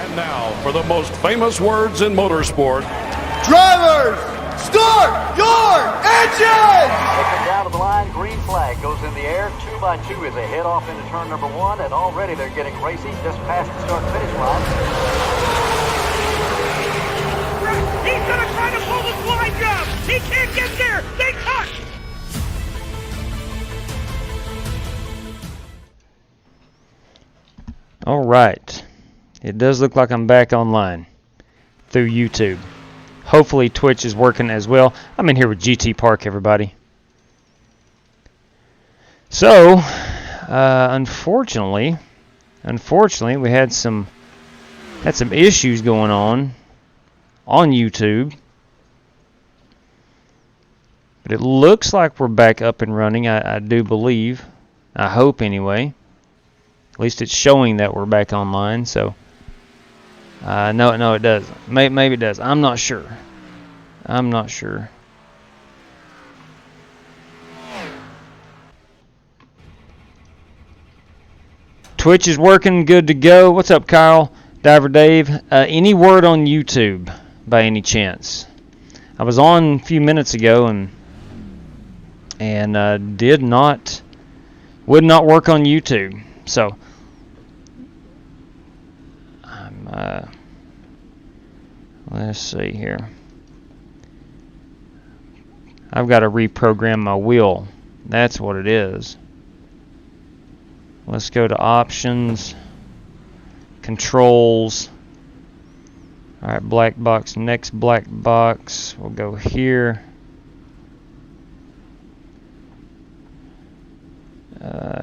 And now for the most famous words in motorsport. Drivers, start your engine! They come down to the line, green flag goes in the air, 2 by 2 as they head off into turn number 1, and already they're getting racy just past the start-finish line. He's gonna try to pull the slide job! He can't get there! They cut! All right. It does look like I'm back online through YouTube. Hopefully Twitch is working as well. I'm in here with GT Park, everybody. So, unfortunately, we had some issues going on YouTube. But it looks like we're back up and running. I do believe. I hope anyway. At least it's showing that we're back online. So, no, it doesn't. Maybe it does. I'm not sure. Twitch is working, good to go. What's up, Kyle? Diver Dave. Any word on YouTube by any chance? I was on a few minutes ago and would not work on YouTube. So let's see here. I've got to reprogram my wheel. That's what it is. Let's go to options, controls. All right, black box, next black box. We'll go here.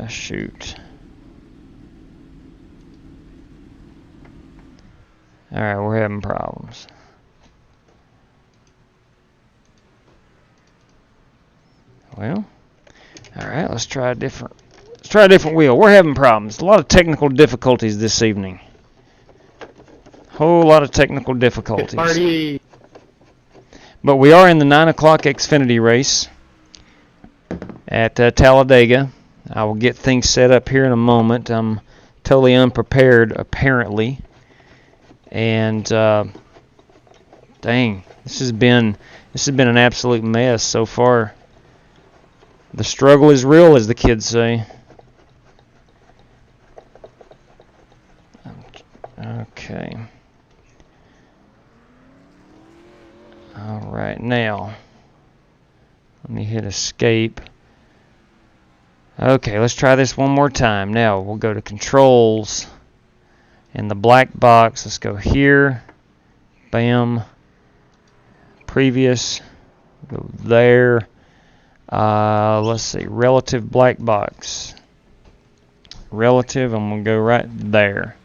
Shoot. All right, we're having problems. Well, all right, let's try a different wheel. We're having problems. A lot of technical difficulties this evening. Whole lot of technical difficulties. Party. But we are in the 9 o'clock Xfinity race at Talladega. I will get things set up here in a moment. I'm totally unprepared, apparently. And dang, this has been an absolute mess so far. The struggle is real, as the kids say. Okay. All right, now let me hit escape. Okay, let's try this one more time. Now we'll go to controls and the black box. Let's go here. Bam. Previous. Go there. Let's see. Relative black box. Relative. I'm going to go right there.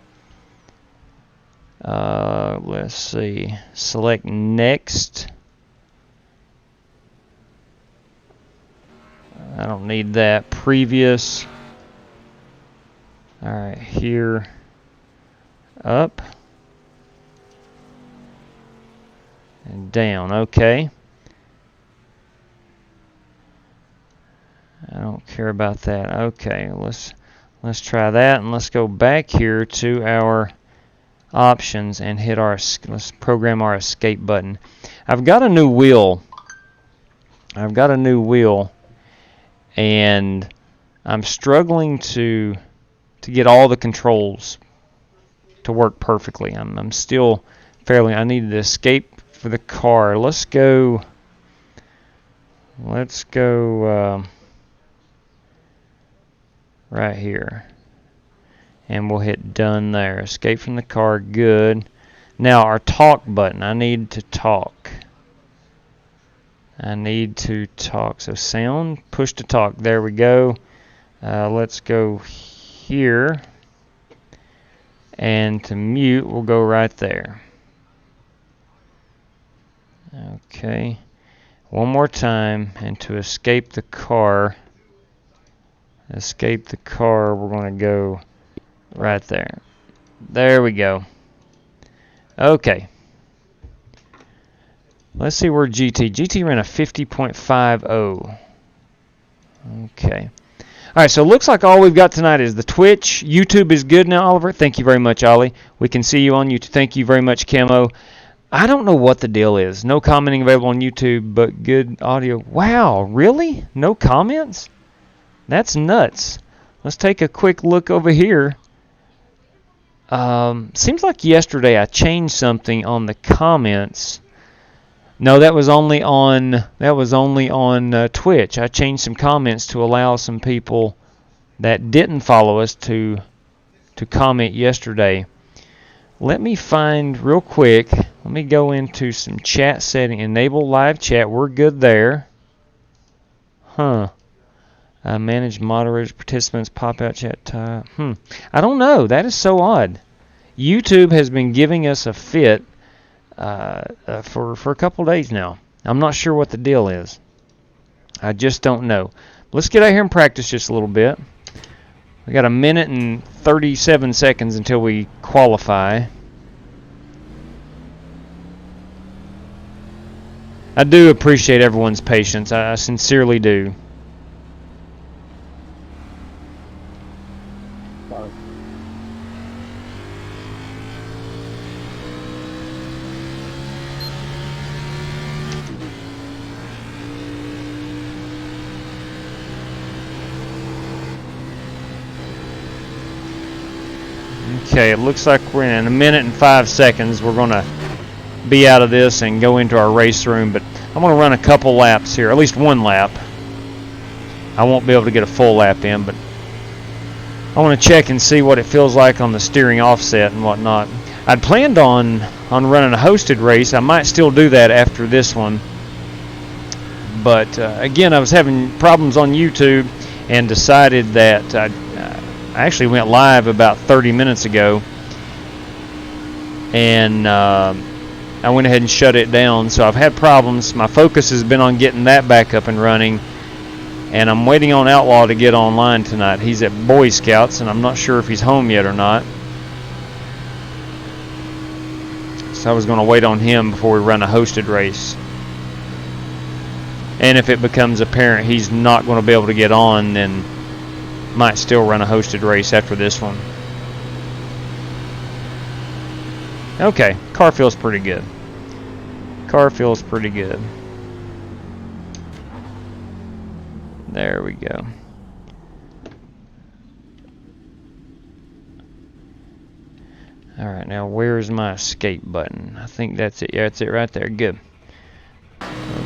Let's see. Select next. I don't need that. Previous. Alright, here. Up. And down. Okay. I don't care about that. Okay, let's try that, and let's go back here to our options and hit let's program our escape button. I've got a new wheel. And I'm struggling to get all the controls to work perfectly. I'm still I need to escape for the car. Let's go right here. And we'll hit done there. Escape from the car, good. Now our talk button, I need to talk. So sound, push to talk. There we go. Let's go here. And to mute, we'll go right there. Okay. One more time. And to escape the car, we're going to go right there. There we go. Okay. Let's see where GT ran a 50.50. Okay. All right, so it looks like all we've got tonight is the Twitch. YouTube is good now, Oliver. Thank you very much, Ollie. We can see you on YouTube. Thank you very much, Camo. I don't know what the deal is. No commenting available on YouTube, but good audio. Wow, really? No comments? That's nuts. Let's take a quick look over here. Seems like yesterday I changed something on the comments. No, that was only on Twitch. I changed some comments to allow some people that didn't follow us to comment yesterday. Let me find real quick. Let me go into some chat setting. Enable live chat. We're good there. Manage moderators, participants, pop out chat time. I don't know. That is so odd. YouTube has been giving us a fit for a couple days now. I'm not sure what the deal is. I just don't know. Let's get out here and practice just a little bit. We got a minute and 37 seconds until we qualify. I do appreciate everyone's patience. I sincerely do. Okay, it looks like we're in a minute and 5 seconds. We're going to be out of this and go into our race room, but I'm going to run a couple laps here, at least one lap. I won't be able to get a full lap in, but I want to check and see what it feels like on the steering offset and whatnot. I'd planned on running a hosted race. I might still do that after this one, but again, I was having problems on YouTube and decided that I actually went live about 30 minutes ago, and I went ahead and shut it down. So I've had problems. My focus has been on getting that back up and running, and I'm waiting on Outlaw to get online tonight. He's at Boy Scouts, and I'm not sure if he's home yet or not. So I was going to wait on him before we run a hosted race. And if it becomes apparent he's not going to be able to get on, then might still run a hosted race after this one. Okay, car feels pretty good. Car feels pretty good. There we go. Alright, now where's my escape button? I think that's it. Yeah, that's it right there. Good.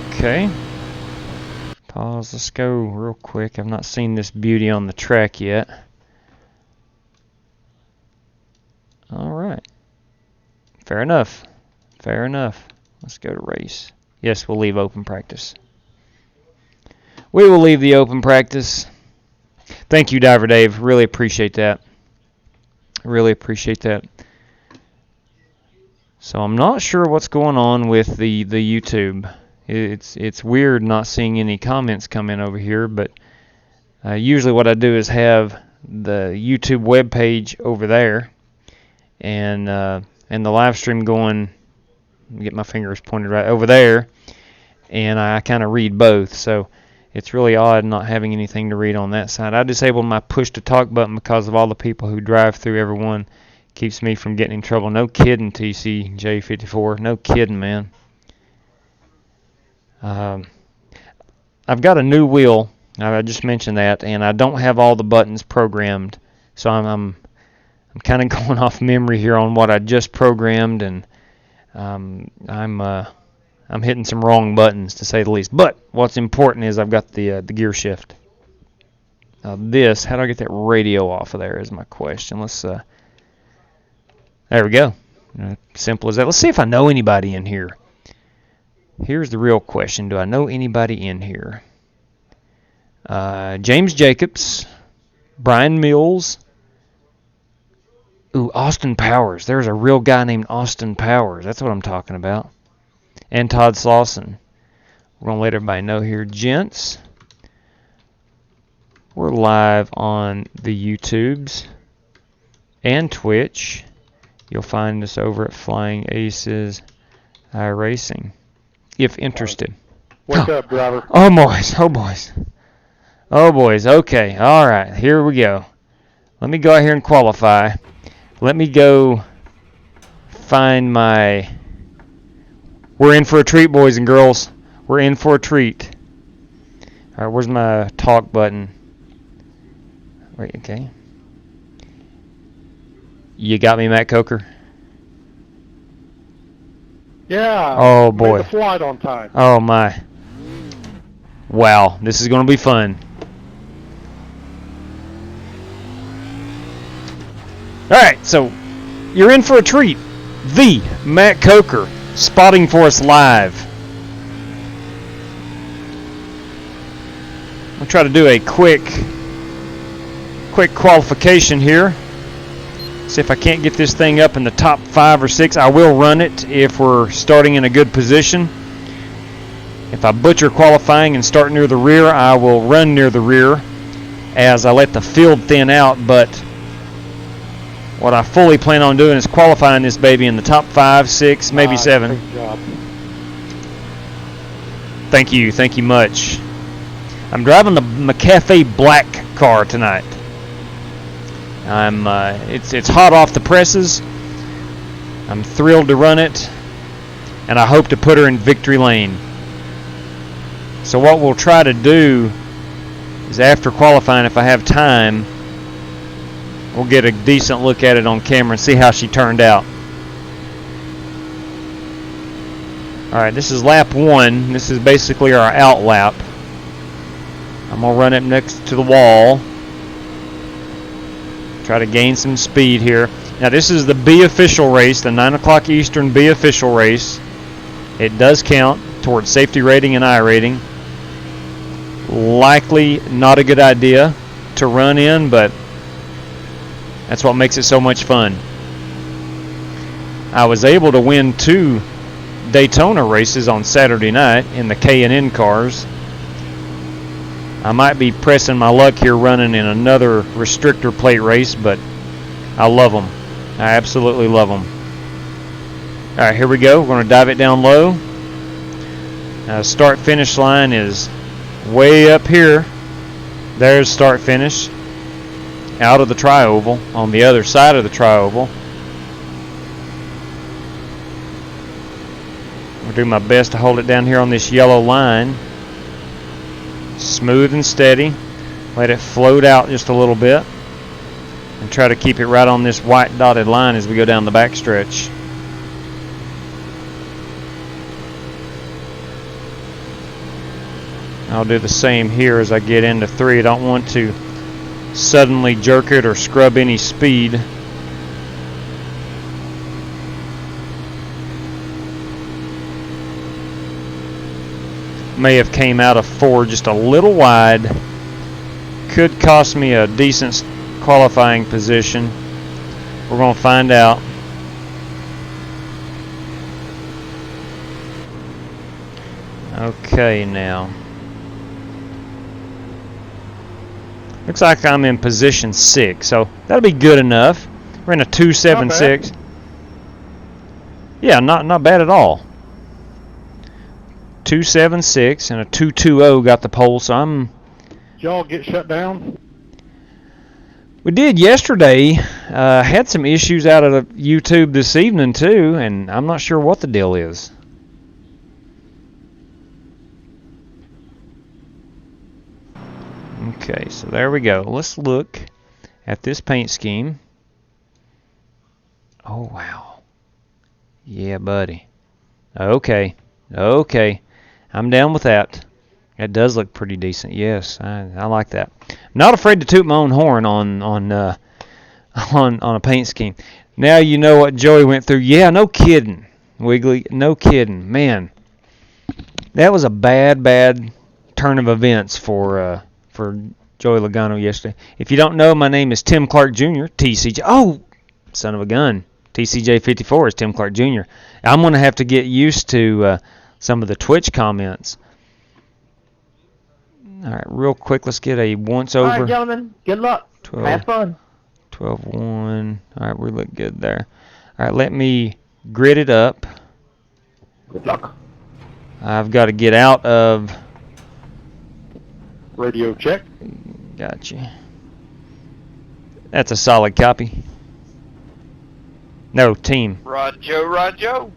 Okay. Pause. Let's go real quick. I've not seen this beauty on the track yet. Alright. Fair enough. Fair enough. Let's go to race. Yes, we'll leave open practice. We will leave the open practice. Thank you, Diver Dave. Really appreciate that. Really appreciate that. So I'm not sure what's going on with the YouTube. It's weird not seeing any comments come in over here, but usually what I do is have the YouTube web page over there, and the live stream going. Get my fingers pointed right over there, and I kind of read both. So it's really odd not having anything to read on that side. I disabled my push to talk button because of all the people who drive through. Everyone keeps me from getting in trouble. No kidding, TCJ54. No kidding, man. I've got a new wheel. I just mentioned that, and I don't have all the buttons programmed, so I'm kind of going off memory here on what I just programmed, and I'm hitting some wrong buttons, to say the least. But what's important is I've got the gear shift. Now this, how do I get that radio off of there is my question. Let's there we go. Simple as that. Let's see if I know anybody in here. Here's the real question. Do I know anybody in here? James Jacobs, Brian Mills. Ooh, Austin Powers. There's a real guy named Austin Powers. That's what I'm talking about. And Todd Slauson. We're going to let everybody know here. Gents, we're live on the YouTubes and Twitch. You'll find us over at Flying Aces iRacing, if interested. Wake up, driver. Oh, boys. Oh, boys. Oh, boys. Okay. All right. Here we go. Let me go out here and qualify. Let me go find my... We're in for a treat, boys and girls. We're in for a treat. All right, where's my talk button? Wait, okay. You got me, Matt Coker? Yeah. Oh, boy. Made the flight on time. Oh, my. Wow, this is going to be fun. All right, so you're in for a treat. The Matt Coker spotting for us live. I'll try to do a quick qualification here. See if I can't get this thing up in the top 5 or 6. I will run it if we're starting in a good position. If I butcher qualifying and start near the rear, I will run near the rear as I let the field thin out. But what I fully plan on doing is qualifying this baby in the top 5, 6, maybe 7. Good job. Thank you much. I'm driving the McAfee black car tonight. It's hot off the presses. I'm thrilled to run it, and I hope to put her in victory lane. So what we'll try to do is after qualifying, if I have time, we'll get a decent look at it on camera and see how she turned out. Alright, this is lap 1. This is basically our out lap. I'm going to run it next to the wall. Try to gain some speed here. Now this is the B official race, the 9 o'clock Eastern B official race. It does count towards safety rating and I rating. Likely not a good idea to run in, but that's what makes it so much fun. I was able to win 2 Daytona races on Saturday night in the K&N cars. I might be pressing my luck here running in another restrictor plate race, but I love them. I absolutely love them. All right, here we go. We're going to dive it down low. Start-finish line is way up here. There's start-finish. Out of the tri-oval, on the other side of the tri-oval. I'll do my best to hold it down here on this yellow line. Smooth and steady. Let it float out just a little bit. And try to keep it right on this white dotted line as we go down the backstretch. I'll do the same here as I get into 3. I don't want to suddenly jerk it or scrub any speed. May have came out of 4 just a little wide. Could cost me a decent qualifying position. We're going to find out. Okay, now. Looks like I'm in position 6, so that'll be good enough. We're in a 2.76. Yeah, not bad at all. 2.76 and a 2.20 got the pole, so I'm... Did y'all get shut down? We did yesterday. Had some issues out of YouTube this evening too, and I'm not sure what the deal is. Okay, so there we go. Let's look at this paint scheme. Oh, wow. Yeah, buddy. Okay. I'm down with that. That does look pretty decent. Yes, I like that. I'm not afraid to toot my own horn on a paint scheme. Now you know what Joey went through. Yeah, no kidding, Wiggly. No kidding, man. That was a bad turn of events for Joey Logano yesterday. If you don't know, my name is Tim Clark Jr. TCJ. Oh, son of a gun. TCJ54 is Tim Clark Jr. I'm going to have to get used to some of the Twitch comments. All right, real quick, let's get a once over. All right, gentlemen, good luck. 12, Have fun. 12-1. All right, we look good there. All right, let me grid it up. Good luck. I've got to get out of Radio check. Gotcha. That's a solid copy. No, team. Roger.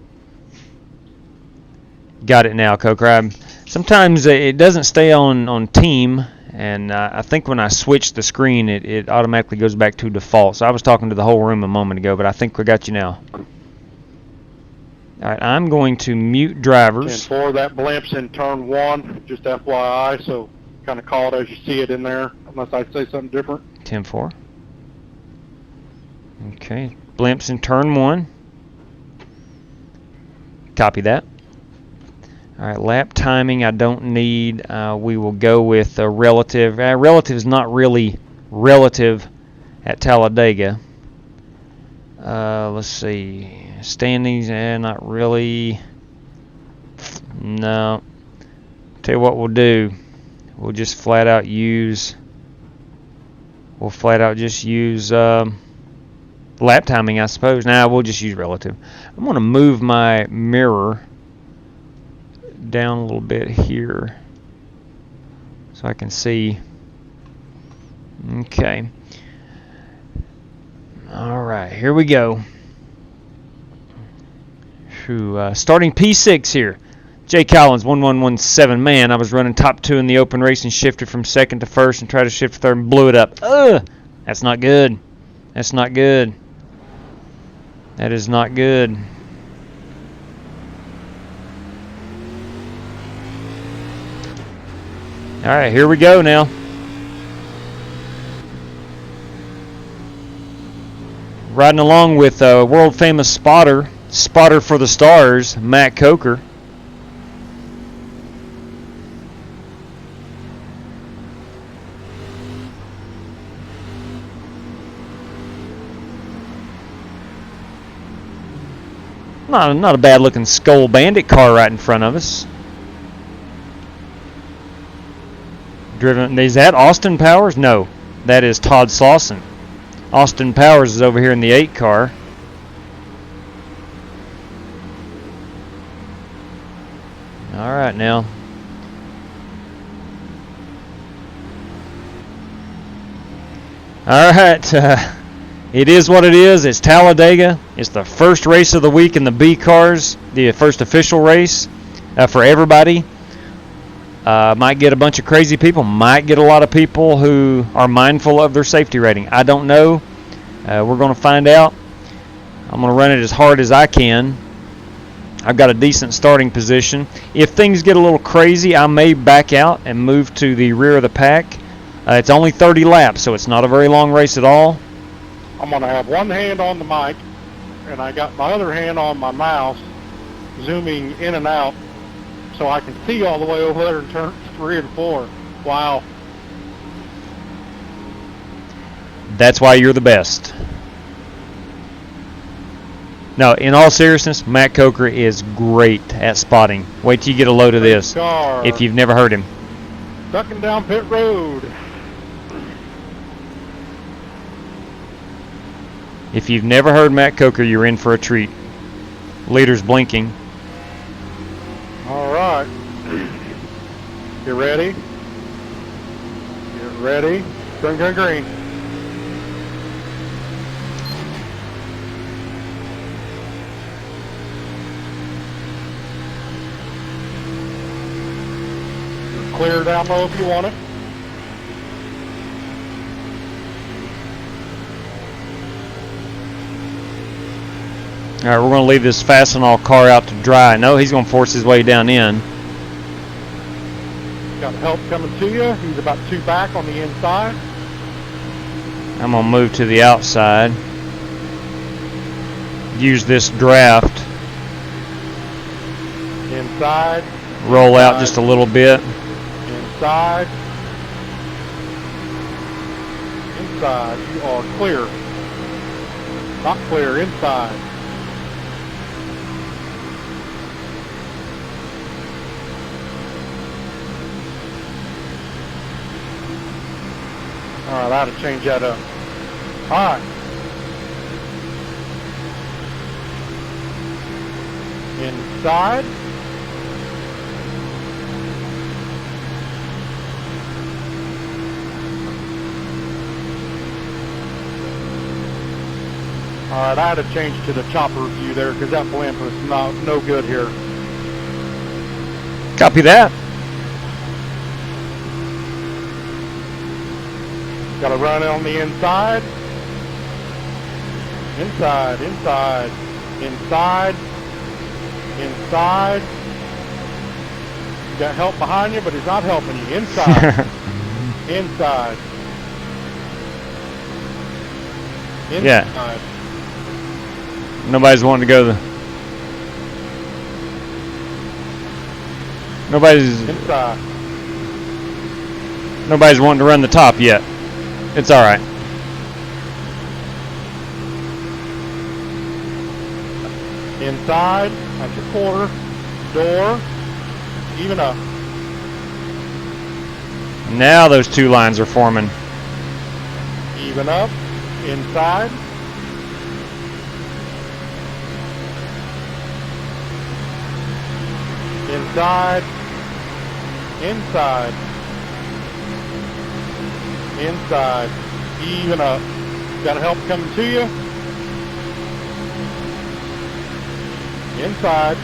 Got it now, Co-Crab. Sometimes it doesn't stay on team, and I think when I switch the screen, it automatically goes back to default. So I was talking to the whole room a moment ago, but I think we got you now. All right, I'm going to mute drivers. 10-4, that blimp's in turn 1, just FYI, so kind of call it as you see it in there, unless I say something different. 10-4. Okay, blimp's in turn 1. Copy that. All right, lap timing I don't need. We will go with a relative. Relative is not really relative at Talladega. Let's see. Standings, not really. No. Tell you what we'll do. We'll just flat out use. We'll flat out just use lap timing, I suppose. Nah, we'll just use relative. I'm going to move my mirror down a little bit here so I can see. Okay. All right, here we go. Starting P6 here. Jay Collins, 1117. Man, I was running top 2 in the open race and shifted from second to first and tried to shift to third and blew it up. Ugh! That's not good. That's not good. That is not good. All right, here we go now. Riding along with world famous spotter for the stars, Matt Coker. Not a bad looking Skull Bandit car right in front of us. Driven, is that Austin Powers? No, that is Todd Slauson. Austin Powers is over here in the 8 car. All right, now. All right, it is what it is. It's Talladega. It's the first race of the week in the B cars, the first official race for everybody. Might get a bunch of crazy people, might get a lot of people who are mindful of their safety rating. I don't know. We're going to find out. I'm going to run it as hard as I can. I've got a decent starting position. If things get a little crazy, I may back out and move to the rear of the pack. It's only 30 laps, so it's not a very long race at all. I'm going to have one hand on the mic, and I got my other hand on my mouse, zooming in and out, so I can see all the way over there in turns 3 and 4. Wow. That's why you're the best. No, in all seriousness, Matt Coker is great at spotting. Wait till you get a load of this, if you've never heard him. Ducking down pit road. If you've never heard Matt Coker, you're in for a treat. Leader's blinking. All right. You ready? Get ready. Green, green, green. Clear down low if you want it. All right, we're going to leave this Fastenal car out to dry. No, he's going to force his way down in. Got help coming to you. He's about 2 back on the inside. I'm going to move to the outside. Use this draft. Inside. Roll out just a little bit. Inside. Inside. You are clear. Not clear. Inside. All right, I ought to change that up. All right. Inside. All right, I had to change to the chopper view there because that blimp was no good here. Copy that. Got to run on the inside. Inside, inside, inside, inside. You got help behind you, but he's not helping you. Inside, inside, inside. Yeah. Nobody's wanting to go Nobody's inside. Nobody's wanting to run the top yet. It's all right. Inside, at your quarter, door, even up. Now those two lines are forming. Even up, inside. Inside, inside, inside, even up. Got help coming to you. Inside.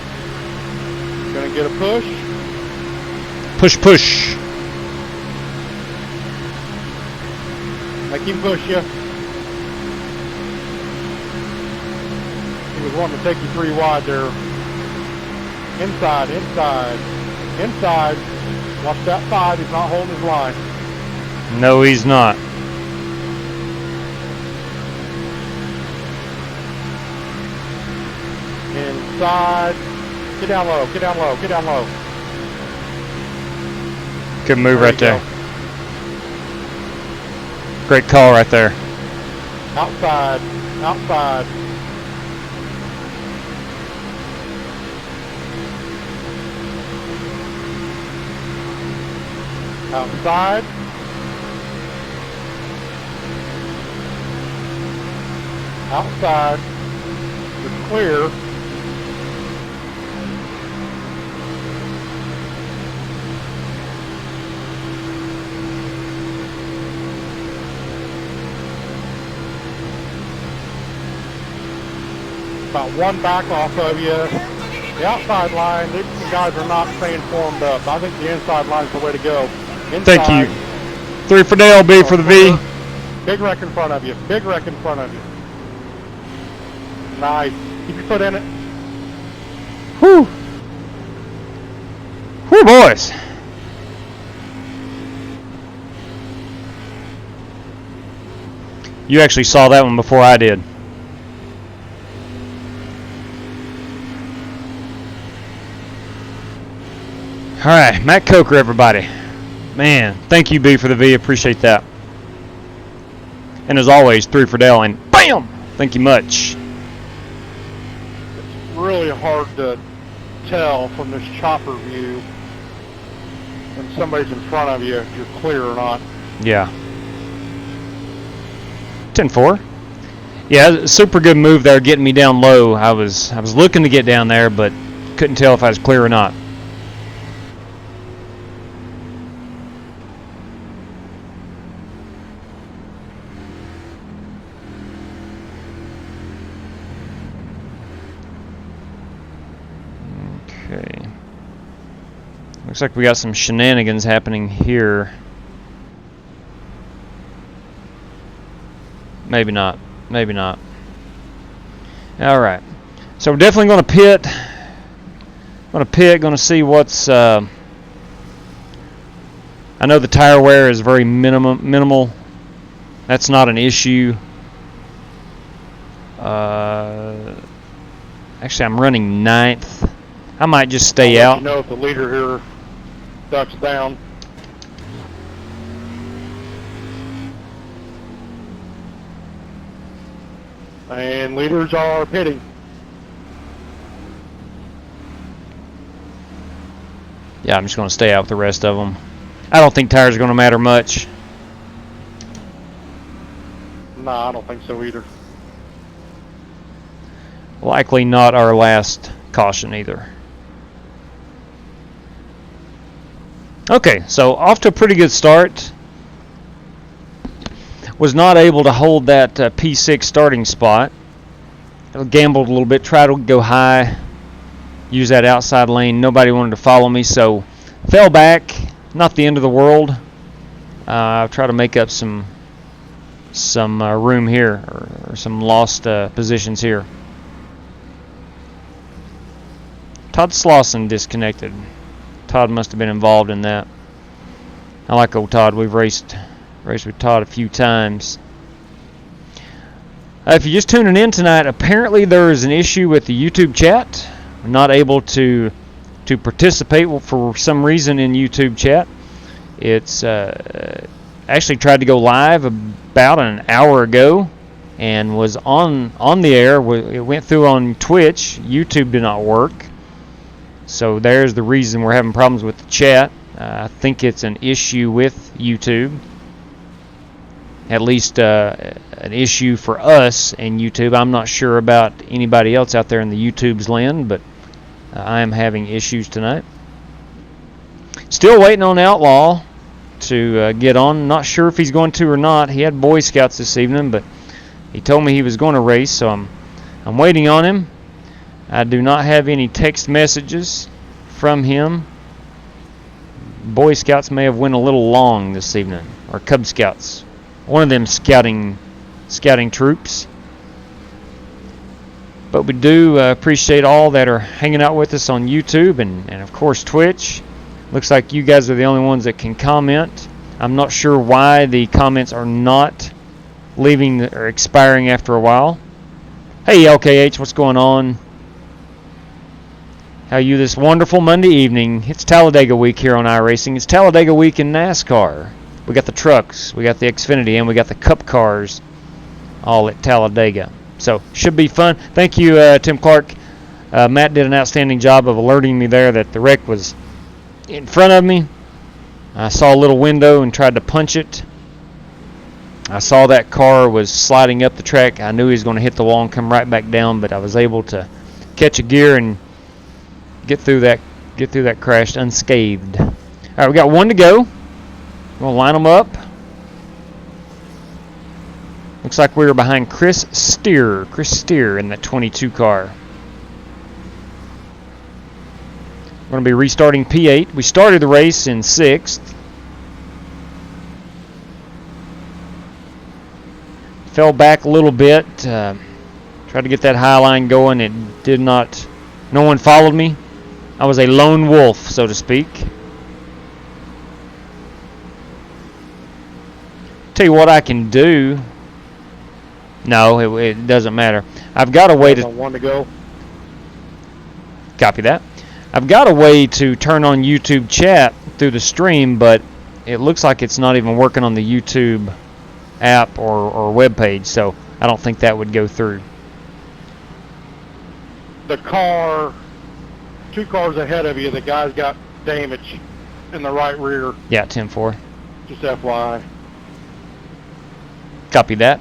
Gonna get a push. Push, push. Make him push you. He was wanting to take you 3 wide there. Inside, inside, inside. Watch that 5. He's not holding his line. No, he's not. Inside. Get down low, get down low, get down low. Good move There right you there. go. Great call right there. Outside, outside. Outside. Outside. It's clear. About 1 back off of you. The outside line, these guys are not staying formed up. I think the inside line is the way to go. Inside. Thank you. 3 for Dale, B for the V. Big wreck in front of you. Big wreck in front of you. Nice. Keep your foot in it. Whew. Whew, boys. You actually saw that one before I did. All right, Matt Coker, everybody. Man, thank you, B, for the V. Appreciate that. And as always, 3 for Dale, and BAM! Thank you much. It's really hard to tell from this chopper view when somebody's in front of you if you're clear or not. Yeah. 10-4. Yeah, super good move there, getting me down low. I was looking to get down there, but couldn't tell if I was clear or not. Okay. Looks like we got some shenanigans happening here. Maybe not. Maybe not. All right. So we're definitely going to pit. Going to see what's. I know the tire wear is very minimal. That's not an issue. Actually, I'm running 9th. I might just stay I'll out. let you know if the leader here ducks down. And leaders are pitting. Yeah, I'm just going to stay out with the rest of them. I don't think tires are going to matter much. No, I don't think so either. Likely not our last caution either. Okay, so off to a pretty good start. Was not able to hold that P6 starting spot. gambled a little bit, tried to go high, use that outside lane. Nobody wanted to follow me, so fell back. Not the end of the world. I'll try to make up some room here, or some lost positions here. Todd Slauson disconnected. Todd must have been involved in that. I like old Todd. We've raced with Todd a few times. If you're just tuning in tonight, apparently there is an issue with the YouTube chat. I'm not able to participate for some reason in YouTube chat. It's actually tried to go live about an hour ago and was on the air. It went through on Twitch. YouTube did not work. So there's the reason we're having problems with the chat. I think it's an issue with YouTube. At least an issue for us and YouTube. I'm not sure about anybody else out there in the YouTube's land, but I am having issues tonight. Still waiting on Outlaw to get on. Not sure if he's going to or not. He had Boy Scouts this evening, but he told me he was going to race, so I'm waiting on him. I do not have any text messages from him. Boy Scouts may have went a little long this evening, or Cub Scouts. One of them scouting troops. But we do appreciate all that are hanging out with us on YouTube and of course Twitch. Looks like you guys are the only ones that can comment. I'm not sure why the comments are not leaving or expiring after a while. Hey LKH, what's going on? How are you this wonderful Monday evening? It's Talladega week here on iRacing. It's Talladega week in NASCAR. We got the trucks, we got the Xfinity, and we got the Cup cars all at Talladega. So, should be fun. Thank you, Tim Clark. Matt did an outstanding job of alerting me there that the wreck was in front of me. I saw a little window and tried to punch it. I saw that car was sliding up the track. I knew he was going to hit the wall and come right back down, but I was able to catch a gear and get through that crash unscathed. All right, we got one to go. We'll line them up. Looks like we were behind Chris Steer in that 22 car. We're going to be restarting P8. We started the race in 6th. Fell back a little bit. Tried to get that high line going. It did not. No one followed me. I was a lone wolf, so to speak. Tell you what I can do. No, it doesn't matter. I've got a way to. One to go. Copy that. I've got a way to turn on YouTube chat through the stream, but it looks like it's not even working on the YouTube app or web page, so I don't think that would go through. The car, 2 cars ahead of you, the guy's got damage in the right rear. Yeah, 10-4. Just FYI. Copy that.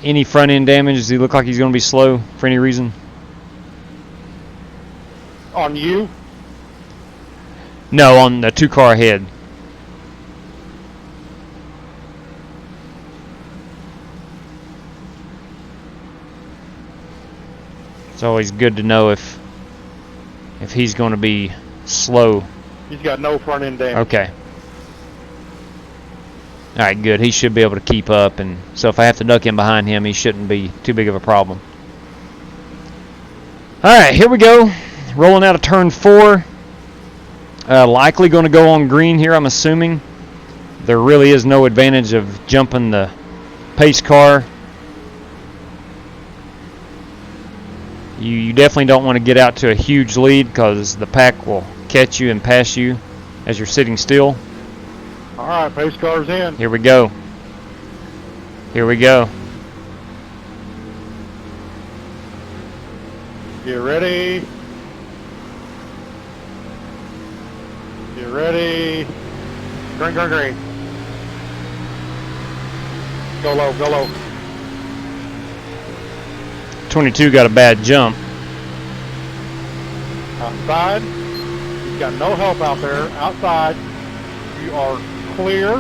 Any front end damage? Does he look like he's going to be slow for any reason? On you? No, on the 2 car ahead. It's always good to know if he's going to be slow. He's got no front end damage. Okay. All right, good. He should be able to keep up, and so if I have to duck in behind him, he shouldn't be too big of a problem. All right, here we go. Rolling out of turn 4. Likely going to go on green here, I'm assuming. There really is no advantage of jumping the pace car. You definitely don't want to get out to a huge lead because the pack will catch you and pass you as you're sitting still. All right, pace car's in. Here we go. Here we go. Get ready. Get ready. Green, green, green. Go low, go low. 22 got a bad jump. Outside. You've got no help out there. Outside. You are clear.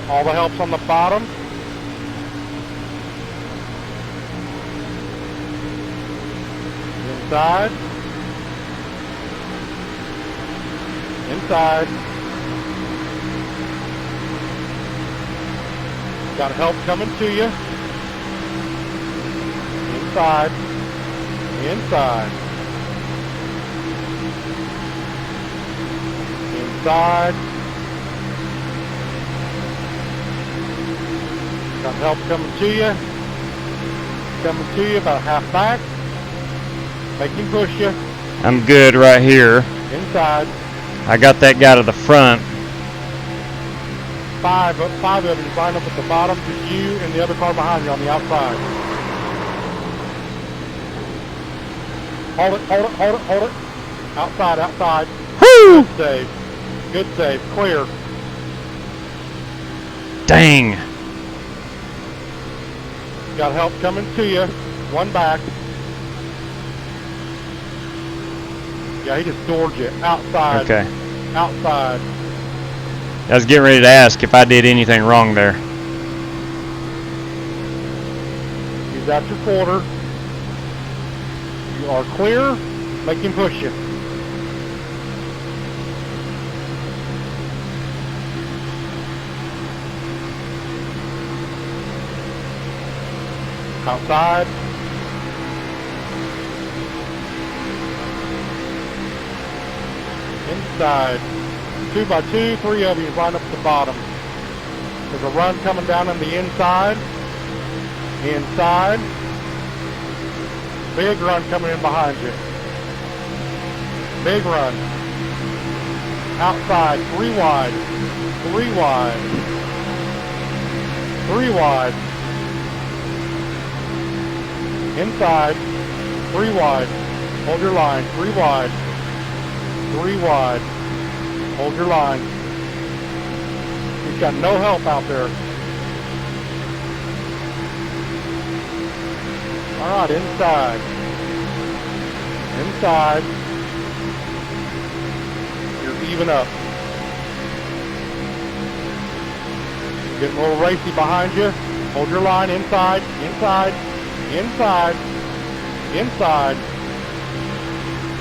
All the help's on the bottom. Inside. Inside. Got help coming to you. Inside. Inside. Inside. Got help coming to you. Coming to you about half back. Make him push you. I'm good right here. Inside. I got that guy to the front. Five of you line up at the bottom. Just you and the other car behind you on the outside. Hold it, hold it, hold it, hold it. Outside, outside. Woo! Good save. Good save. Clear. Dang. Got help coming to you. One back. Yeah, he just doored you. Outside. Okay. Outside. I was getting ready to ask if I did anything wrong there. He's at your quarter. You are clear. Make him push you. Outside. Inside. 2 by 2, 3 of you line up at the bottom. There's a run coming down on the inside. Inside. Big run coming in behind you. Big run. Outside, 3 wide. 3 wide. 3 wide. Inside, 3 wide. Hold your line, 3 wide. 3 wide. Hold your line. He's got no help out there. All right, inside. Inside. You're even up. Getting a little racy behind you. Hold your line, inside, inside, inside, inside,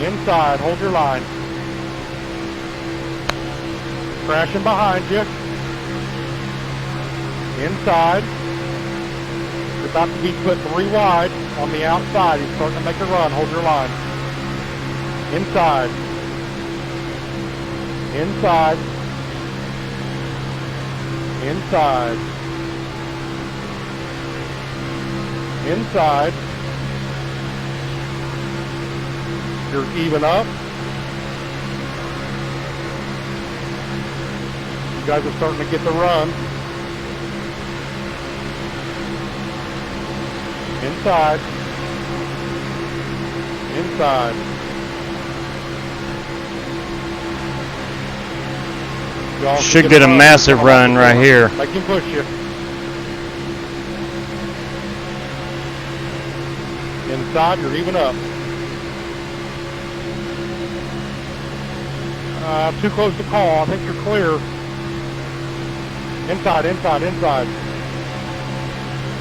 inside. Hold your line. Crashing behind you. Inside. You're about to be put 3 wide on the outside. He's starting to make a run. Hold your line. Inside. Inside. Inside. Inside. You're even up. You guys are starting to get the run. Inside. Inside. Y'all Should get a massive run right here. Make him push you. Inside, you're even up. Too close to call. I think you're clear. Inside, inside, inside.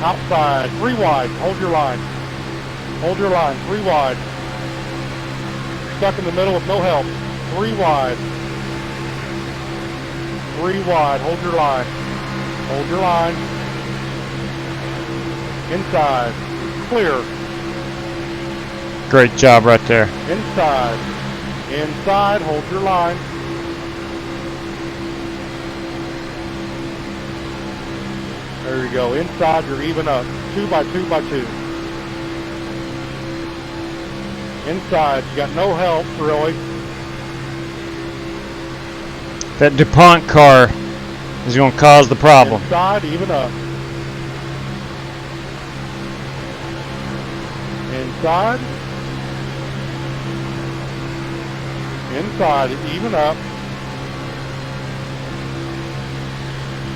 Outside, 3 wide. Hold your line. Hold your line, 3 wide. Stuck in the middle with no help. 3 wide. 3 wide. Hold your line. Hold your line. Inside. Clear. Great job right there. Inside. Inside. Hold your line. There you go. Inside, you're even up. 2 by 2 by 2. Inside, you got no help, really. That DuPont car is going to cause the problem. Inside, even up. Inside. Inside, even up.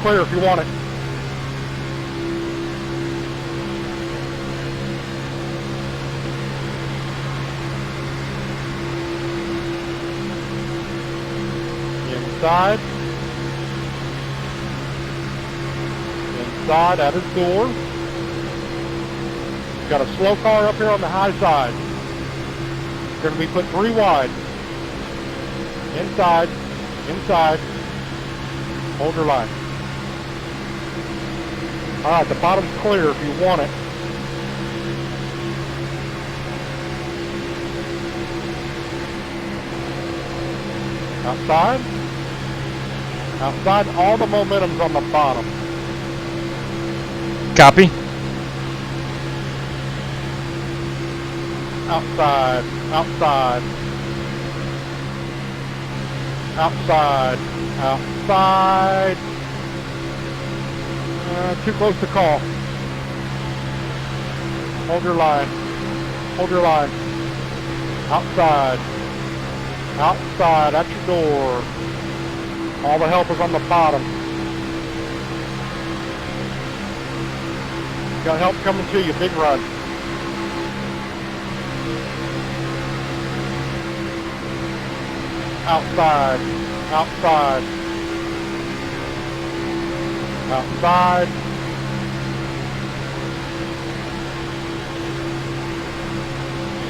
Clear if you want it. Inside. Inside at his door. Got a slow car up here on the high side. You're going to be put 3 wide. Inside. Inside. Hold your line. All right, the bottom's clear if you want it. Outside. Outside, all the momentum's on the bottom. Copy. Outside, outside. Outside, outside. Too close to call. Hold your line. Hold your line. Outside. Outside, at your door. All the help is on the bottom. Got help coming to you, big run. Outside, outside, outside.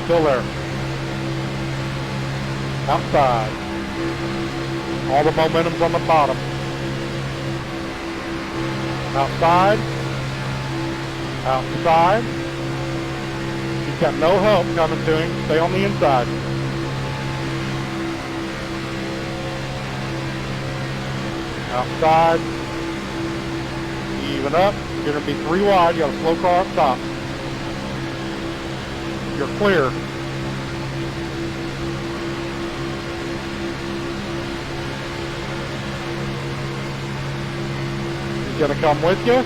Still there. Outside. All the momentum's on the bottom. Outside. Outside. He's got no help coming to him. Stay on the inside. Outside. Even up. You're going to be 3 wide. You got a slow car up top. You're clear. He's going to come with you.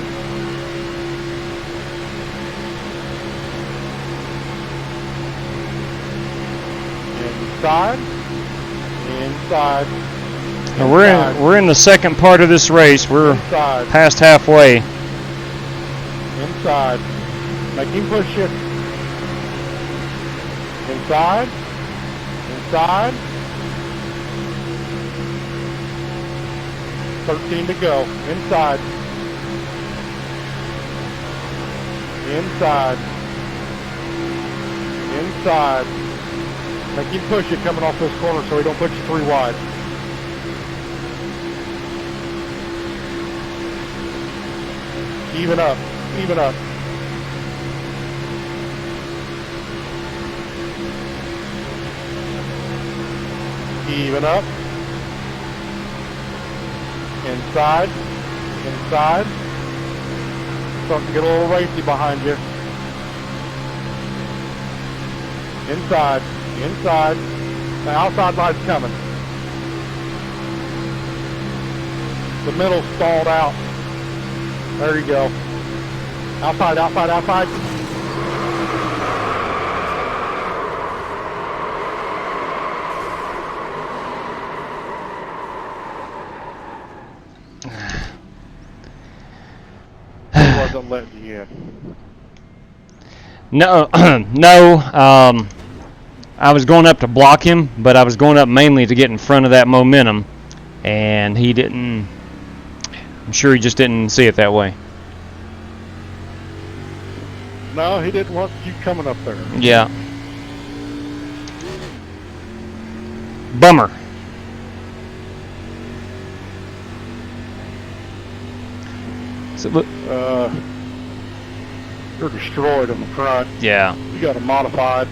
Inside. Inside. Now we're in the second part of this race. We're inside. Past halfway. Inside. Make him push you. Inside. Inside. 13 to go. Inside. Inside. Inside. Make him push you coming off this corner so he don't put you 3 wide. Even up. Even up. Even up. Inside. Inside. Starting to get a little racy behind you. Inside. Inside. The outside line's coming. The middle's stalled out. There you go. Outside, outside, outside. Wasn't letting you in. No, no. I was going up to block him, but I was going up mainly to get in front of that momentum, and he didn't. I'm sure he just didn't see it that way. No, he didn't want you coming up there. Yeah. Bummer. So, look. You're destroyed on the front. Yeah. You got it modified.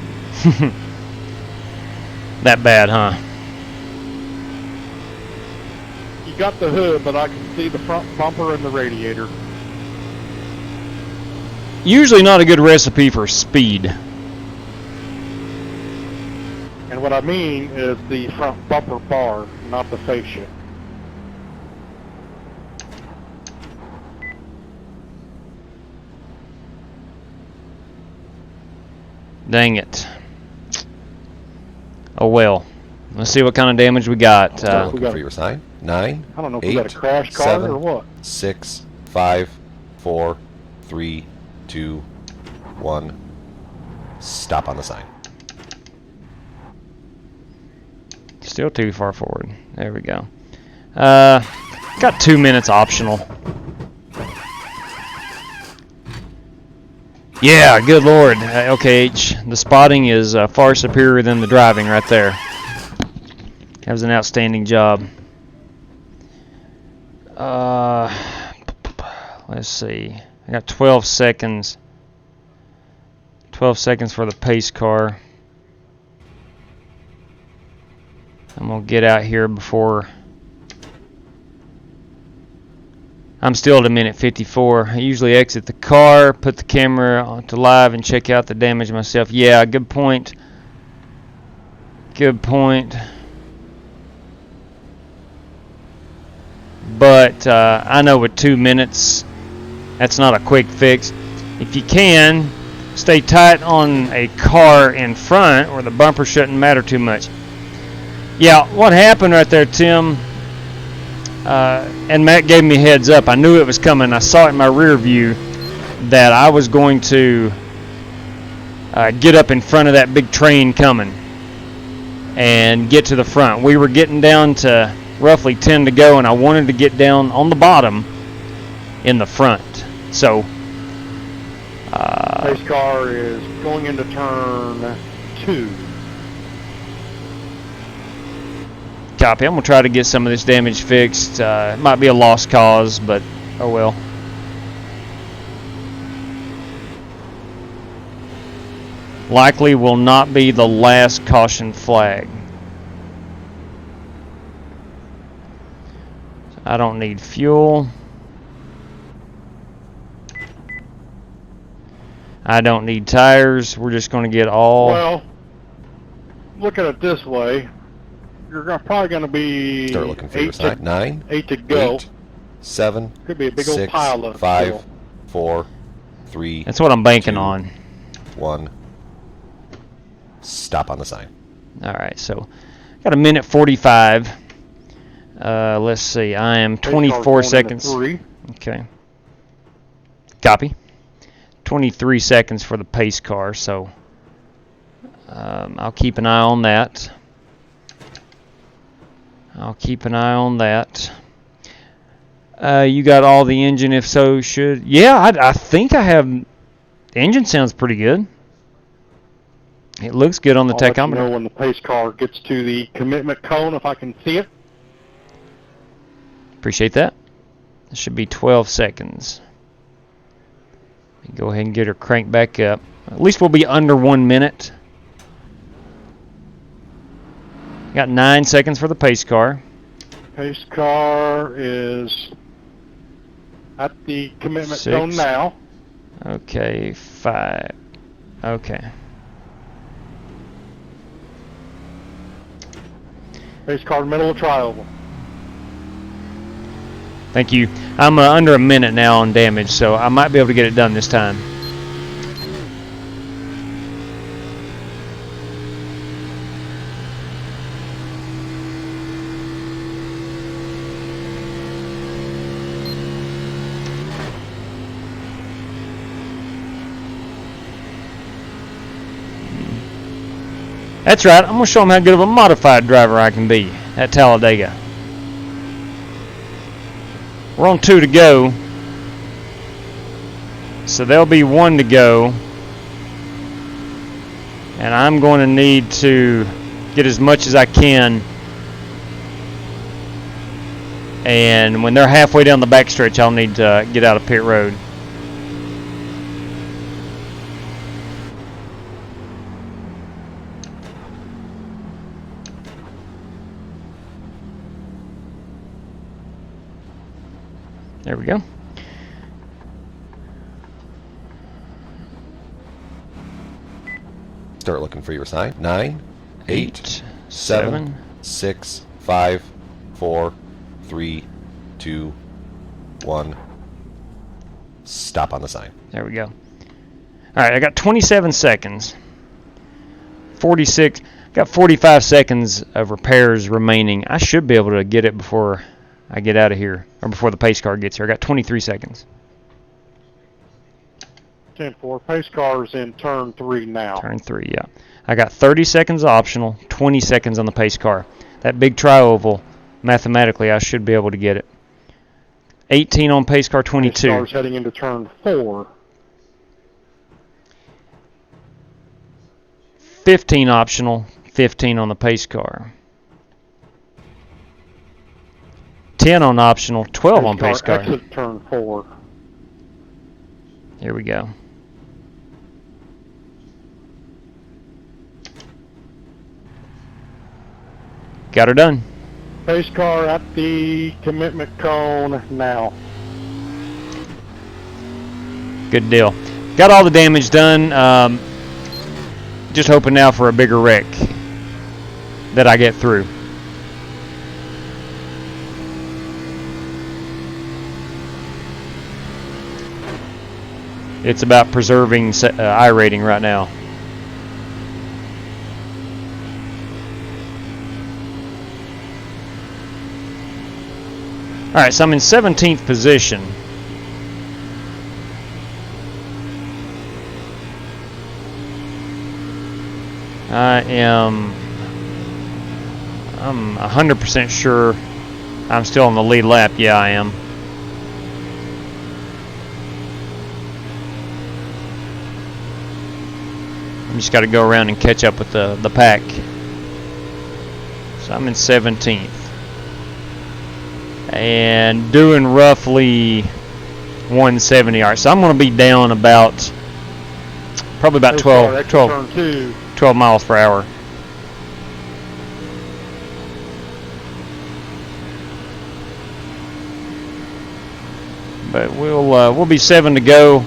That bad, huh? You got the hood, but I can see the front bumper and the radiator. Usually not a good recipe for speed. And what I mean is the front bumper bar, not the fascia. Dang it. Oh well. Let's see what kind of damage we got. For your sign. 9. I don't know if 8, we got a crash car 7, or what. 6, 5, 4, 3, 2, 1. Stop on the sign. Still too far forward. There we go. Got 2 minutes optional. Yeah, good Lord. Okay, H. The spotting is far superior than the driving right there. That was an outstanding job. Let's see. I got 12 seconds. 12 seconds for the pace car. I'm going to get out here before... I'm still at a minute 54. I usually exit the car, put the camera onto live, and check out the damage myself. Yeah, good point. Good point. But I know with 2 minutes, that's not a quick fix. If you can, stay tight on a car in front, or the bumper shouldn't matter too much. Yeah, what happened right there, Tim, and Matt gave me a heads up. I knew it was coming. I saw it in my rear view that I was going to get up in front of that big train coming and get to the front. We were getting down to roughly 10 to go, and I wanted to get down on the bottom in the front. So Pace car is going into turn 2. Copy. I'm going to try to get some of this damage fixed. It might be a lost cause, but oh well. Likely will not be the last caution flag. I don't need fuel. I don't need tires. We're just going to get all... Well, look at it this way. You're probably going to be Start looking for your sign. 9, 8 to go. 8, 7, Could be a big 6, old pile of 5, fuel. 4, 3. That's what I'm banking 2, on. 1. Stop on the sign. All right, so got a minute 45. Let's see. I am Pace car's 24 going into seconds. 3. Okay. Copy. 23 seconds for the pace car, so I'll keep an eye on that. I'll keep an eye on that. You got all the engine, if so, should... Yeah, I think I have... The engine sounds pretty good. It looks good on the I'll let you tachometer. know when the pace car gets to the commitment cone, if I can see it. Appreciate that. It should be 12 seconds. Go ahead and get her cranked back up. At least we'll be under 1 minute. Got 9 seconds for the pace car. Pace car is at the commitment 6. zone now. Okay, 5. Okay. Pace car middle of trioval. Thank you. I'm under a minute now on damage, so I might be able to get it done this time. That's right. I'm going to show them how good of a modified driver I can be at Talladega. We're on 2 to go. So there'll be 1 to go. And I'm going to need to get as much as I can. And when they're halfway down the backstretch, I'll need to get out of pit road. There we go. Start looking for your sign. 9, 8, 7, 7. 6, 5, 4, 3, 2, 1. Stop on the sign. There we go. All right, I got 27 seconds. 46. Got 45 seconds of repairs remaining. I should be able to get it before I get out of here, or before the pace car gets here. I got 23 seconds. 10-4. Pace car is in turn 3 now. Turn 3, yeah. I got 30 seconds optional, 20 seconds on the pace car. That big tri-oval, mathematically, I should be able to get it. 18 on pace car, 22. Pace car's heading into turn 4. 15 optional, 15 on the pace car. 10 on optional, 12 on pace car. Exit turn 4. Here we go. Got her done. Pace car at the commitment cone now. Good deal. Got all the damage done. Just hoping now for a bigger wreck that I get through. It's about preserving iRating right now. Alright, so I'm in 17th position. I'm 100% sure I'm still on the lead lap. Yeah, I am. I just got to go around and catch up with the pack. So I'm in 17th. And doing roughly 170. Alright, so I'm going to be down about, probably about 12 miles per hour. But we'll be 7 to go.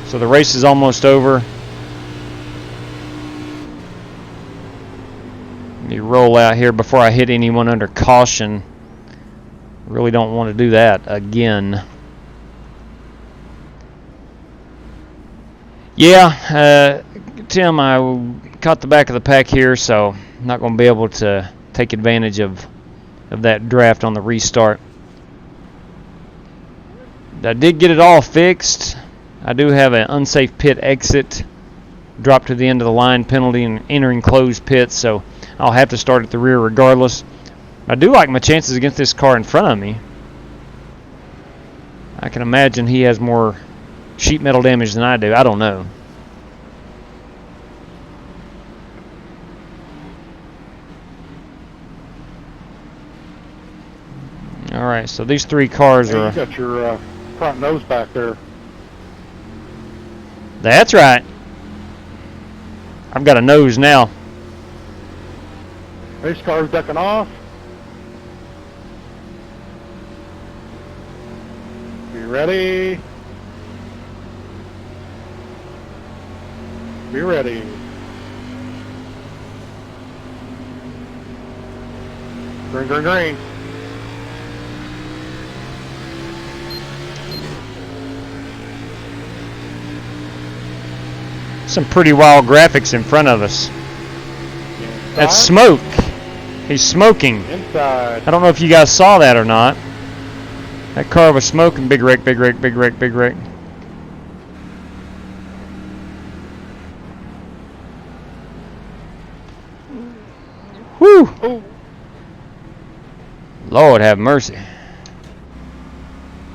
So the race is almost over. Let me roll out here before I hit anyone under caution. Really don't want to do that again. Yeah, Tim, I caught the back of the pack here, so I'm not going to be able to take advantage of that draft on the restart. I did get it all fixed. I do have an unsafe pit exit, drop to the end of the line penalty and entering closed pits, so I'll have to start at the rear regardless. I do like my chances against this car in front of me. I can imagine he has more sheet metal damage than I do. I don't know. Alright, so these three cars are... You got your front nose back there. That's right. I've got a nose now. Race car's ducking off. Be ready. Be ready. Green, green, green. Some pretty wild graphics in front of us. Inside. That's smoke. He's smoking. Inside. I don't know if you guys saw that or not. That car was smoking. Big wreck, big wreck, big wreck, big wreck. Whew. Oh. Lord have mercy.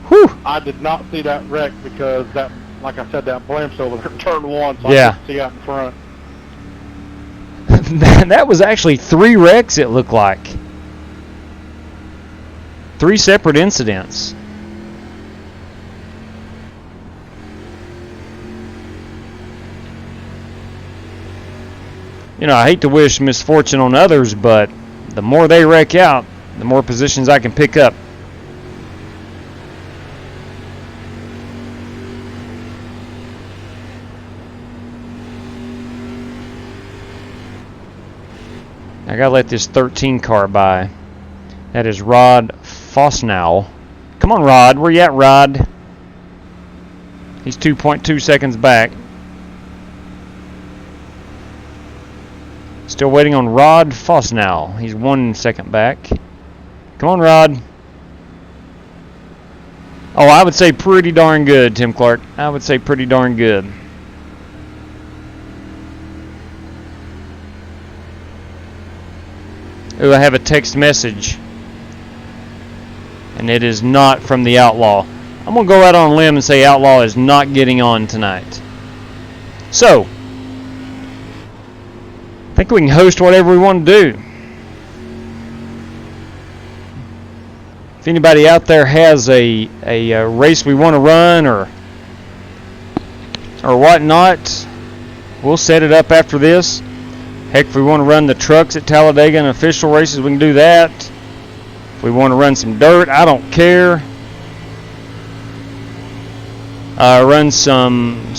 Whew. I did not see that wreck because that, like I said, that blimps over there turned one, so Yeah. I couldn't see out in front. That was actually 3 wrecks, it looked like. 3 separate incidents. You know, I hate to wish misfortune on others, but the more they wreck out, the more positions I can pick up. I gotta let this 13 car by. That is Rod Fosnow. Come on, Rod. Where you at, Rod? He's 2.2 seconds back. Still waiting on Rod Fosnow. He's 1 second back. Come on, Rod. Oh, I would say pretty darn good, Tim Clark. I would say pretty darn good. Ooh, I have a text message. And it is not from the Outlaw. I'm going to go out on a limb and say Outlaw is not getting on tonight. So, think we can host whatever we want to do. If anybody out there has a race we want to run or whatnot, we'll set it up after this. Heck, if we want to run the trucks at Talladega and official races, we can do that. If we want to run some dirt, I don't care. Run some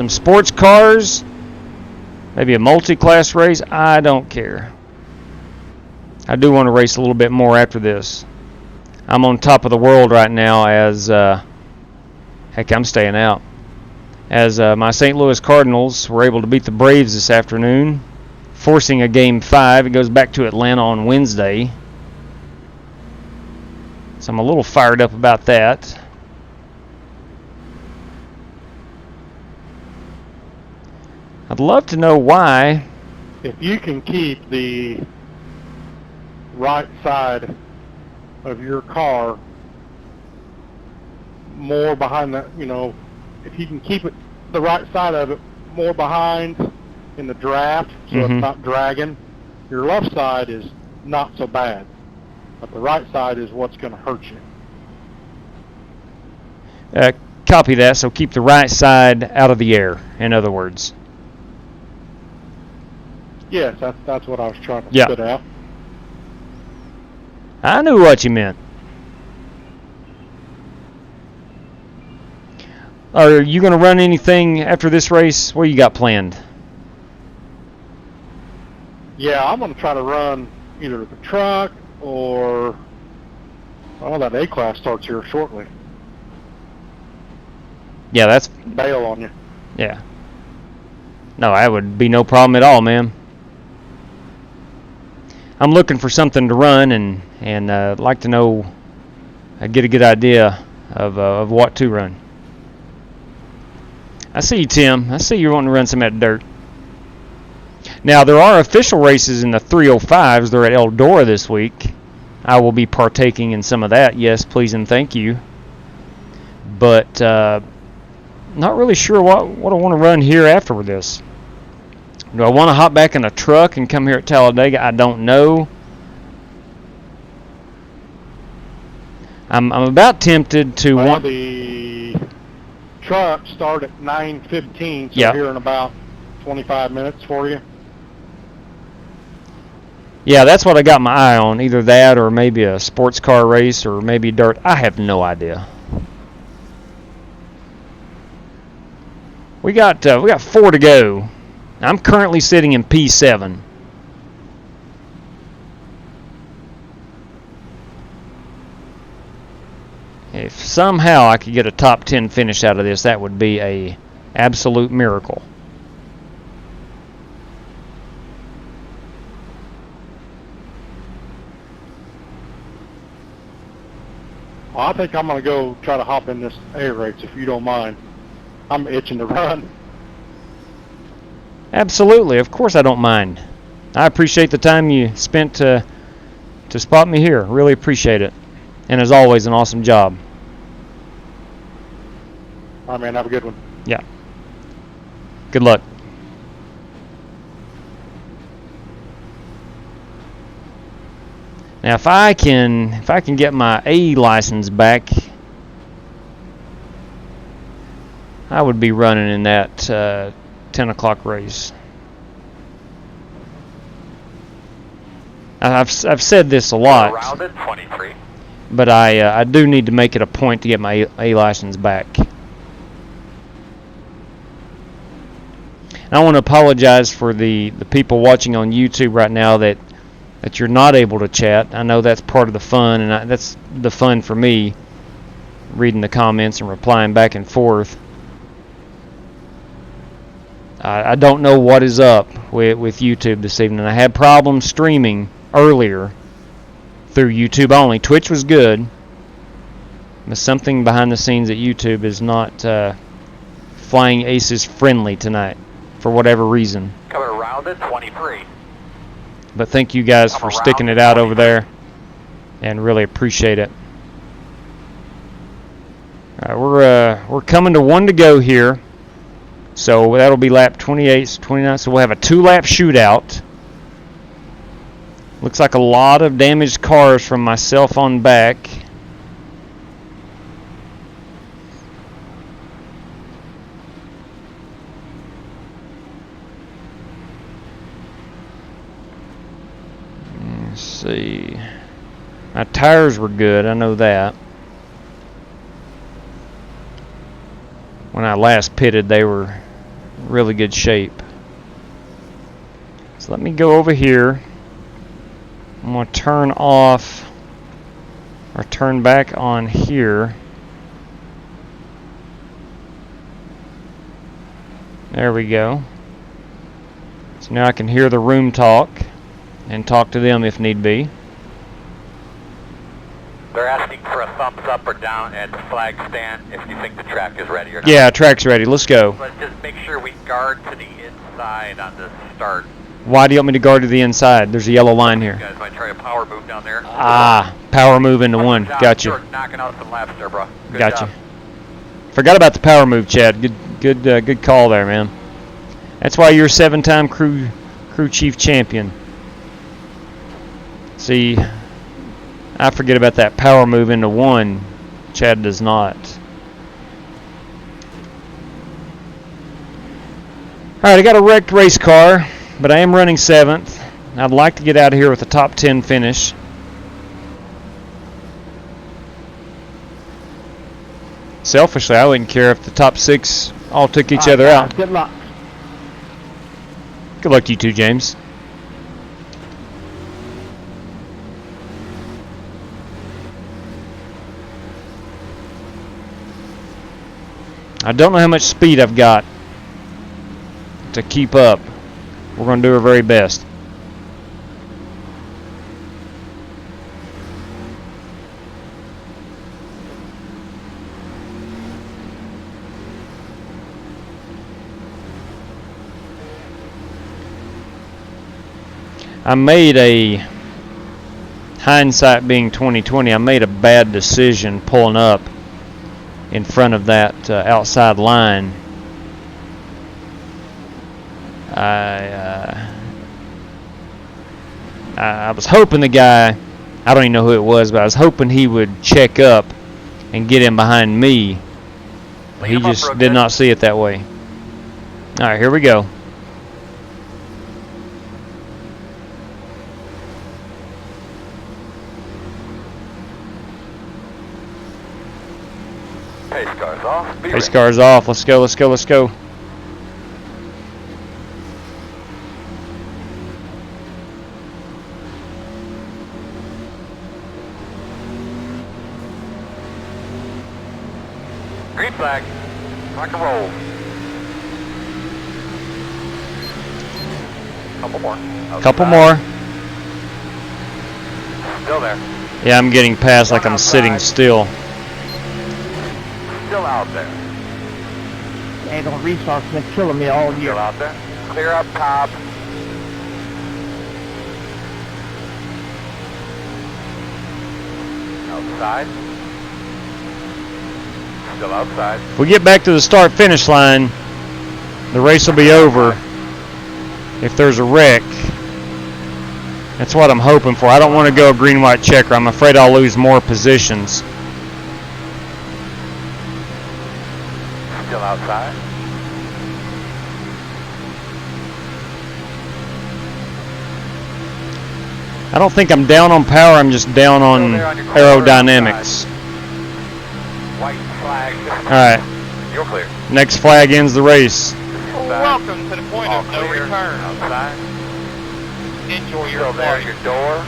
sports cars, maybe a multi-class race. I don't care. I do want to race a little bit more after this. I'm on top of the world right now as, heck, I'm staying out. As my St. Louis Cardinals were able to beat the Braves this afternoon, forcing a Game 5. It goes back to Atlanta on Wednesday. So I'm a little fired up about that. I'd love to know why. If you can keep the right side of your car more behind the, if you can keep it, the right side of it more behind in the draft so it's not dragging, your left side is not so bad. But the right side is what's going to hurt you. Copy that, so keep the right side out of the air, in other words. Yes, that's what I was trying to spit out. I knew what you meant. Are you going to run anything after this race? What you got planned? Yeah, I'm going to try to run either the truck or, that A-Class starts here shortly. Yeah, that's... Bail on you. Yeah. No, that would be no problem at all, man. I'm looking for something to run and like to know, get a good idea of what to run. I see you, Tim. I see you wanting to run some at dirt. Now, there are official races in the 305s. They're at Eldora this week. I will be partaking in some of that. Yes, please and thank you. But not really sure what I want to run here after this. Do I want to hop back in a truck and come here at Talladega? I don't know. I'm about tempted to want... The truck start at 9:15, so here in about 25 minutes for you. Yeah, that's what I got my eye on. Either that or maybe a sports car race or maybe dirt. I have no idea. We got 4 to go. I'm currently sitting in P7. If somehow I could get a top 10 finish out of this, that would be a absolute miracle. Well, I think I'm going to go try to hop in this air race if you don't mind. I'm itching to run. Absolutely, of course I don't mind. I appreciate the time you spent to spot me here. Really appreciate it. And as always, an awesome job. All right, man, have a good one. Yeah. Good luck. Now, if I can get my A license back, I would be running in that 10 o'clock race. I've said this a lot, Around at 23. but I do need to make it a point to get my A license back. And I want to apologize for the people watching on YouTube right now that you're not able to chat. I know that's part of the fun, and that's the fun for me, reading the comments and replying back and forth. I don't know what is up with YouTube this evening. I had problems streaming earlier through YouTube only. Twitch was good, but something behind the scenes at YouTube is not Flying Aces friendly tonight for whatever reason. Coming around at 23. But thank you guys for sticking it out over there, and really appreciate it. All right, we're coming to 1 to go here. So that'll be lap 28, 29. So we'll have a 2-lap shootout. Looks like a lot of damaged cars from myself on back. Let's see. My tires were good, I know that. When I last pitted, they were really good shape. So let me go over here. I'm going to turn off or turn back on here. There we go. So now I can hear the room talk and talk to them if need be. They're asking for a thumbs up or down at the flag stand if you think the track is ready or not. Yeah, track's ready. Let's go. Let's just make sure we guard to the inside on the start. Why do you want me to guard to the inside? There's a yellow line here. You guys might try a power move down there. Ah, power move into one. Got you. You're knocking out some laps there, bro. Good Got job. you. Forgot about the power move, Chad. Good call there, man. That's why you're 7-time crew chief champion. See, I forget about that power move into one. Chad does not. Alright, I got a wrecked race car, but I am running 7th. I'd like to get out of here with a top 10 finish. Selfishly, I wouldn't care if the top 6 all took each other out. Good luck. Good luck to you too, James. I don't know how much speed I've got to keep up. We're going to do our very best. I made a, hindsight being 2020, I made a bad decision pulling up in front of that outside line. I was hoping the guy, I don't even know who it was, but I was hoping he would check up and get in behind me. He just did not see it that way. Alright, here we go. Pace car's off. Pace car's off. Let's go, let's go, let's go. Green flag. Rock and roll. Couple more. Couple more. Still there. Yeah, I'm getting past like I'm sitting still. Still out there. Ain't gonna resource been killing me all year. Still out there. Clear up top. Outside. Still outside. If we get back to the start-finish line, the race will be over. If there's a wreck, that's what I'm hoping for. I don't want to go green-white checker. I'm afraid I'll lose more positions. Still outside. I don't think I'm down on power. I'm just down on aerodynamics. White flag. All right. You're clear. Next flag ends the race. Welcome to the point of no Clear. return. Outside. Enjoy your Still there. flight. Your door.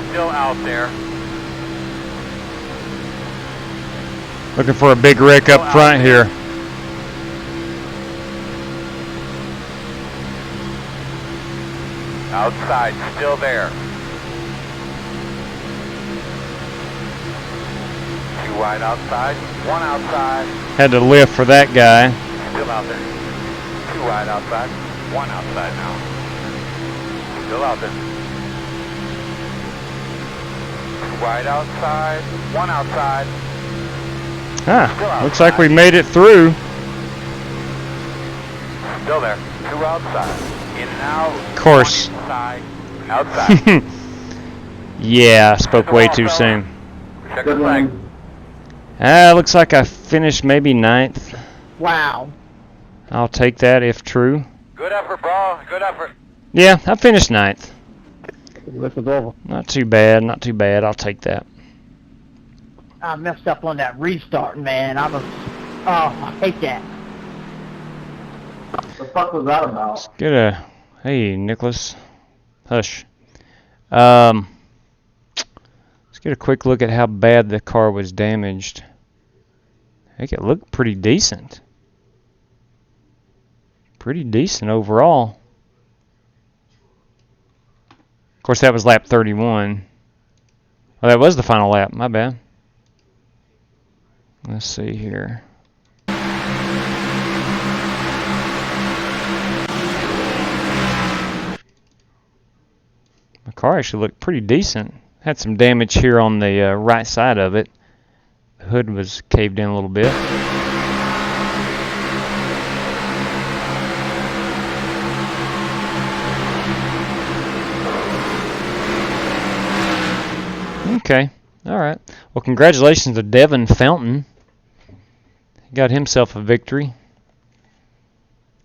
Still out there. Looking for a big wreck up front here. Outside. Still there. Two wide outside. One outside. Had to lift for that guy. Still out there. Two wide outside. One outside now. Still out there. Two wide outside. One outside. Looks like we made it through. Still there. 2 outside. In and out. Of course. Inside. Outside. Yeah, I spoke way too soon. Check the flag. Looks like I finished maybe 9th. Wow. I'll take that if true. Good effort, bro. Good effort. Yeah, I finished 9th. This is over. Not too bad, not too bad. I'll take that. I messed up on that restart, man. I hate that. What the fuck was that about? Let's get a... Hey, Nicholas. Hush. Let's get a quick look at how bad the car was damaged. Heck, it looked pretty decent. Pretty decent overall. Of course, that was lap 31. Well, that was the final lap. My bad. Let's see here. The car actually looked pretty decent. Had some damage here on the right side of it. The hood was caved in a little bit. Okay, alright. Well, congratulations to Devin Fountain. He got himself a victory.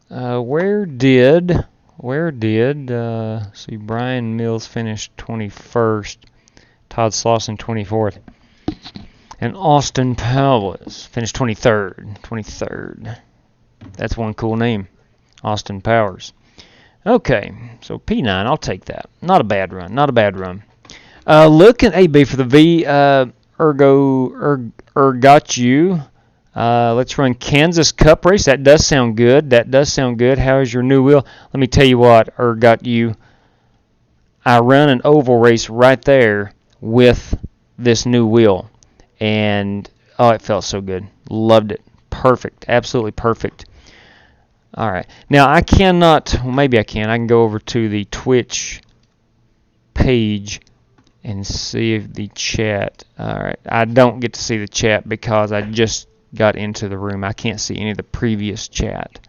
Where did see, Brian Mills finished 21st, Todd Slauson 24th, and Austin Powers finished 23rd. That's one cool name, Austin Powers. Okay, so P9, I'll take that. Not a bad run. Looking AB for the V, got you. Let's run Kansas Cup race. That does sound good. How is your new wheel? Let me tell you what, got you. I run an oval race right there with this new wheel, and oh, it felt so good. Loved it. Perfect. Absolutely perfect. All right. Now I cannot. Well, maybe I can. I can go over to the Twitch page and see if the chat. All right. I don't get to see the chat because I just got into the room. I can't see any of the previous chat.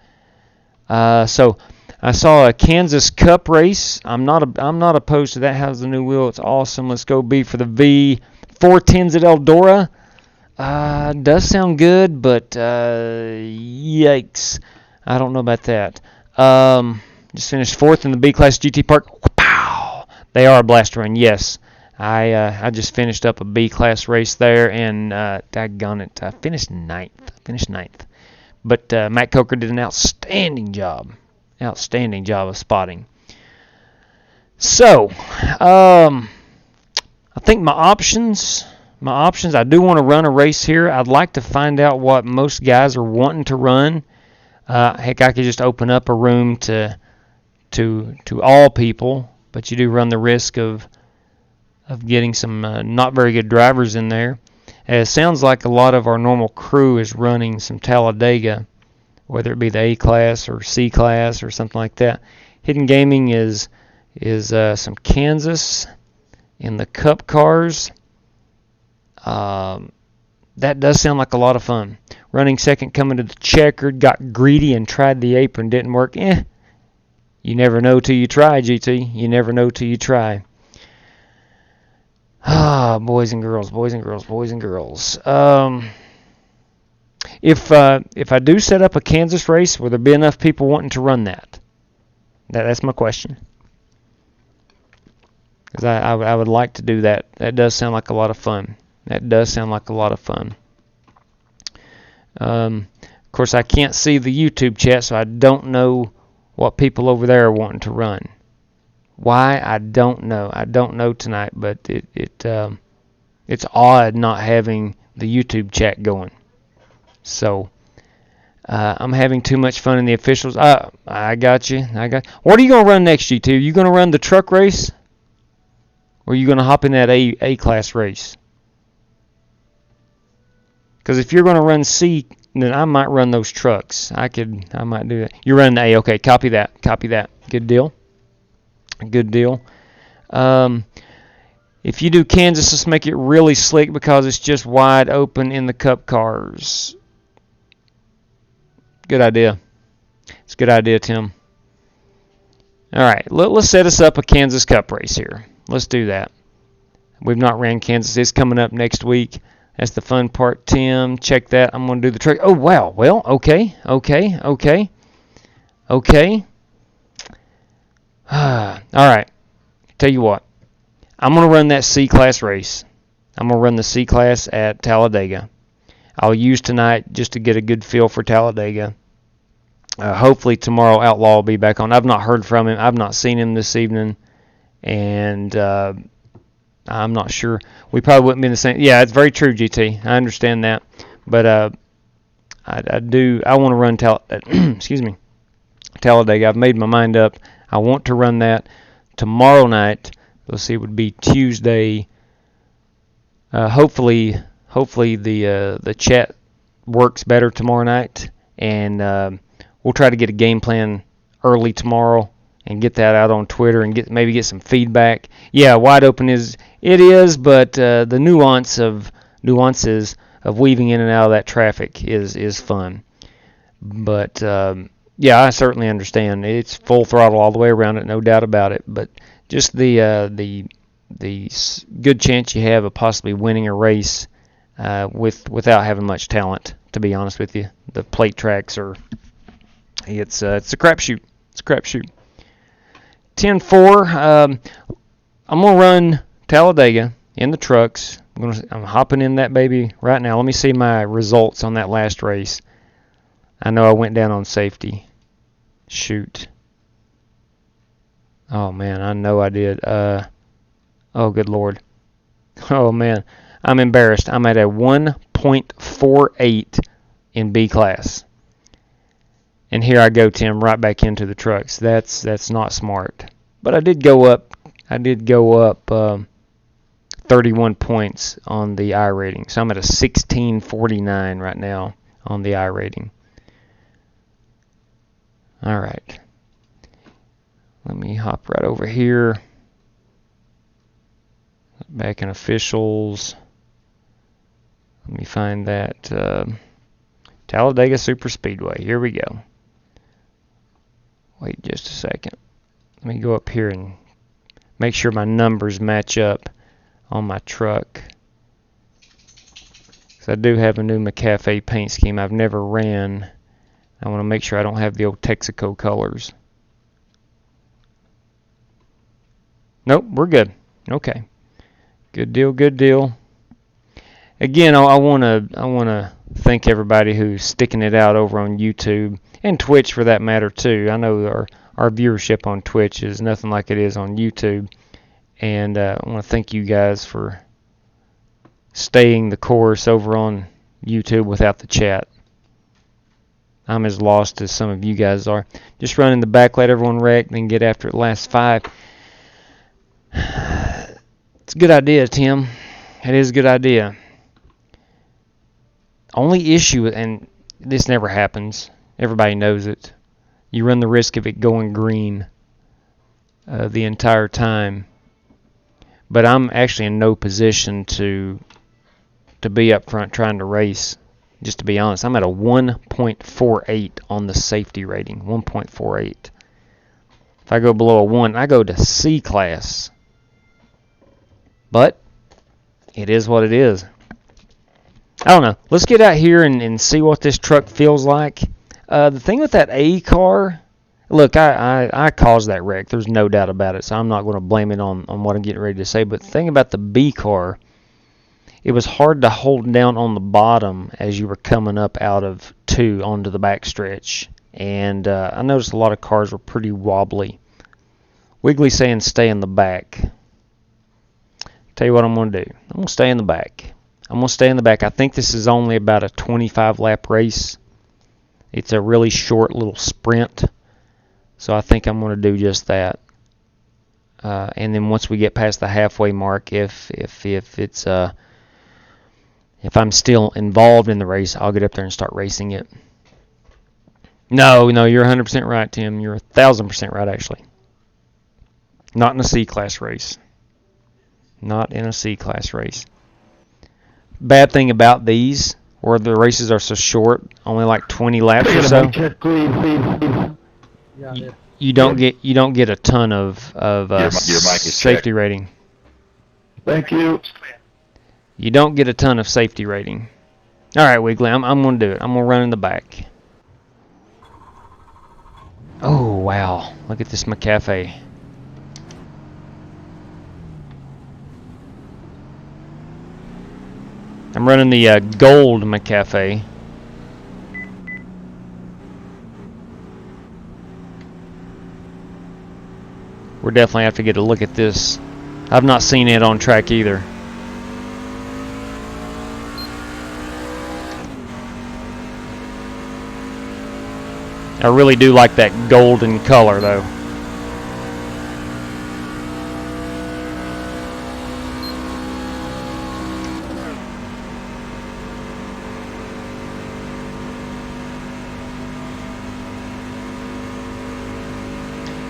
So I saw a Kansas Cup race. I'm not opposed to that. How's the new wheel? It's awesome. Let's go B for the V. 410s at Eldora. Does sound good, but yikes. I don't know about that. Just finished 4th in the B Class GT Park. Pow! They are a blast run, yes. I just finished up a B Class race there, and daggone it, I finished 9th. But Matt Coker did an outstanding job of spotting. So, I think my options, I do want to run a race here. I'd like to find out what most guys are wanting to run. Heck, I could just open up a room to all people, but you do run the risk of getting some not very good drivers in there. It sounds like a lot of our normal crew is running some Talladega, whether it be the A class or C class or something like that. Hidden Gaming is some Kansas in the Cup cars. That does sound like a lot of fun. Running second, coming to the checkered, got greedy and tried the apron, didn't work. You never know till you try, GT. You never know till you try. Boys and girls. If I do set up a Kansas race, will there be enough people wanting to run that? That's my question. Because I would like to do that. That does sound like a lot of fun. Of course, I can't see the YouTube chat, so I don't know what people over there are wanting to run. Why? I don't know. I don't know tonight, but it's odd not having the YouTube chat going. So I'm having too much fun in the officials. I got you. What are you gonna run next, G2? You gonna run the truck race, or are you gonna hop in that A class race? Because if you're gonna run C, then I might run those trucks. I might do that. You're running A. Okay, copy that. Good deal. If you do Kansas, let's make it really slick because it's just wide open in the Cup cars. Good idea. It's a good idea, Tim. All right, let's set us up a Kansas Cup race here. Let's do that. We've not ran Kansas. It's coming up next week. That's the fun part, Tim. Check that. I'm going to do the trick. Oh, wow. Well, okay. All right. Tell you what. I'm going to run that C-Class race. I'm going to run the C-Class at Talladega. I'll use tonight just to get a good feel for Talladega. Hopefully tomorrow Outlaw will be back on. I've not heard from him. I've not seen him this evening. And I'm not sure. We probably wouldn't be in the same. Yeah, it's very true, GT. I understand that. But I want to run Talladega. I've made my mind up. I want to run that tomorrow night. Let's see, it would be Tuesday. Hopefully the chat works better tomorrow night, and we'll try to get a game plan early tomorrow and get that out on Twitter and maybe get some feedback. Yeah, wide open it is, but the nuances of weaving in and out of that traffic is fun. But yeah, I certainly understand. It's full throttle all the way around it, no doubt about it. But just the good chance you have of possibly winning a race without having much talent. To be honest with you, the plate tracks it's a crapshoot. It's a crapshoot. 10-4. I'm gonna run Talladega in the trucks. I'm hopping in that baby right now. Let me see my results on that last race. I know I went down on safety. Shoot. Oh man, I know I did. Oh good Lord. Oh man, I'm embarrassed. I'm at a 1.48 in B class. And here I go, Tim, right back into the trucks. That's not smart. But I did go up 31 points on the iRating. So I'm at a 1649 right now on the iRating. All right. Let me hop right over here. Back in officials. Let me find that Talladega Super Speedway. Here we go. Wait just a second. Let me go up here and make sure my numbers match up on my truck. Because I do have a new McCafe paint scheme I've never ran. I want to make sure I don't have the old Texaco colors. Nope, we're good. Okay. Good deal, good deal. Again, I want to thank everybody who's sticking it out over on YouTube and Twitch for that matter too. I know our viewership on Twitch is nothing like it is on YouTube, and I want to thank you guys for staying the course over on YouTube without the chat. I'm as lost as some of you guys are. Just running the back, let everyone wreck, then get after it last 5. It's a good idea, Tim. It is a good idea. Only issue, and this never happens, everybody knows it, you run the risk of it going green the entire time. But I'm actually in no position to be up front trying to race, just to be honest. I'm at a 1.48 on the safety rating, 1.48. If I go below a 1, I go to C class. But it is what it is. I don't know. Let's get out here and see what this truck feels like. The thing with that A car, look, I caused that wreck. There's no doubt about it, so I'm not going to blame it on what I'm getting ready to say. But the thing about the B car, it was hard to hold down on the bottom as you were coming up out of 2 onto the backstretch. And I noticed a lot of cars were pretty wobbly. Wiggly saying stay in the back. Tell you what I'm going to do. I'm going to stay in the back. I think this is only about a 25-lap race. It's a really short little sprint. So I think I'm going to do just that. And then once we get past the halfway mark, if I'm still involved in the race, I'll get up there and start racing it. No, you're 100% right, Tim. You're 1,000% right, actually. Not in a C-class race. Not in a C-class race. Bad thing about these, where the races are so short, only like 20 laps or so. You don't get a ton of Your mic is safety checked. rating. Thank you. You don't get a ton of safety rating. All right, Wiggly, I'm going to do it. I'm going to run in the back. Oh, wow. Look at this McCafe. I'm running the gold McCafe. We'll definitely have to get a look at this. I've not seen it on track either. I really do like that golden color though.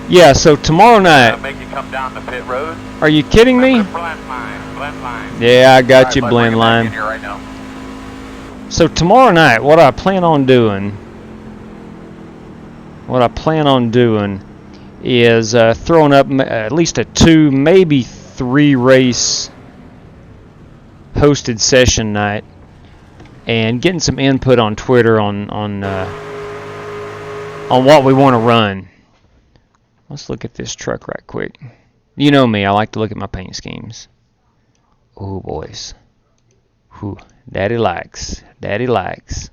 Yeah, so tomorrow night. Make you come down the pit road. Are you kidding me? Blend line. Yeah, I got All you, right, bud, blend bring it back line. in here right now. So tomorrow night, what I plan on doing is throwing up at least a 2, maybe 3 race hosted session night, and getting some input on Twitter on what we want to run. Let's look at this truck right quick. You know me, I like to look at my paint schemes. Oh, boys. Whew. Daddy likes. Daddy likes.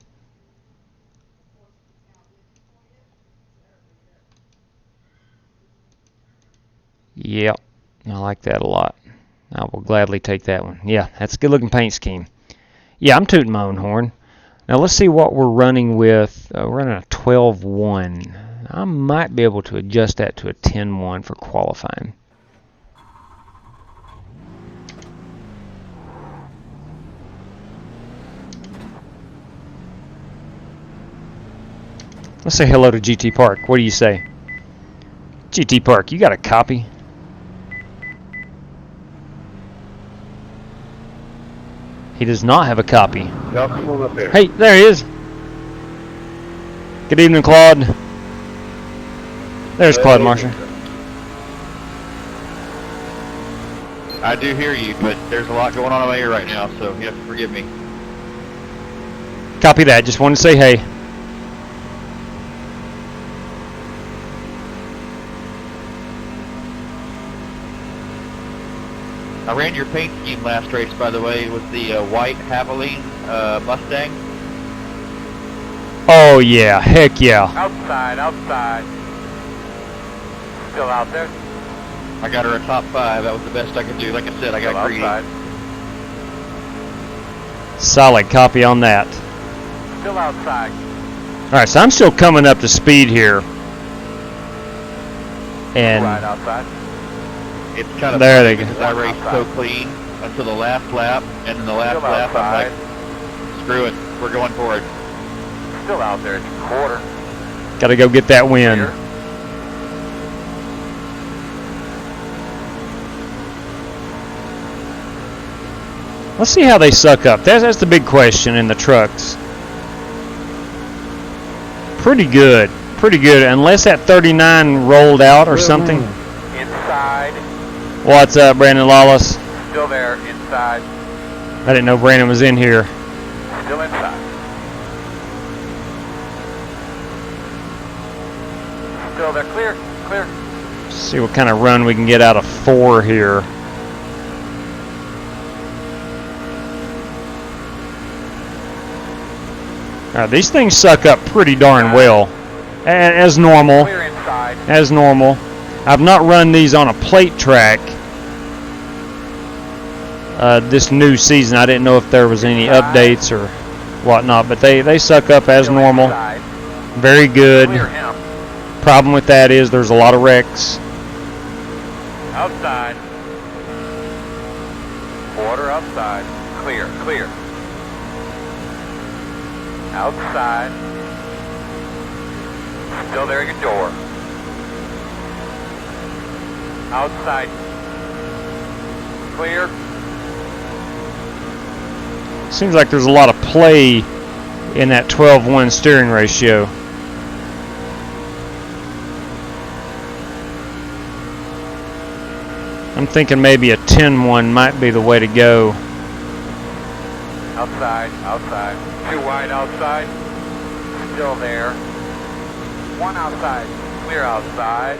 Yep. I like that a lot. I will gladly take that one. Yeah, that's a good looking paint scheme. Yeah, I'm tooting my own horn. Now let's see what we're running with. We're running a 12-1. I might be able to adjust that to a 10-1 for qualifying. Let's say hello to GT Park. What do you say? GT Park, you got a copy? He does not have a copy. Y'all come on up here. Hey, there he is. Good evening, Claude. There's Claude Marshall. I do hear you, but there's a lot going on over here right now, so you have to forgive me. Copy that. Just wanted to say hey. I ran your paint scheme last race, by the way. It was the white Havoline Mustang. Oh, yeah. Heck yeah. Outside. Still out there? I got her a top 5. That was the best I could do. Like I said, I got greedy. Solid copy on that. Still outside. All right, so I'm still coming up to speed here. And Right outside. It's kind of there funny they go. because I raced so clean until the last lap, and in the last lap I'm like, screw it, we're going for it. Still out there, it's a quarter. got to go get that win. Here. Let's see how they suck up. That's the big question in the trucks. Pretty good. Pretty good. Unless that 39 rolled out or something. Inside. What's up, Brandon Lawless? Still there, inside. I didn't know Brandon was in here. Still inside. Still there, clear. Let's see what kind of run we can get out of 4 here. These things suck up pretty darn well, as normal. Clear inside. As normal. I've not run these on a plate track this new season. I didn't know if there was any updates or whatnot, but they suck up as normal. Very good. Problem with that is there's a lot of wrecks. Outside. Quarter outside. Clear. Outside. Still there at your door. Clear. Seems like there's a lot of play in that 12-1 steering ratio. I'm thinking maybe a 10-1 might be the way to go. Outside, outside. Too wide outside. Still there. One outside. Clear outside.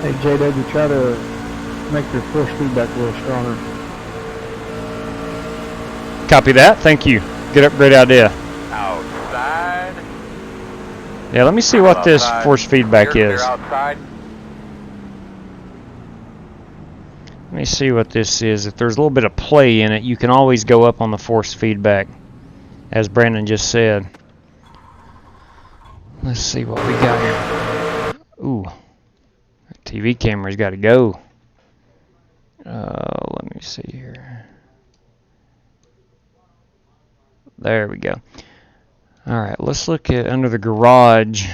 Hey, JW, try to make your force feedback a little stronger. Copy that. Thank you. Great idea. Outside. Yeah, let me see what this force feedback Clear is. outside. Let me see what this is. If there's a little bit of play in it, you can always go up on the force feedback, as Brandon just said. Let's see what we got here. Ooh, TV camera's got to go. Let me see here. There we go. All right, let's look at under the garage.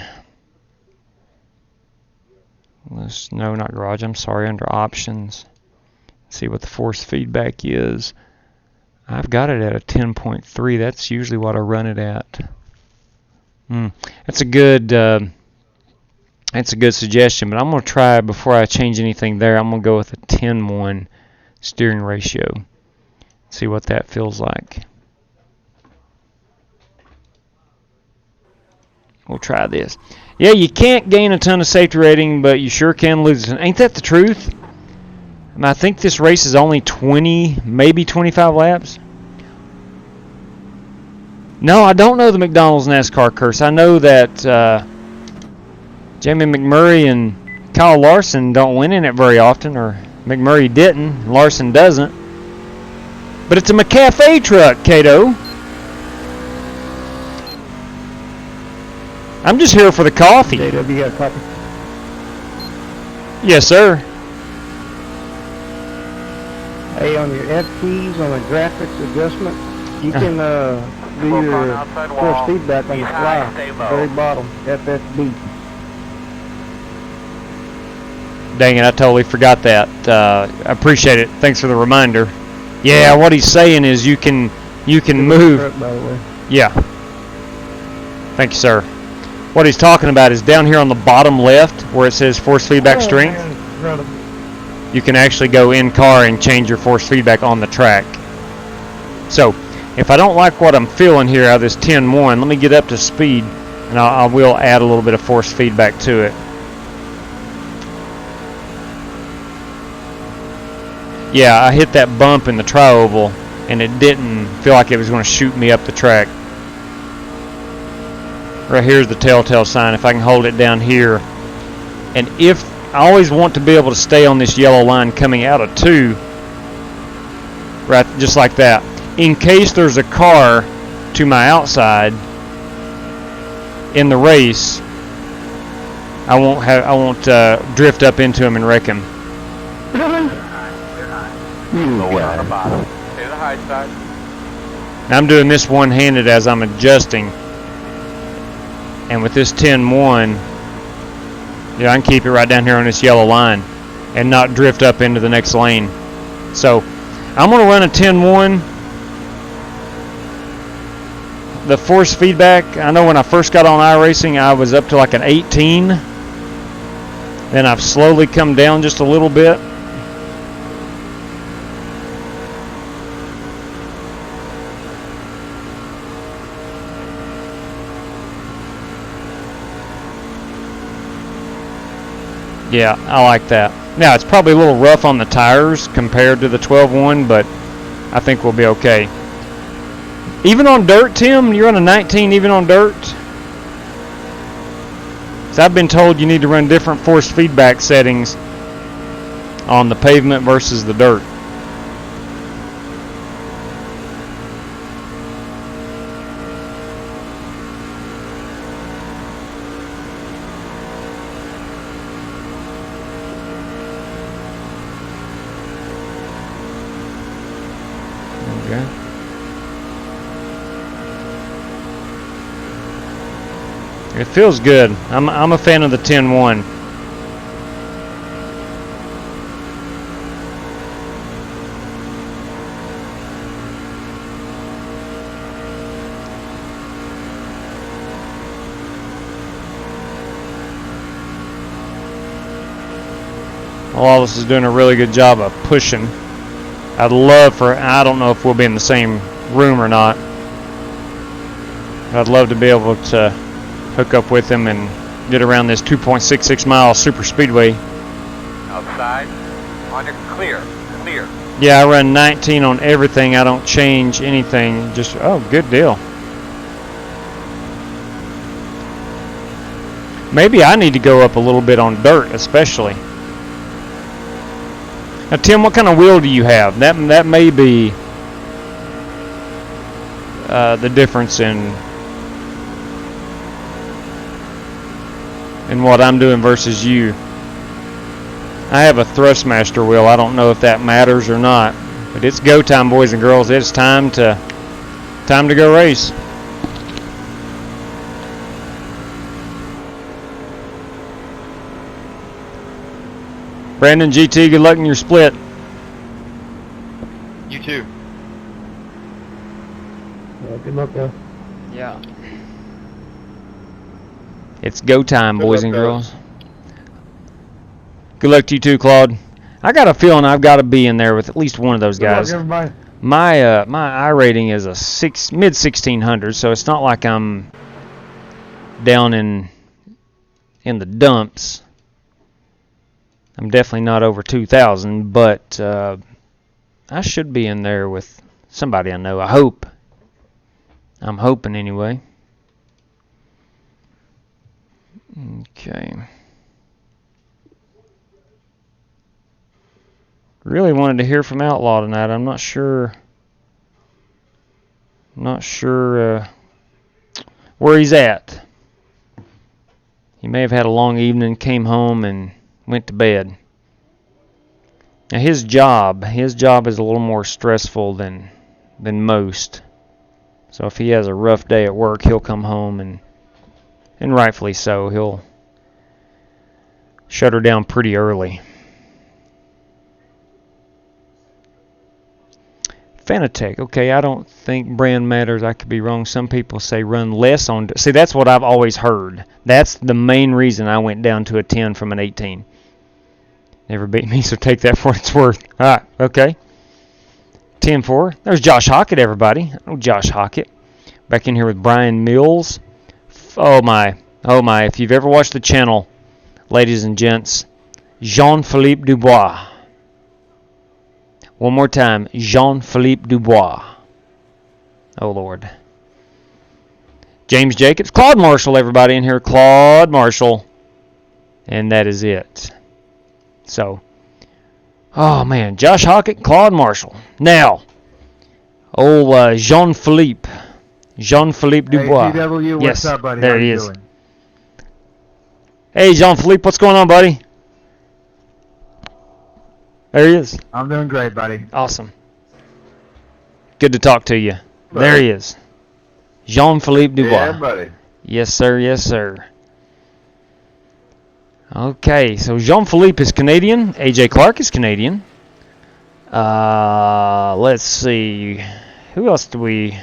No, not garage. I'm sorry, under options. See what the force feedback is. I've got it at a 10.3. That's usually what I run it at. That's a good suggestion, but I'm going to try before I change anything there. I'm going to go with a 10-1 steering ratio. See what that feels like. We'll try this. Yeah, you can't gain a ton of safety rating, but you sure can lose it. Ain't that the truth? I think this race is only 20, maybe 25 laps. No, I don't know the McDonald's NASCAR curse. I know that Jamie McMurray and Kyle Larson don't win in it very often, or McMurray didn't, Larson doesn't. But it's a McCafe truck, Cato. I'm just here for the coffee. JW, you got a copy? Yes, sir. Hey, on your F keys, on the graphics adjustment, you can do your force feedback on the fly, very bottom, FFB. Dang it, I totally forgot that. I appreciate it. Thanks for the reminder. Yeah, what he's saying is you can move. Truck, by the way. Yeah. Thank you, sir. What he's talking about is down here on the bottom left where it says force feedback strength. You can actually go in car and change your force feedback on the track. So, if I don't like what I'm feeling here out of this 10-1, let me get up to speed, and I will add a little bit of force feedback to it. Yeah, I hit that bump in the tri-oval, and it didn't feel like it was going to shoot me up the track. Right here's the telltale sign. If I can hold it down here, and if I always want to be able to stay on this yellow line coming out of 2, right, just like that. In case there's a car to my outside in the race, I won't drift up into him and wreck him. Lower on the bottom. Stay to the high side. Now I'm doing this one-handed as I'm adjusting, and with this 10-1, yeah, I can keep it right down here on this yellow line and not drift up into the next lane. So I'm going to run a 10-1. The force feedback, I know when I first got on iRacing, I was up to like an 18. Then I've slowly come down just a little bit. Yeah, I like that. Now, it's probably a little rough on the tires compared to the 12-1, but I think we'll be okay. Even on dirt, Tim, you're on a 19 even on dirt? So I've been told you need to run different force feedback settings on the pavement versus the dirt. Okay. It feels good. I'm a fan of the 10-1. Wallace is doing a really good job of pushing. I'd love for, I don't know if we'll be in the same room or not. I'd love to be able to hook up with him and get around this 2.66 mile super speedway. Outside, on your clear. Yeah, I run 19 on everything. I don't change anything. Just, oh, good deal. Maybe I need to go up a little bit on dirt, especially. Now, Tim, what kind of wheel do you have? That may be the difference in what I'm doing versus you. I have a Thrustmaster wheel. I don't know if that matters or not, but it's go time, boys and girls. It's time to go race. Brandon, GT, good luck in your split. You too. Good luck, guys. Yeah. It's go time, boys and girls. Good luck to you too, Claude. I got a feeling I've got to be in there with at least one of those guys. Good luck, everybody. My I rating is a mid 1600, so it's not like I'm down in the dumps. I'm definitely not over 2,000, but I should be in there with somebody I know. I hope. I'm hoping anyway. Okay. Really wanted to hear from Outlaw tonight. I'm not sure. Where he's at. He may have had a long evening, came home, and went to bed. Now his job is a little more stressful than most. So if he has a rough day at work, he'll come home and rightfully so, he'll shut her down pretty early. Fanatec, okay, I don't think brand matters. I could be wrong. Some people say run less on. See, that's what I've always heard. That's the main reason I went down to a 10 from an 18. Never beat me, so take that for what it's worth. All right, okay. 10-4. There's Josh Hockett, everybody. Oh, Josh Hockett. Back in here with Brian Mills. Oh, my. If you've ever watched the channel, ladies and gents, Jean-Philippe Dubois. One more time, Jean-Philippe Dubois. Oh, Lord. James Jacobs. Claude Marshall, everybody in here. Claude Marshall. And that is it. So, oh, man. Josh Hockett, Claude Marshall. Now, Jean-Philippe. Jean-Philippe Dubois. Hey, GW, what's up, buddy? There How he you is. doing? Hey, Jean-Philippe, what's going on, buddy? There he is. I'm doing great, buddy. Awesome. Good to talk to you. Buddy. There he is. Jean-Philippe Dubois. Yeah, buddy. Yes, sir. Yes, sir. Okay, so Jean-Philippe is Canadian. AJ Clark is Canadian. Let's see. Who else do we...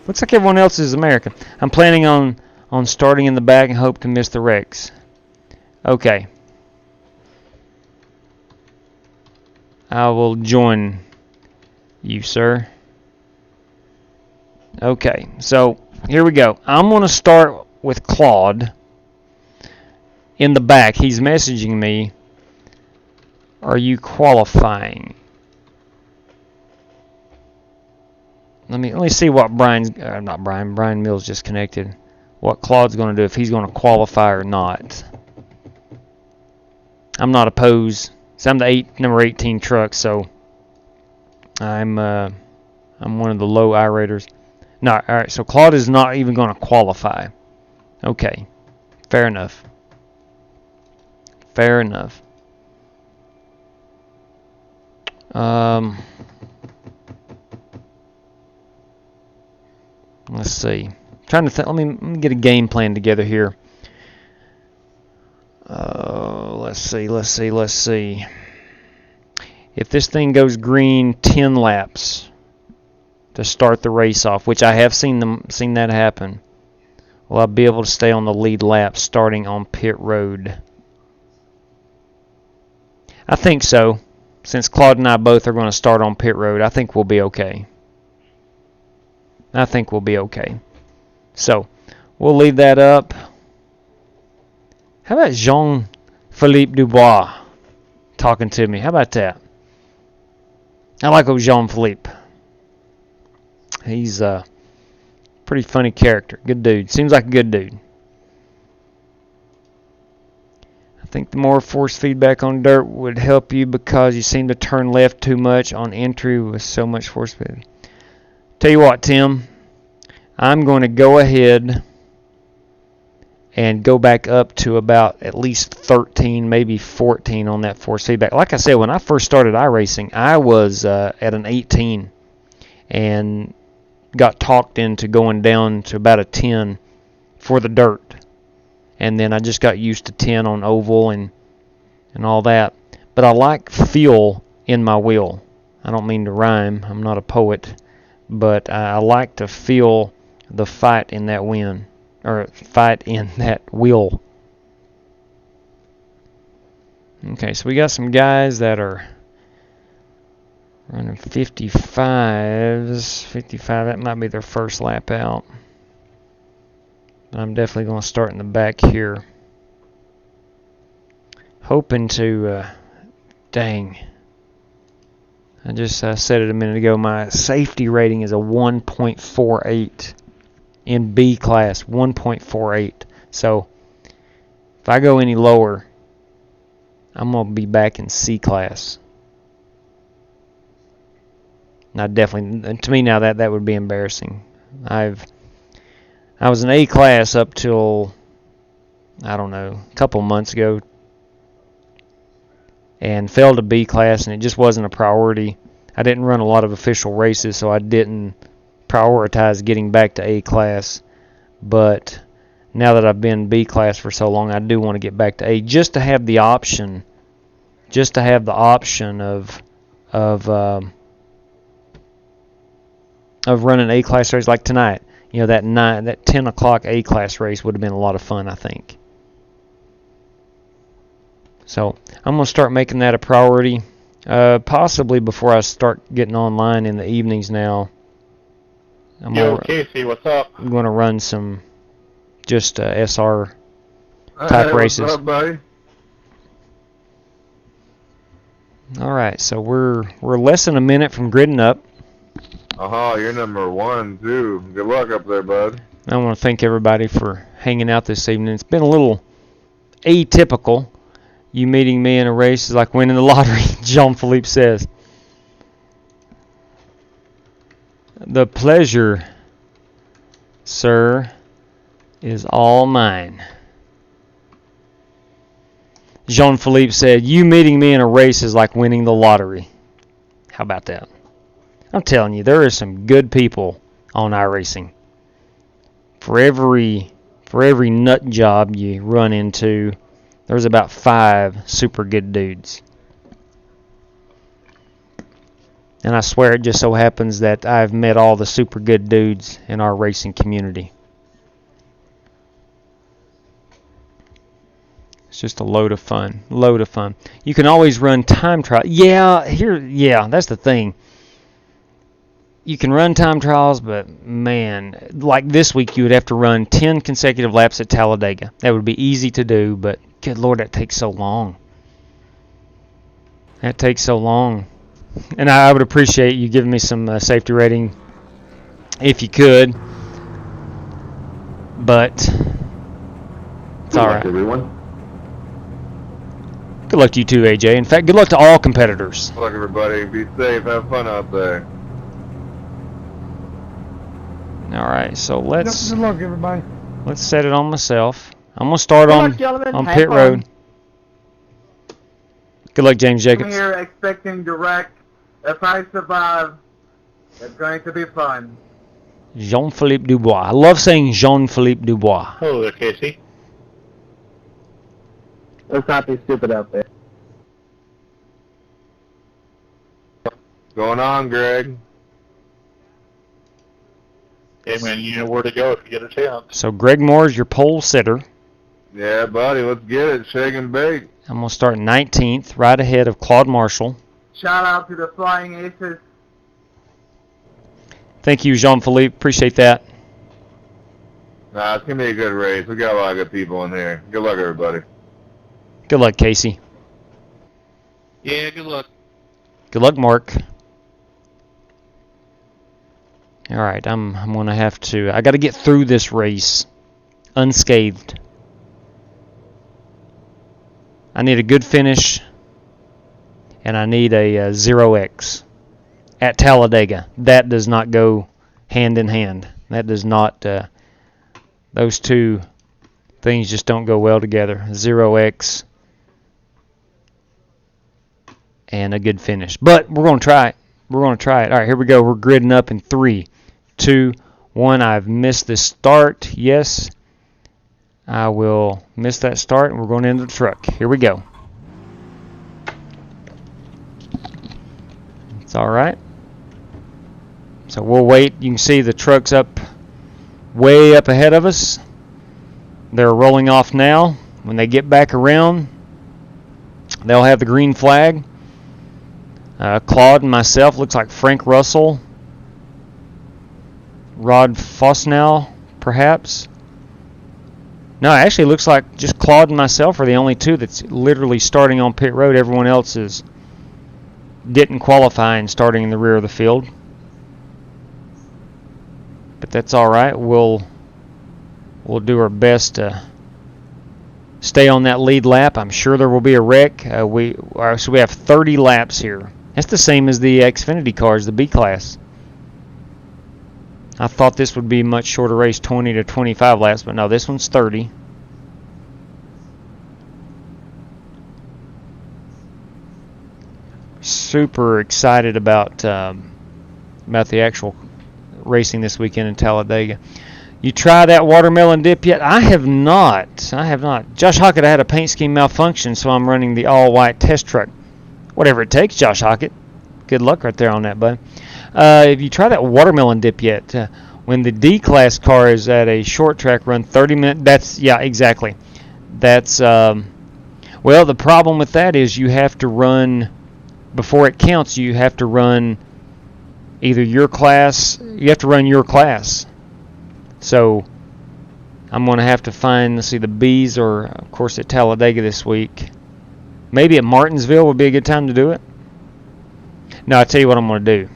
Looks like everyone else is American. I'm planning on starting in the back and hope to miss the wrecks. Okay. I will join you, sir. Okay, so here we go. I'm going to start with Claude in the back. He's messaging me. Are you qualifying? Let me see what Brian Mills just connected. What Claude's going to do, if he's going to qualify or not. I'm not opposed. So I'm the number 18 truck, so I'm one of the low iRaters. No, all right. So Claude is not even going to qualify. Okay, fair enough. Fair enough. Let's see. Trying to think. Let me get a game plan together here. Let's see. If this thing goes green, 10 laps to start the race off, which I have seen that happen, will I be able to stay on the lead lap starting on pit road? I think so. Since Claude and I both are going to start on pit road, I think we'll be okay. I think we'll be okay. So, we'll leave that up. How about Jean-Philippe Dubois talking to me? How about that? I like old Jean-Philippe. He's a pretty funny character. Good dude. Seems like a good dude. I think the more force feedback on dirt would help you because you seem to turn left too much on entry with so much force feedback. Tell you what, Tim. I'm going to go ahead and go back up to about at least 13, maybe 14 on that force feedback. Like I said, when I first started iRacing, I was at an 18 and got talked into going down to about a 10 for the dirt. And then I just got used to 10 on oval and all that. But I like feel in my wheel. I don't mean to rhyme. I'm not a poet. But I like to feel the fight in that wind. Or fight in that wheel. Okay, so we got some guys that are running 55s. 55, that might be their first lap out. But I'm definitely going to start in the back here. Hoping to, dang. I just said it a minute ago. My safety rating is a 1.48. In B class, 1.48. So, if I go any lower, I'm going to be back in C class. Now, definitely, to me now, that would be embarrassing. I was in A class up till, I don't know, a couple months ago, and fell to B class, and it just wasn't a priority. I didn't run a lot of official races, so I didn't prioritize getting back to A class. But now that I've been B class for so long, I do want to get back to A, just to have the option, of running A class race like tonight. You know, that 10 o'clock A class race would have been a lot of fun, I think. So I'm going to start making that a priority, possibly before I start getting online in the evenings now. Yo, Casey, what's up? I'm going to run some just SR type races. What's up, buddy? All right, so we're less than a minute from gridding up. You're number 1 too. Good luck up there, bud. I want to thank everybody for hanging out this evening. It's been a little atypical. You meeting me in a race is like winning the lottery, Jean-Philippe says. The pleasure, sir, is all mine. Jean-Philippe said, you meeting me in a race is like winning the lottery. How about that? I'm telling you, there are some good people on iRacing. For every nut job you run into, there's about 5 super good dudes. And I swear it just so happens that I've met all the super good dudes in our racing community. It's just a load of fun. You can always run time trials. Yeah, that's the thing. You can run time trials, but man, like this week you would have to run 10 consecutive laps at Talladega. That would be easy to do, but good Lord, that takes so long. And I would appreciate you giving me some safety rating if you could. But it's all right. Everyone. Good luck to you too, AJ. In fact, good luck to all competitors. Good luck, everybody. Be safe. Have fun out there. All right, so let's Good luck, everybody. let's set it on myself. I'm gonna start Good on luck, gentlemen. on Have pit fun. road. Good luck, James I'm Jacobs. here expecting direct. If I survive, it's going to be fun. Jean-Philippe Dubois. I love saying Jean-Philippe Dubois. Hello there, Casey. Let's not be stupid out there. Going on, Greg? Hey, man, you know where to go if you get a chance. So Greg Moore is your pole sitter. Yeah, buddy, let's get it. Shake and bake. I'm going to start 19th, right ahead of Claude Marshall. Shout out to the Flying Aces. Thank you, Jean-Philippe. Appreciate that. Nah, it's going to be a good race. We got a lot of good people in here. Good luck, everybody. Good luck, Casey. Yeah, good luck. Good luck, Mark. All right, I'm going to have to... I got to get through this race unscathed. I need a good finish, and I need a 0x at Talladega. That does not go hand in hand. That does not... those two things just don't go well together. 0x and a good finish. But we're going to try it. We're going to try it. All right, here we go. We're gridding up in 3, 2, 1. I've missed the start. Yes, I will miss that start, and we're going into the truck. Here we go. It's all right. So we'll wait. You can see the truck's up, way up ahead of us. They're rolling off now. When they get back around, they'll have the green flag. Claude and myself, looks like Frank Russell, Rod Fosnell, perhaps. No, actually it looks like just Claude and myself are the only two that's literally starting on pit road. Everyone else didn't qualify and starting in the rear of the field. But that's all right. We'll do our best to stay on that lead lap. I'm sure there will be a wreck. So we have 30 laps here. That's the same as the Xfinity cars, the B class. I thought this would be a much shorter race, 20 to 25 laps, but no, this one's 30. Super excited about the actual racing this weekend in Talladega. You try that watermelon dip yet? I have not. I have not. Josh Hockett had a paint scheme malfunction, so I'm running the all-white test truck. Whatever it takes, Josh Hockett. Good luck right there on that, bud. If you try that watermelon dip yet, when the D-class car is at a short track run, 30 minutes, yeah, exactly. That's, well, the problem with that is you have to run, before it counts, you have to run either your class, you have to run your class. So I'm going to have to find, let's see, the Bs are, of course, at Talladega this week. Maybe at Martinsville would be a good time to do it. No, I'll tell you what I'm going to do.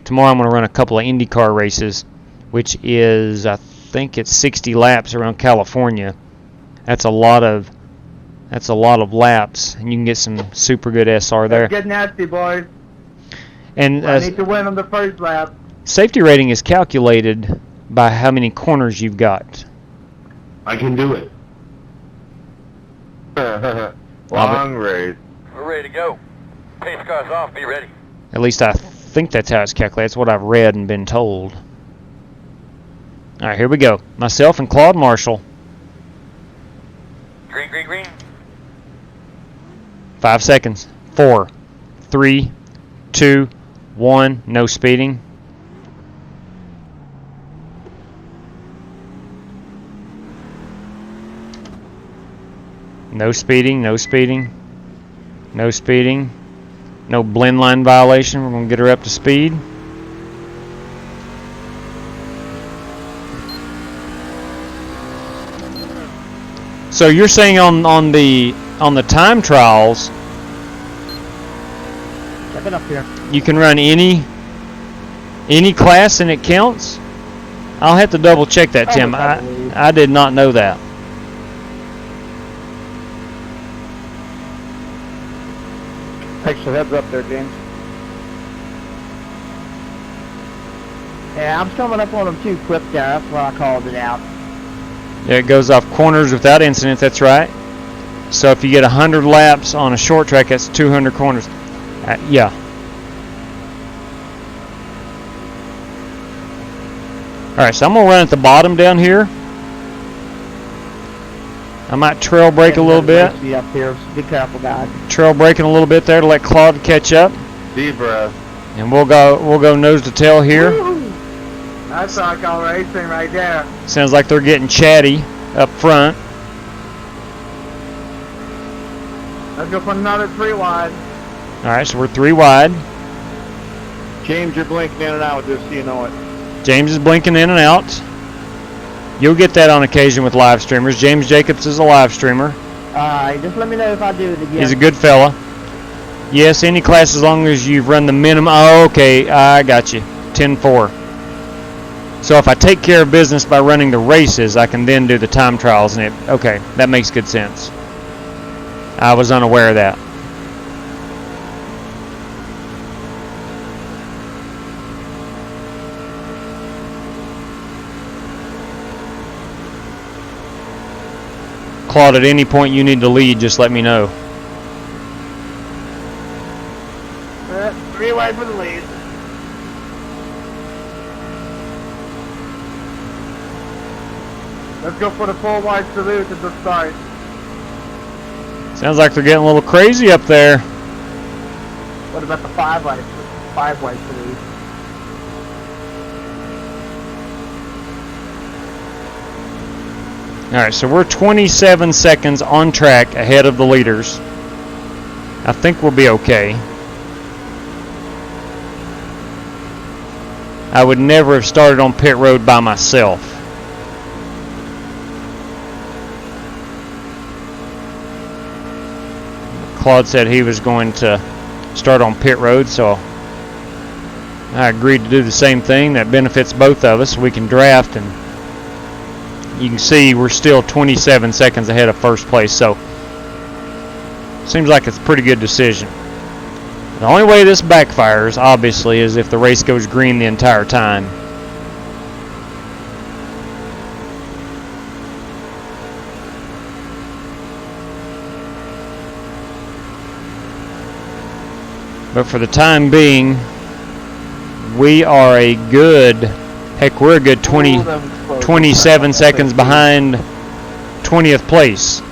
Tomorrow I'm going to run a couple of IndyCar races, which is, I think it's 60 laps around California. That's a lot of laps, and you can get some super good SR there. Get nasty, boys. And I need to win on the first lap. Safety rating is calculated by how many corners you've got. I can do it. Long race. We're ready to go. Pace car's off. Be ready. At least I think that's how it's calculated. That's what I've read and been told. All right, here we go. Myself and Claude Marshall. Green, green, green. 5 seconds. 4, 3, 2, 1. No speeding. No speeding, no speeding, no speeding, no blend line violation. We're going to get her up to speed. So you're saying on the time trials, Stepping up here. you can run any class and it counts? I'll have to double check that, Tim. I did not know that. Thanks for the heads up there, James. Yeah, I'm coming up on them too quick there. That's why I called it out. Yeah, it goes off corners without incident, that's right. So if you get 100 laps on a short track, that's 200 corners. Yeah. Alright, so I'm going to run at the bottom down here. I might trail brake a little bit. Be up here. Be careful, guys. Trail braking a little bit there to let Claude catch up. Deep breath. And we'll go nose to tail here. Woo! That's what I call racing right there. Sounds like they're getting chatty. up front. Let's go for another 3 wide. All right, so we're 3 wide. James, you're blinking in and out with this, so you know it. James is blinking in and out. You'll get that on occasion with live streamers. James Jacobs is a live streamer. Alright, just let me know if I do it again. He's a good fella. Yes, any class as long as you've run the minimum. Oh, okay, I got you. 10-4. So if I take care of business by running the races, I can then do the time trials. And okay, that makes good sense. I was unaware of that. Claude, at any point you need to lead, just let me know. 3 wide for the lead. Let's go for the 4 wide salute at the start. Sounds like they're getting a little crazy up there. What about the 5 wide? 5 wide salute. Alright, so we're 27 seconds on track ahead of the leaders. I think we'll be okay. I would never have started on pit road by myself. Claude said he was going to start on pit road, so I agreed to do the same thing. That benefits both of us. We can draft, and you can see we're still 27 seconds ahead of first place, so seems like it's a pretty good decision. The only way this backfires, obviously, is if the race goes green the entire time. But for the time being, we are a good, heck, we're a good 27 seconds behind 20th place.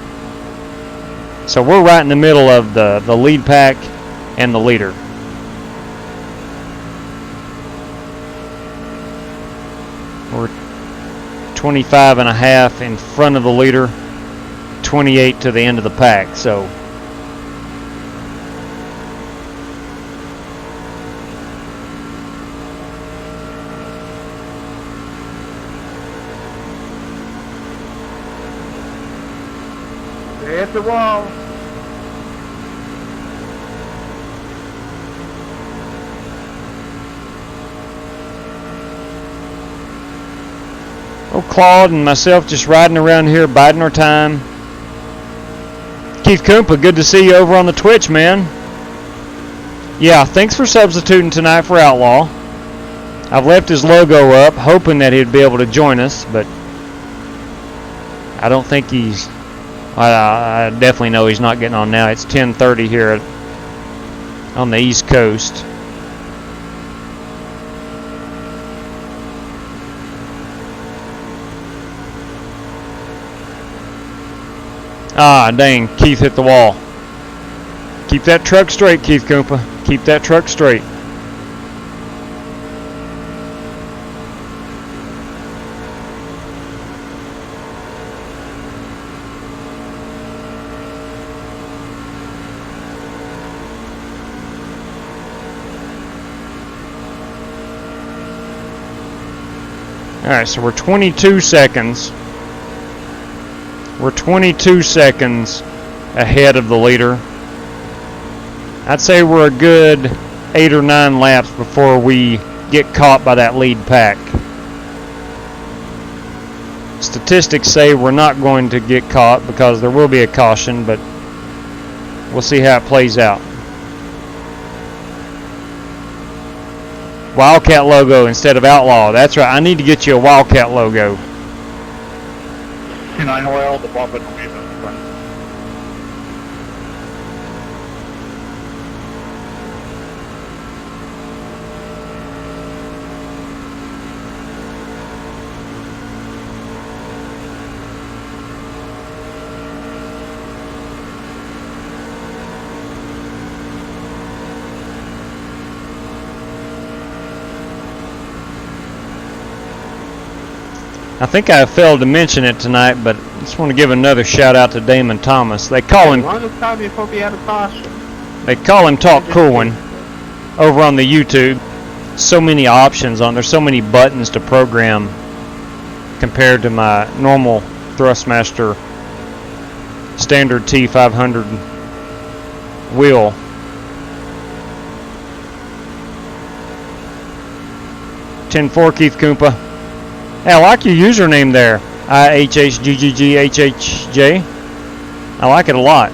So we're right in the middle of the lead pack and the leader. We're 25 and a half in front of the leader, 28 to the end of the pack. So They hit the wall. oh, Claude and myself just riding around here, biding our time. Keith Koopa, good to see you over on the Twitch, man. Yeah, thanks for substituting tonight for Outlaw. I've left his logo up, hoping that he'd be able to join us, but I don't think he's... I definitely know he's not getting on now. It's 10:30 here on the East Coast. Ah, dang, Keith hit the wall. Keep that truck straight, Keith Koopa. Keep that truck straight. Alright, so we're 22 seconds. We're 22 seconds ahead of the leader. I'd say we're a good 8 or 9 laps before we get caught by that lead pack. Statistics say we're not going to get caught because there will be a caution, but we'll see how it plays out. Wildcat logo instead of Outlaw. That's right. I need to get you a Wildcat logo. And I know all the bump it will be front. I think I failed to mention it tonight, but I just want to give another shout out to Damon Thomas. They call him Talk Coolin over on the YouTube. So many options on. There's so many buttons to program compared to my normal Thrustmaster standard T500 wheel. $10-4 Keith Koopa. Hey, I like your username there. IHHGGGHHJ. I like it a lot.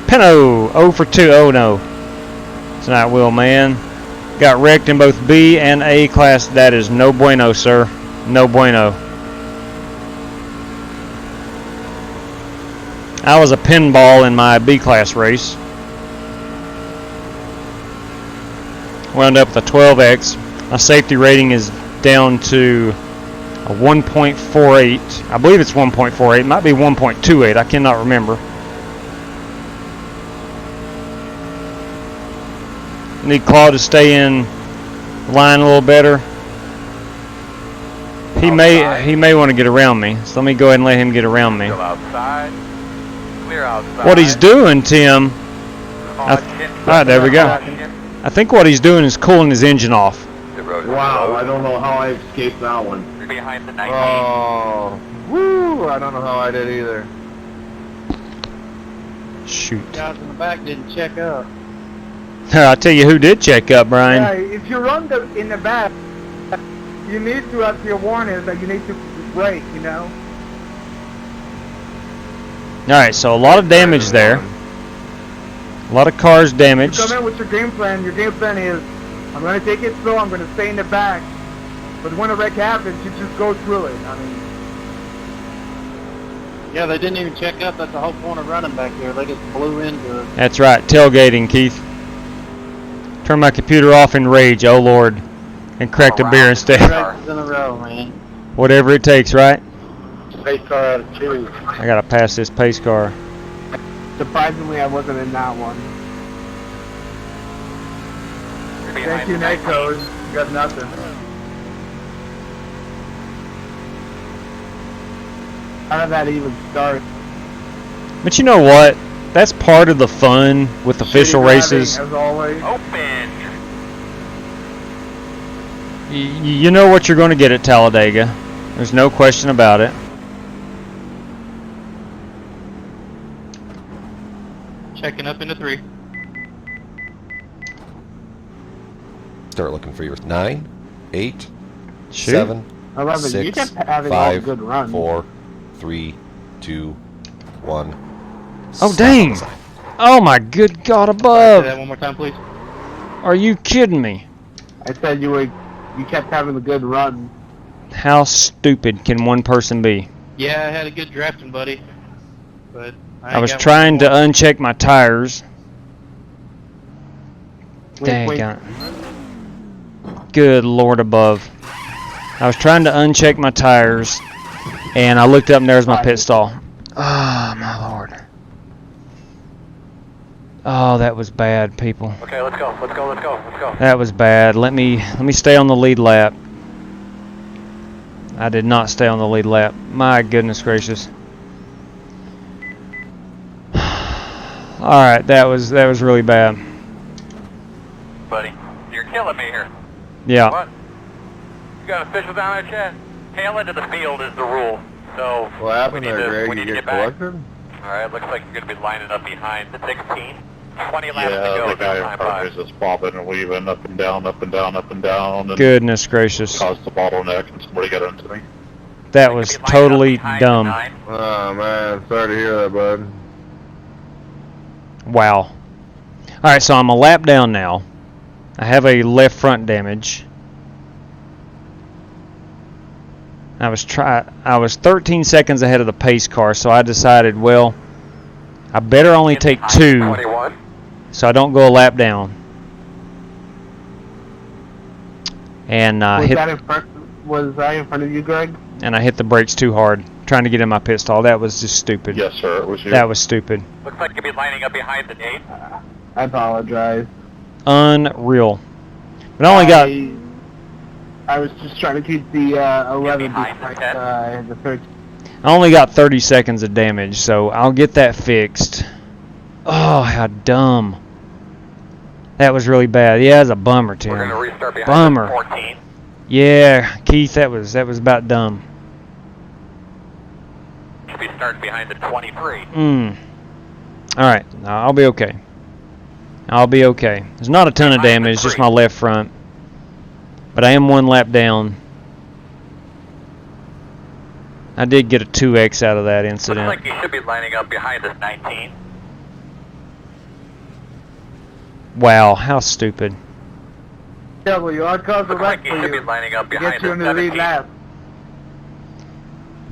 Peno, 0 for 2. Oh no. Tonight, Will, man. Got wrecked in both B and A class. That is no bueno, sir. No bueno. I was a pinball in my B class race. Wound up with a 12X. My safety rating is down to a 1.48. I believe it's 1.48. It might be 1.28. I cannot remember. Need Claude to stay in line a little better. He may want to get around me, so let me go ahead and let him get around me. Outside. Clear outside. What he's doing, Tim. Alright, there we go. I think what he's doing is cooling his engine off. Wow, I don't know how I escaped that one. Behind the 19. Oh, woo! I don't know how I did either. Shoot. Guys in the back didn't check up. I'll tell you who did check up, Brian. Yeah, if you run in the back, you need to have your warning that you need to brake, you know? Alright, so a lot of damage there. A lot of cars damaged. You come in with your game plan. Your game plan is, I'm going to take it slow, I'm going to stay in the back. But when a wreck happens, you just go through it. I mean... Yeah, they didn't even check up. That's the whole point of running back there. They just blew into it. That's right, tailgating, Keith. Turn my computer off in rage, oh Lord. And cracked a beer instead. Races in a row, man. Whatever it takes, right? Pace car out of 2. I gotta pass this pace car. Surprisingly, I wasn't in that one. Thank you, Nikos. You got nothing. How did that even start? But you know what? That's part of the fun with official races. As always. Open. You know what you're going to get at Talladega. There's no question about it. Checking up into 3. Start looking for yours. 9, 8, Shoot. 7, 11. 6, You kept having all 5, good runs. 4, 3, 2, 1. Oh, Stop dang. on the sign. Oh, my good God Say above. that one more time, please. Are you kidding me? I said you kept having a good run. How stupid can one person be? Yeah, I had a good drafting, buddy. But I was trying to uncheck my tires. Dang it. Good Lord above. I was trying to uncheck my tires, and I looked up and there's my pit stall. Oh, my Lord. Oh, that was bad, people. Okay, let's go. Let's go. Let's go. Let's go. That was bad. Let me stay on the lead lap. I did not stay on the lead lap. My goodness gracious. All right, that was really bad. Buddy, you're killing me here. Yeah. What? You got officials down there, Chad? Tail end of the field is the rule. So What happened we need there, to, Greg? we need You to get get back. collected? Alright, looks like you're going to be lining up behind the 16. 20 laps to Yeah, go. the guy in Time front five. of me is just bobbing and weaving up and down, up and down, up and down. And Goodness gracious. caused the bottleneck and somebody got into me. That was You're gonna be lining up totally behind the dumb. 9. Oh, man. Sorry to hear that, bud. Wow. All right, so I'm a lap down now. I have a left front damage. I was 13 seconds ahead of the pace car, so I decided, well, I better only take 2 21. so I don't go a lap down. And Was that in front of you, Greg? and I hit the brakes too hard, trying to get in my pit stall. That was just stupid. Yes, sir, it was you. That was stupid. Looks like you'll be lining up behind the 8. I apologize. Unreal. But I only got... I was just trying to keep the 11 despite the 13. I only got 30 seconds of damage, so I'll get that fixed. Oh, how dumb. That was really bad. Yeah, it was a bummer, Tim. We're going to restart behind Bummer. 14. Yeah, Keith, that was about dumb. Should be starting behind the 23. Alright, I'll be okay. I'll be okay. There's not a ton of damage, just my left front. But I am 1 lap down. I did get a 2x out of that incident. Looks like you should be lining up behind this 19. Wow, how stupid. Yeah, well, you are cause Looks like you should be lining up behind get you this in the lead 17. lap.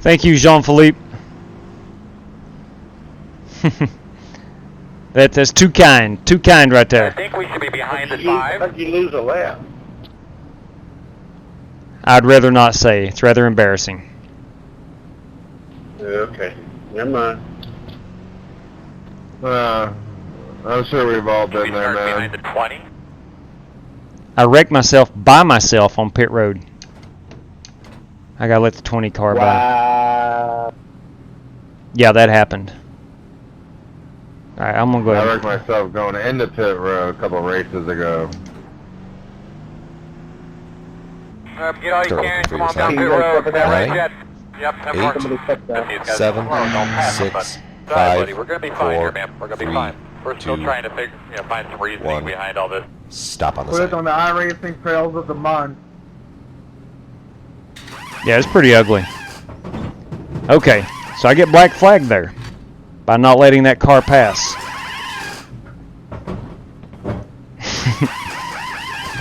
Thank you, Jean-Philippe. That's too kind right I there. think we should be behind the 5. How'd you lose a lap? I'd rather not say. It's rather embarrassing. Okay, never mind. I'm sure we've all Should been be there, starting man. behind the 20. I wrecked myself by myself on pit road. I gotta let the 20 car by. Wow. Yeah, that happened. Alright, I'm gonna go I ahead. wrecked myself going into pit road a couple races ago. You know, you Start can looking come for on down pit yourself. road. Nine, Jet. Yep, 10 more. 7, Don't pass them, 6, but- Sorry, 5, buddy, we're gonna be fine 4, here, man. We're gonna be 3, fine. We're still 2, trying to find some reasoning 1. behind all this. Stop on the Put it side. on the iRacing Trails of the Month. Yeah, it's pretty ugly. Okay, so I get black flag there by not letting that car pass.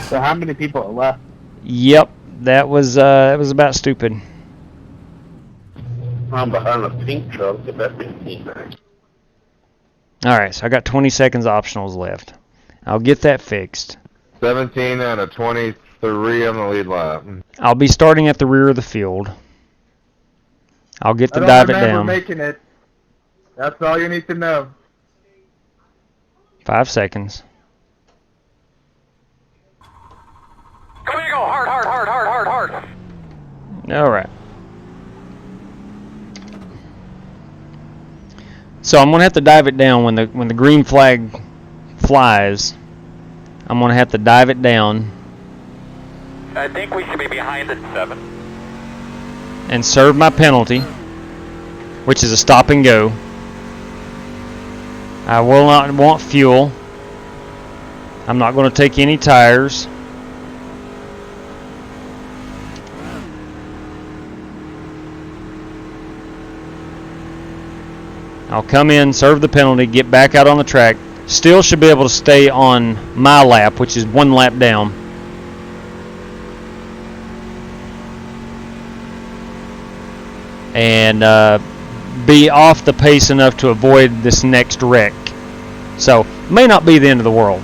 So how many people are left? Yep, that was about stupid. I'm behind a pink truck. Get that pink back. Alright, so I got 20 seconds optionals left. I'll get that fixed. 17 out of 23 on the lead lap. I'll be starting at the rear of the field. I'll get I to don't dive it remember down. making it. That's all you need to know. 5 seconds. Go, you go, hard. Alright. So I'm gonna have to dive it down when the green flag flies. I'm gonna have to dive it down I think we should be behind the 7. and serve my penalty, which is a stop and go. I will not want fuel. I'm not going to take any tires. I'll come in, serve the penalty, get back out on the track. Still should be able to stay on my lap, which is 1 lap down. And be off the pace enough to avoid this next wreck. So, may not be the end of the world.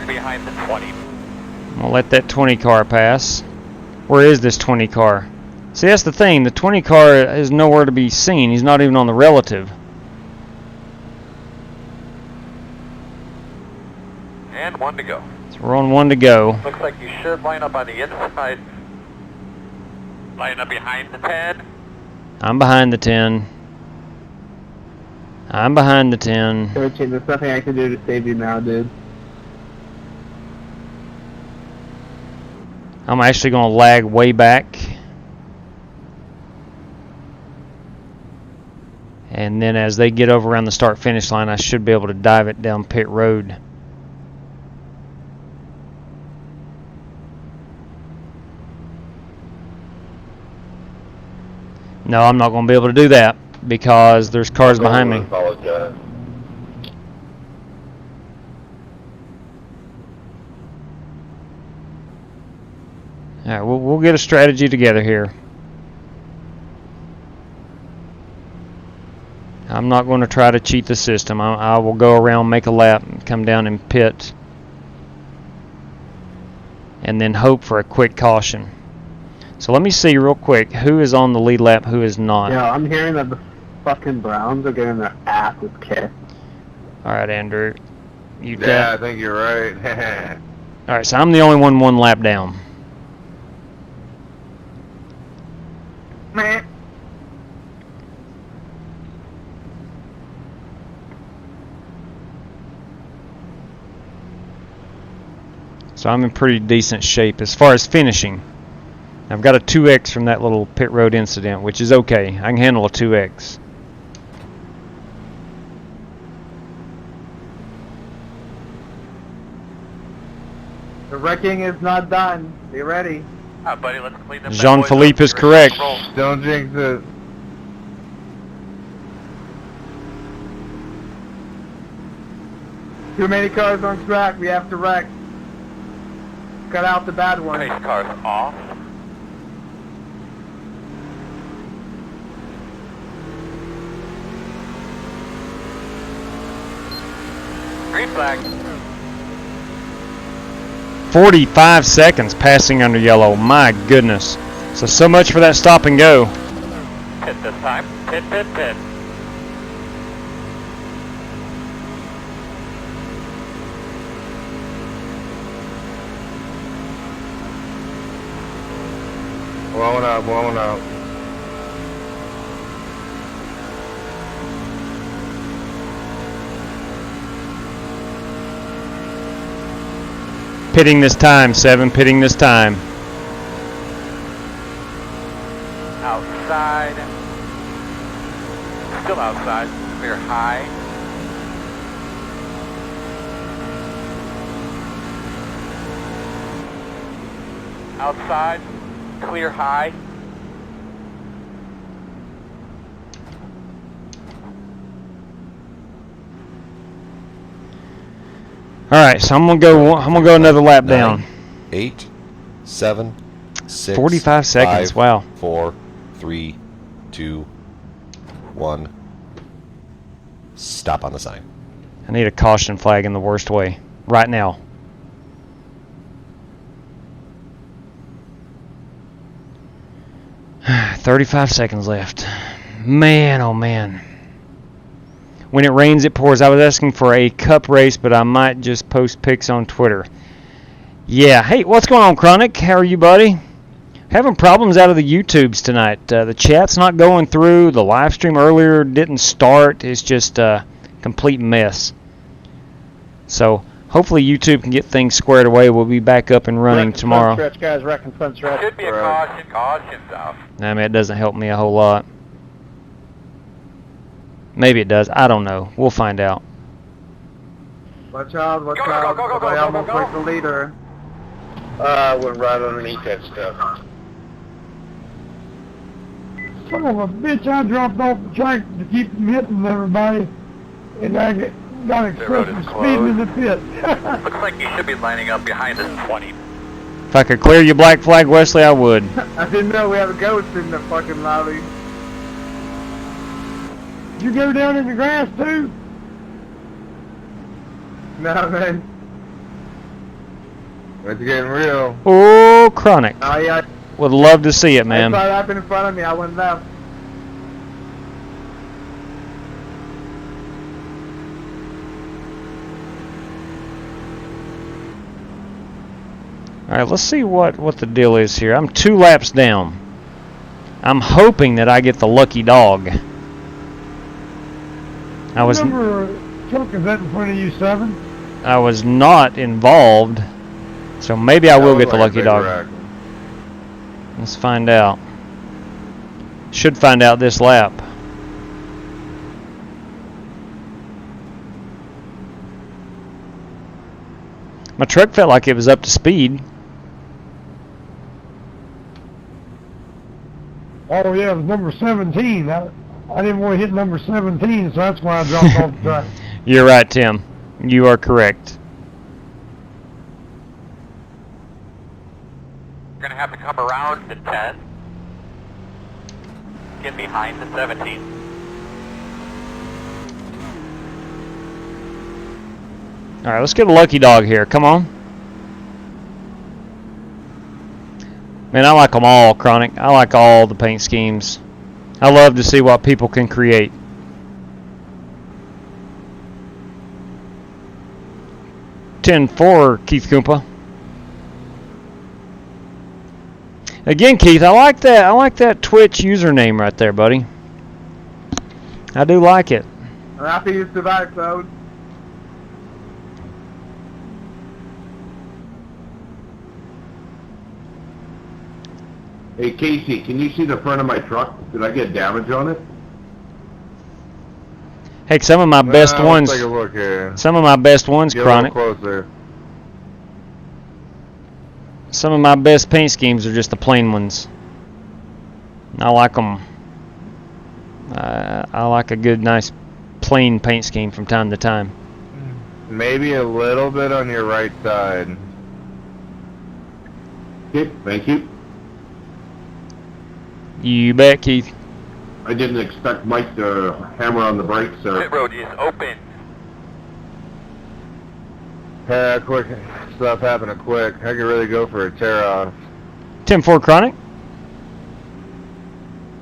Behind the 20. I'll let that 20 car pass. Where is this 20 car? See, that's the thing. The 20 car is nowhere to be seen. He's not even on the relative. And 1 to go. So we're on 1 to go. Looks like you should line up on the inside. Line up behind the 10. I'm behind the 10. I'm behind the 10. There's nothing I can do to save you now, dude. I'm actually going to lag way back. And then as they get over around the start-finish line, I should be able to dive it down pit road. No, I'm not going to be able to do that because there's cars behind me. Apologize. All right, we'll get a strategy together here. I'm not going to try to cheat the system. I will go around, make a lap, and come down and pit. And then hope for a quick caution. So let me see real quick who is on the lead lap, who is not. Yeah, I'm hearing that the fucking Browns are getting their asses kicked. All right, Andrew. You Yeah, I think you're right. All right, so I'm the only one lap down. Man. So I'm in pretty decent shape as far as finishing. I've got a 2X from that little pit road incident, which is okay. I can handle a 2X. The wrecking is not done. Be ready. Buddy, let's clean them. Jean-Philippe is correct. Don't jinx it. Too many cars on track. We have to wreck. Cut out the bad ones. Pace cars off. Green flag. 45 seconds passing under yellow. My goodness. So much for that stop and go. Pit this time. Pit, pit, pit. Blowing out, blowing out. Pitting this time, 7, pitting this time. Outside. Still outside. Clear high. Outside. Clear high. All right, so I'm gonna go another lap 9, down. 8, 7, 6. 45 seconds. 5, Wow. 4, 3, 2, 1. Stop on the sign. I need a caution flag in the worst way right now. $35 seconds left. Man, oh man. When it rains, it pours. I was asking for a cup race, but I might just post pics on Twitter. Yeah. Hey, what's going on, Chronic? How are you, buddy? Having problems out of the YouTubes tonight. The chat's not going through. The live stream earlier didn't start. It's just a complete mess. So hopefully YouTube can get things squared away. We'll be back up and running tomorrow. Front stretch, guys. Wrecking front stretch. Should be a caution south. I mean, it doesn't help me a whole lot. Maybe it does. I don't know. We'll find out. Watch out, watch Go, go, out. go, go, go, I go, almost go, go. like the leader. Went right underneath that stuff. Son of a bitch, I dropped off the track to keep from hitting everybody. And I got The road excessive is speed in the pit. Looks like you should be lining up behind this 20. If I could clear your black flag, Wesley, I would. I didn't know we had a ghost in the fucking lobby. Did you go down in the grass too? No, man. It's getting real. Oh, Chronic. Oh, yeah. Would love to see it, I man. saw it happen in front of me. I went left. All right, let's see what the deal is here. I'm 2 laps down. I'm hoping that I get the lucky dog. What number truck is that in front of you, 7? I was not involved, so maybe I will get the lucky dog. Let's find out. Should find out this lap. My truck felt like it was up to speed. Oh, yeah, it was number 17. I didn't want to hit number 17, so that's why I dropped off the track. You're right, Tim. You are correct. You're going to have to come around to 10. Get behind the 17. All right, let's get a lucky dog here. Come on. Man, I like them all, Chronic. I like all the paint schemes. I love to see what people can create. $10-4, Keith Koopa. Again, Keith, I like that. I like that Twitch username right there, buddy. I do like it. I'm happy you survived, Cloud. Hey, Casey, can you see the front of my truck? Did I get damage on it? Heck, some of my best ones. Let's take a look here. Some of my best ones, Get Chronic. a little closer. Some of my best paint schemes are just the plain ones. I like them. I like a good, nice, plain paint scheme from time to time. Maybe a little bit on your right side. Okay, thank you. You bet, Keith. I didn't expect Mike to hammer on the brakes, sir. Pit road is open. Yeah, quick stuff happening quick. I could really go for a tear off. 10-4 Chronic.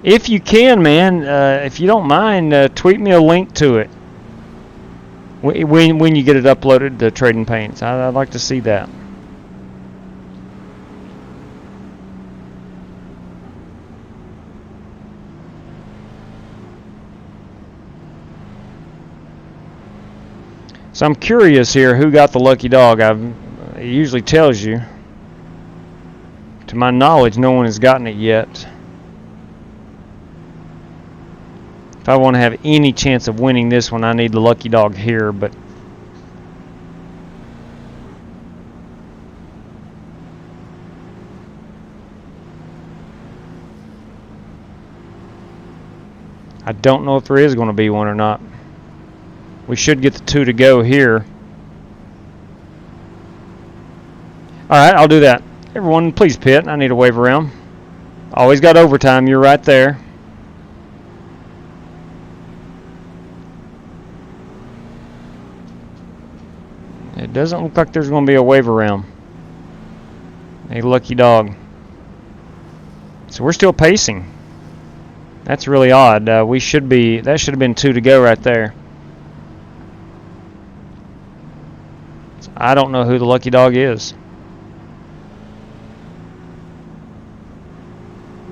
If you can, man, if you don't mind, tweet me a link to it when you get it uploaded to Trading Paints. I'd like to see that. So I'm curious here who got the lucky dog. It usually tells you. To my knowledge, no one has gotten it yet. If I want to have any chance of winning this one, I need the lucky dog here, but I don't know if there is going to be one or not. We should get the 2 to go here. Alright, I'll do that. Everyone, please pit. I need a wave around. Always got overtime. You're right there. It doesn't look like there's going to be a wave around. A lucky dog. So we're still pacing. That's really odd. That should have been 2 to go right there. I don't know who the lucky dog is.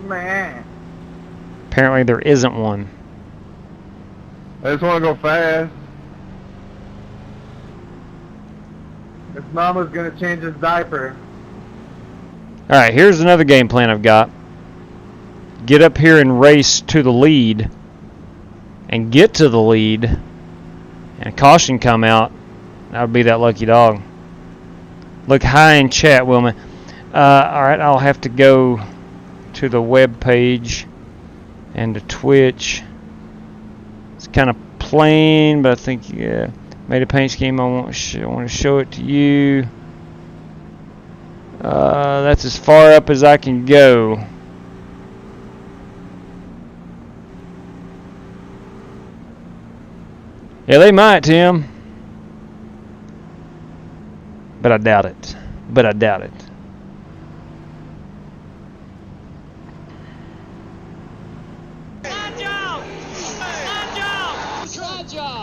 Man. Apparently there isn't one. I just want to go fast. His mama's gonna change his diaper. Alright, here's another game plan I've got. Get up here and race to the lead. And get to the lead. And caution come out. That would be that lucky dog. Look high in chat, Wilma. Alright, I'll have to go to the web page and to Twitch. It's kind of plain, but I think, yeah, made a paint scheme. I want to show it to you. That's as far up as I can go. Yeah, they might, Tim. But I doubt it. But I doubt it.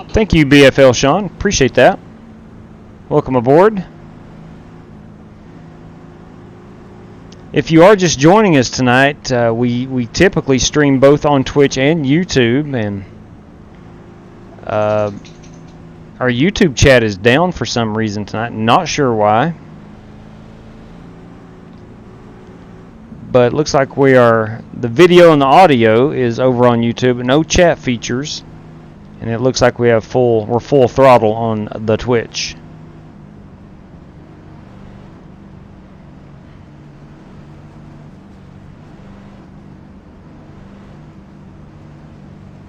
Thank you, BFL Sean. Appreciate that. Welcome aboard. If you are just joining us tonight, we typically stream both on Twitch and YouTube, and our YouTube chat is down for some reason tonight. Not sure why. But it looks like the video and the audio is over on YouTube, but no chat features. And it looks like we're full throttle on the Twitch.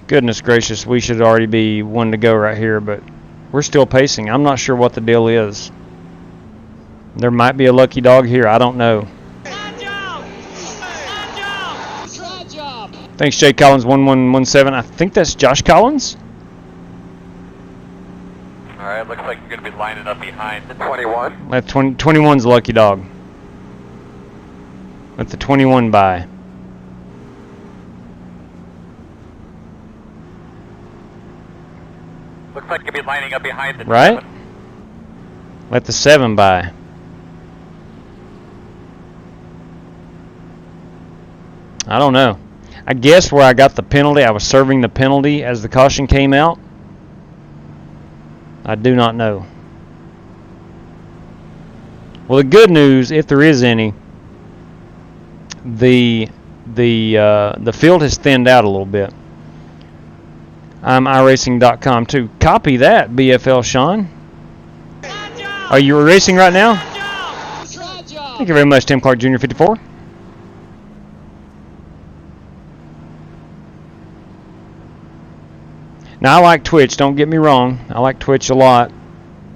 Goodness gracious, we should already be 1 to go right here, but we're still pacing. I'm not sure what the deal is. There might be a lucky dog here. I don't know. Thanks, Jay Collins 1117. I think that's Josh Collins. All right, looks like you're going to be lining up behind the 21. That 21's the lucky dog. with the 21 by. Looks like you'll be lining up behind the Right? 7. Let the 7 by. I don't know. I guess where I got the penalty, I was serving the penalty as the caution came out. I do not know. Well, the good news, if there is any, the field has thinned out a little bit. I'm iRacing.com too. Copy that, BFL Sean. Are you racing right now? Thank you very much, Tim Clark Jr. 54. Now, I like Twitch. Don't get me wrong. I like Twitch a lot.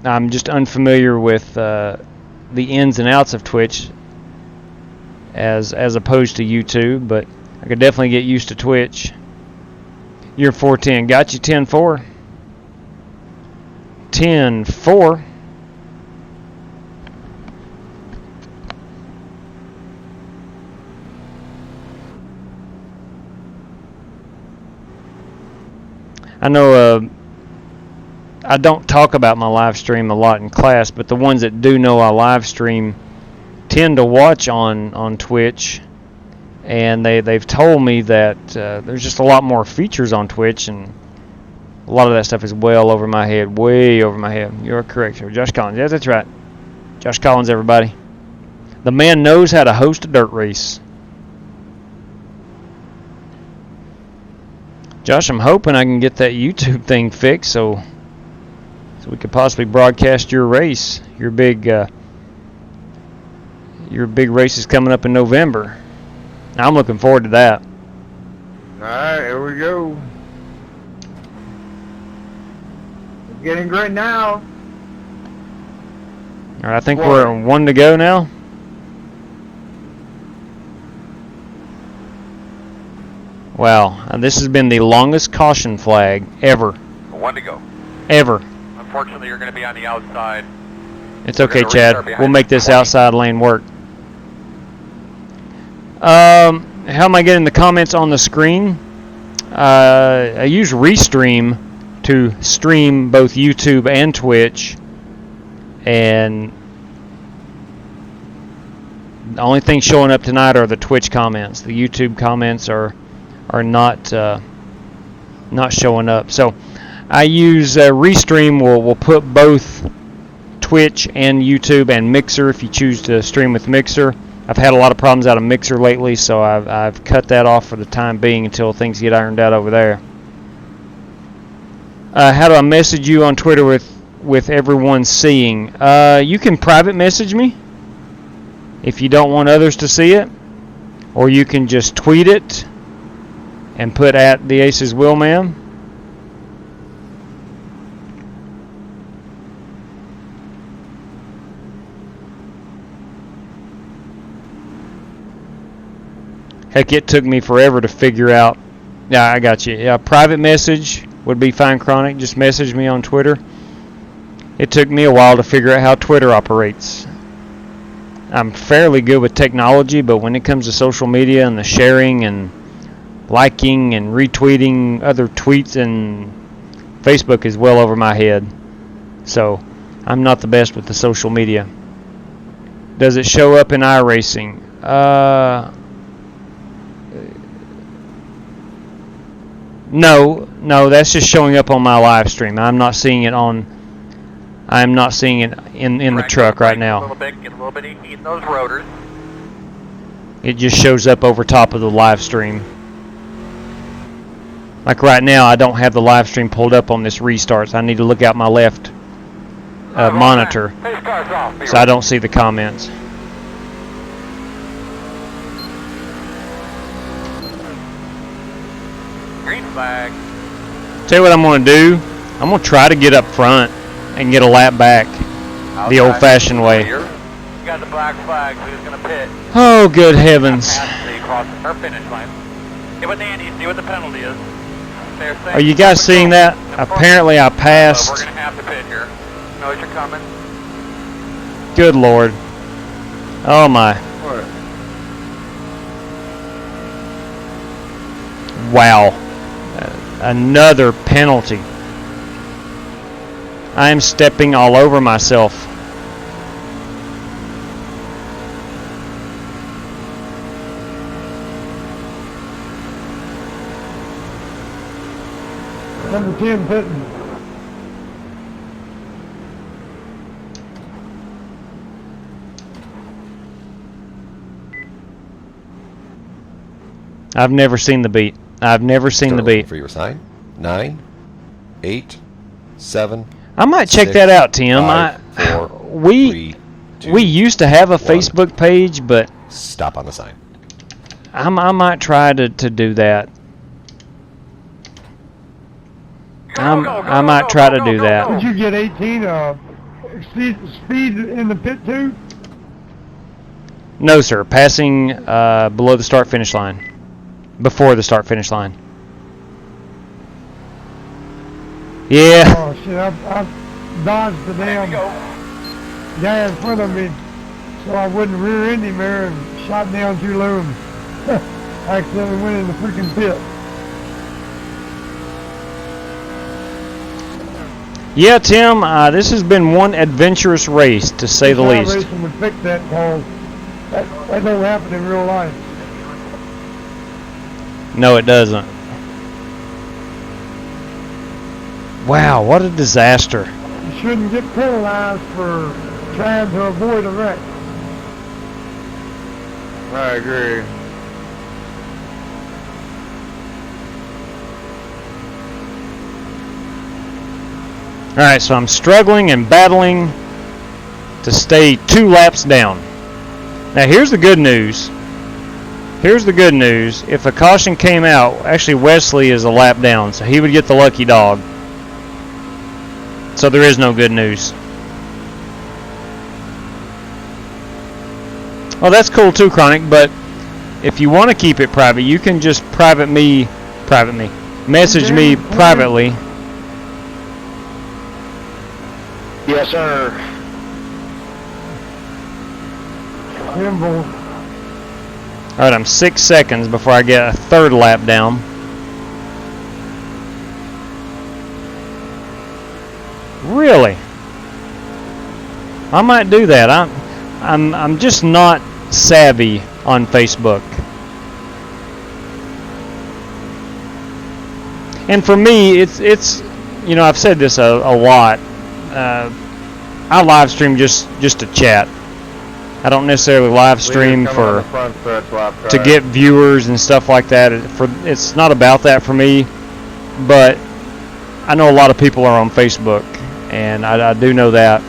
I'm just unfamiliar with the ins and outs of Twitch as opposed to YouTube, but I could definitely get used to Twitch. You're 410. Got you 10-4. 10-4. I know I don't talk about my live stream a lot in class, but the ones that do know I live stream tend to watch on Twitch, and they've told me that there's just a lot more features on Twitch, and a lot of that stuff is well over my head, way over my head. You're correct, sir. Josh Collins. Yes, that's right. Josh Collins, everybody. The man knows how to host a dirt race. Josh, I'm hoping I can get that YouTube thing fixed so we could possibly broadcast your race. Your big race is coming up in November. I'm looking forward to that. All right, here we go. It's getting great now. All right, I think we're at 1 to go now. Wow, this has been the longest caution flag ever. 1 to go. Ever. Unfortunately, you're going to be on the outside. It's okay, Chad. We'll make this outside lane work. How am I getting the comments on the screen? I use Restream to stream both YouTube and Twitch, and the only thing showing up tonight are the Twitch comments. The YouTube comments are not showing up. So I use Restream. We'll put both Twitch and YouTube and Mixer if you choose to stream with Mixer. I've had a lot of problems out of Mixer lately, so I've cut that off for the time being until things get ironed out over there. How do I message you on Twitter with everyone seeing? You can private message me if you don't want others to see it, or you can just tweet it and put at the Aces Willman. Heck, it took me forever to figure out. Yeah, I got you. Yeah, private message would be fine, Chronic. Just message me on Twitter. It took me a while to figure out how Twitter operates. I'm fairly good with technology, but when it comes to social media and the sharing and liking and retweeting other tweets, and Facebook is well over my head. So I'm not the best with the social media. Does it show up in iRacing? No, that's just showing up on my live stream. I'm not seeing it in the truck right now. Get a little bit in those rotors. It just shows up over top of the live stream. Like right now, I don't have the live stream pulled up on this restart, so I need to look out my left monitor, so I don't see the comments. Green flag. Tell you what I'm going to do. I'm going to try to get up front and get a lap back the old-fashioned way. You got the black flag, so he's going to pit. Oh, good heavens. Our finish line. Get with Andy, see what the penalty is. Are you guys seeing that? Apparently I passed. We're going to have to pit here. Knows you're coming. Good Lord. Oh, my. Wow. Another penalty. I am stepping all over myself. Number 10 pitting. I've never seen the beat. I've never seen the beat. For your sign. 9, 8, 7. I might check 6, that out, Tim. 5, 4, we 3, 2, we used to have a 1. Facebook page, but Stop on the sign. I might try to do that. I might try to do that. Did you get 18 speed in the pit too? No, sir. Passing below the start-finish line. Before the start-finish line. Yeah. Oh shit, I dodged the damn guy in front of me so I wouldn't rear end him there and shot down too low and accidentally went in the freaking pit. Yeah, Tim, this has been one adventurous race, to say the least. iRacing would fix that because that don't happen in real life. No, it doesn't. Wow, what a disaster. You shouldn't get penalized for trying to avoid a wreck. I agree. Alright, so I'm struggling and battling to stay 2 laps down. Now here's the good news. Here's the good news. If a caution came out, actually Wesley is a lap down, so he would get the lucky dog. So there is no good news. Well, that's cool too, Chronic, but if you want to keep it private, you can just message me privately. Yes, sir. Alright, I'm 6 seconds before I get a 3rd lap down. Really? I might do that. I'm just not savvy on Facebook. And for me, it's you know, I've said this a lot. I live stream just to chat. I don't necessarily live stream to get viewers and stuff like that. It's not about that for me, but I know a lot of people are on Facebook, and I do know that.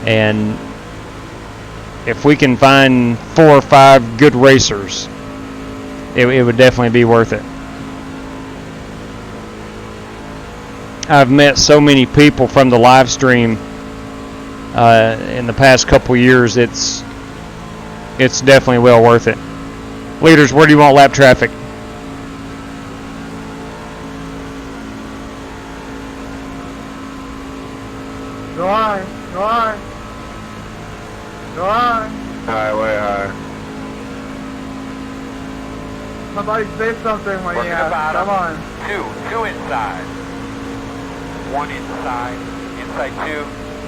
And if we can find 4 or 5 good racers, it would definitely be worth it. I've met so many people from the live stream in the past couple years. It's definitely well worth it. Leaders, where do you want lap traffic? Go high, go high. Go high. High, way high. Somebody say something when you have. Come on. 2 inside. 1 inside. Inside 2.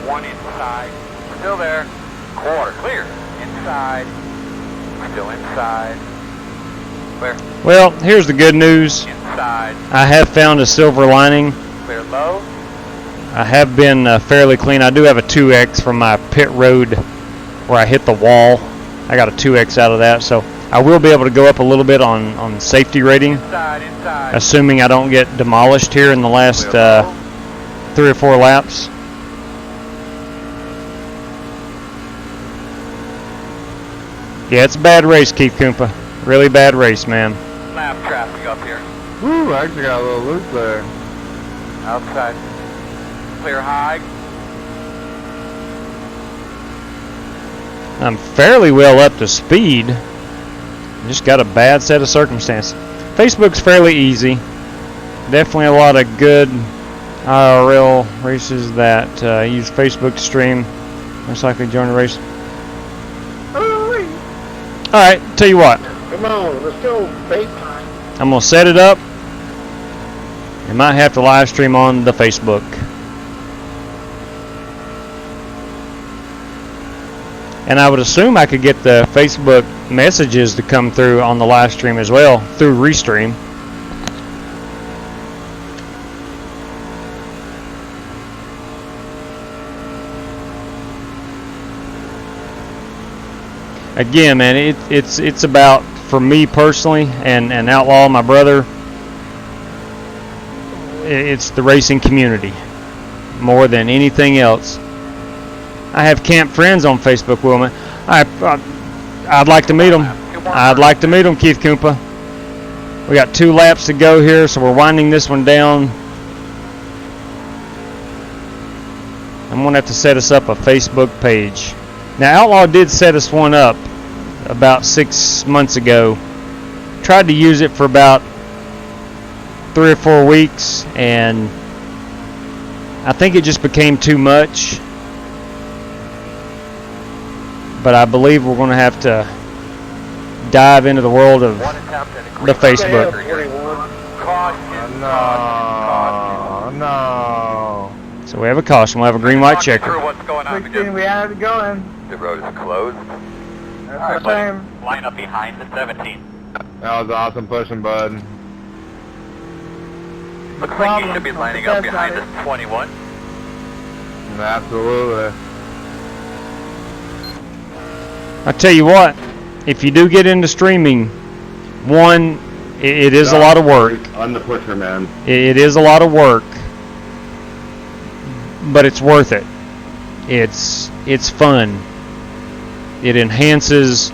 1 inside. Still there. Quarter. Clear. Inside. Still inside. Clear. Well, here's the good news. Inside. I have found a silver lining. Clear low. I have been fairly clean. I do have a 2X from my pit road where I hit the wall. I got a 2X out of that, so I will be able to go up a little bit on safety rating, Inside. assuming I don't get demolished here in the last 3 or 4 laps. Yeah, it's a bad race, Keith Koompa. Really bad race, man. Lap traffic up here. Woo, I actually got a little loose there. Outside. Clear high. I'm fairly well up to speed. Just got a bad set of circumstances. Facebook's fairly easy. Definitely a lot of good IRL races that use Facebook to stream. Most likely join the race. Alright, tell you what. Come on, let's go. Bait time. I'm going to set it up. I might have to live stream on the Facebook. And I would assume I could get the Facebook messages to come through on the live stream as well through Restream. Again, man, it's about, for me personally, and Outlaw, my brother, it's the racing community more than anything else. I have camp friends on Facebook, Wilman. I'd like to meet them. I'd like to meet them, Keith Koopa. We got 2 laps to go here, so we're winding this one down. I'm going to have to set us up a Facebook page. Now, Outlaw did set us one up about 6 months ago. Tried to use it for about 3 or 4 weeks, and I think it just became too much. But I believe we're going to have to dive into the world of the Facebook. No. So we have a caution. We'll have a green-white checker. What's going on? 16, we had it going. The road is closed. That's the same. Line up behind the 17. That was awesome pushing, bud. Looks like you should be lining up behind this 21. Absolutely. I tell you what, if you do get into streaming, one, it is a lot of work. I'm the pusher, man. It is a lot of work, but it's worth it. It's fun. It enhances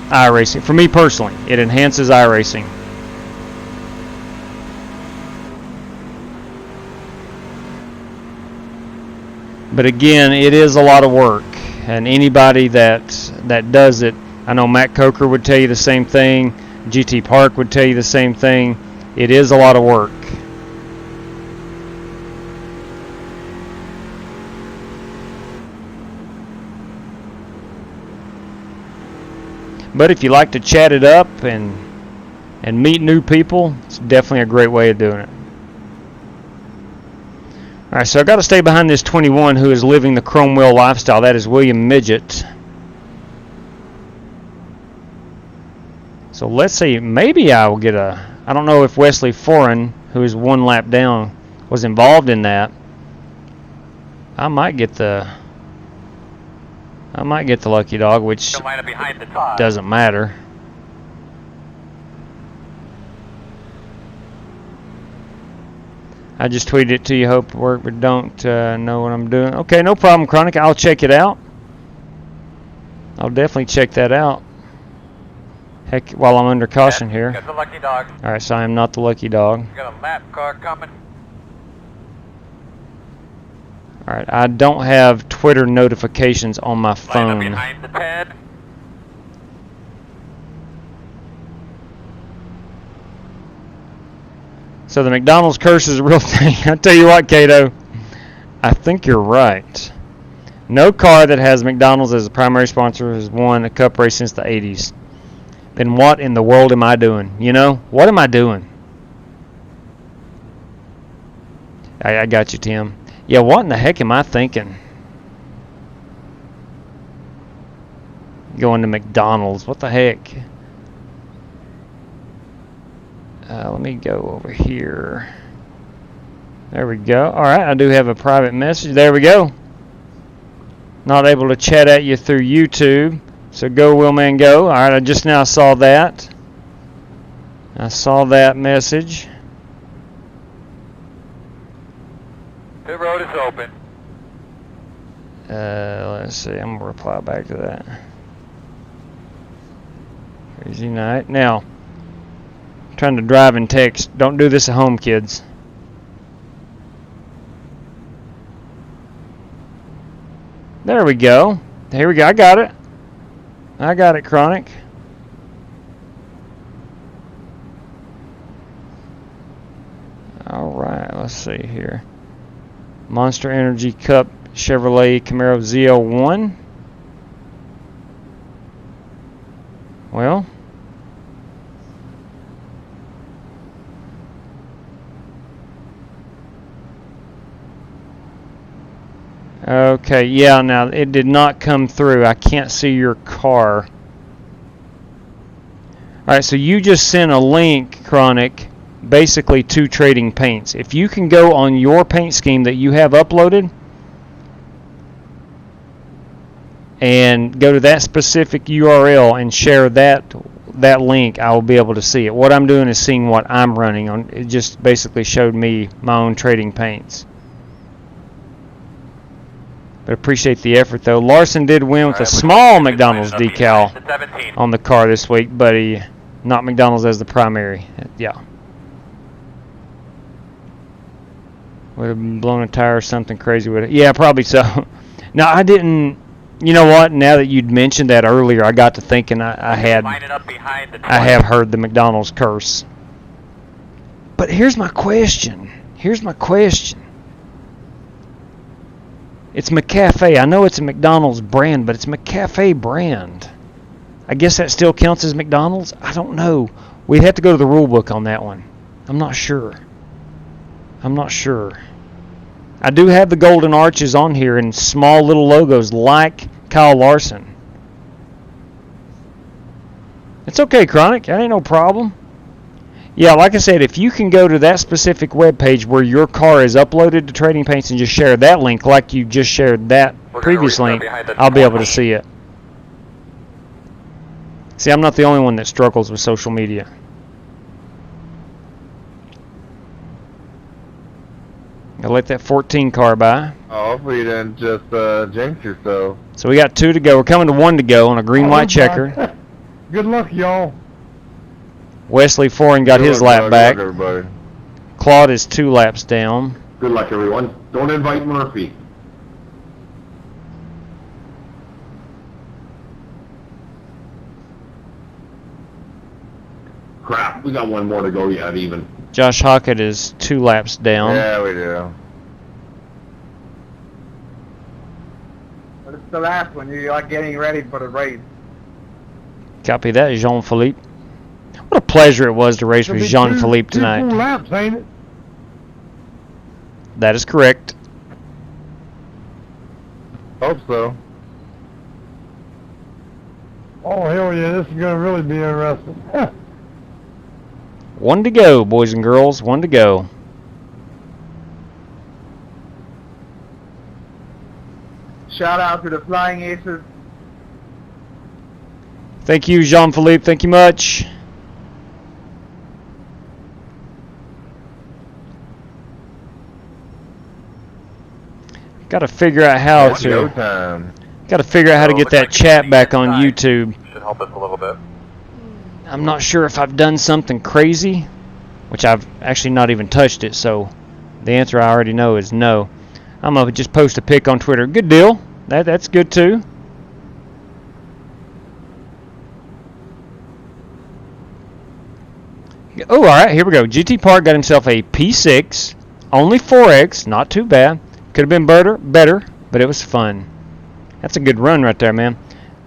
iRacing. For me personally, it enhances iRacing. But again, it is a lot of work, and anybody that does it, I know Matt Coker would tell you the same thing, GT Park would tell you the same thing. It is a lot of work. But if you like to chat it up and meet new people, it's definitely a great way of doing it. Alright, so I've got to stay behind this 21 who is living the chrome wheel lifestyle. That is William Midget. So let's see, maybe I will get I don't know if Wesley Foran, who is 1 lap down, was involved in that. I might get the lucky dog, which doesn't matter. I just tweeted it to you, hope it worked, but don't know what I'm doing. Okay, no problem, Chronic. I'll check it out. I'll definitely check that out. Heck, while I'm under caution here. Got the lucky dog. Alright, so I am not the lucky dog. Got a lap car coming. Alright, I don't have Twitter notifications on my Line up phone. behind the pad. So the McDonald's curse is a real thing. I tell you what, Cato, I think you're right. No car that has McDonald's as a primary sponsor has won a cup race since the 80s. Then what in the world am I doing? You know, what am I doing? I got you, Tim. Yeah, what in the heck am I thinking? Going to McDonald's. What the heck? Let me go over here. There we go. Alright, I do have a private message. There we go. Not able to chat at you through YouTube. So go, Willman, go. Alright, I just now saw that. I saw that message. The road is open. Let's see. I'm going to reply back to that. Crazy night. Now, trying to drive and text. Don't do this at home, kids. There we go. Here we go. I got it. I got it, Chronic. Alright, let's see here. Monster Energy Cup Chevrolet Camaro ZL1. Well, Okay, yeah, now it did not come through. I can't see your car. Alright, so you just sent a link, Chronic, basically to Trading Paints. If you can go on your paint scheme that you have uploaded and go to that specific URL and share that link, I will be able to see it. What I'm doing is seeing what I'm running on. It just basically showed me my own Trading Paints. But appreciate the effort, though. Larson did win with a small McDonald's decal on the car this week, but not McDonald's as the primary. Yeah. Would have blown a tire or something crazy with it. Yeah, probably so. Now, I didn't... You know what? Now that you'd mentioned that earlier, I got to thinking I have heard the McDonald's curse. But here's my question. It's McCafe. I know it's a McDonald's brand, but it's McCafe brand. I guess that still counts as McDonald's? I don't know. We'd have to go to the rule book on that one. I'm not sure. I do have the golden arches on here and small little logos like Kyle Larson. It's okay, Chronic. That ain't no problem. Yeah, like I said, if you can go to that specific web page where your car is uploaded to Trading Paints and just share that link like you just shared that previous link, I'll be able to see it. See, I'm not the only one that struggles with social media. I'll let that 14 car by. Oh, hopefully you didn't just jinx yourself. So we got 2 to go. We're coming to 1 to go on a green-white checker. Good luck, y'all. Wesley Foreign got his lap back. Good luck, everybody. Claude is 2 laps down. Good luck, everyone. Don't invite Murphy. Crap, we got one more to go yet, even. Josh Hockett is 2 laps down. Yeah, we do. But it's the last one. You are getting ready for the race. Copy that, Jean-Philippe. What a pleasure it was to race with Jean-Philippe tonight. 2 full laps, ain't it? That is correct. Hope so. Oh, hell yeah, this is going to really be interesting. 1 to go, boys and girls. 1 to go. Shout out to the Flying Aces. Thank you, Jean-Philippe. Thank you much. Got to figure out how to. Got to figure out how to get that chat back on YouTube. Should help us a little bit. I'm not sure if I've done something crazy, which I've actually not even touched it, so the answer I already know is no. I'm going to just post a pic on Twitter. Good deal. That's good too. Oh, alright, here we go. GT Park got himself a P6, only 4X, not too bad. Could have been better, but it was fun. That's a good run right there, man.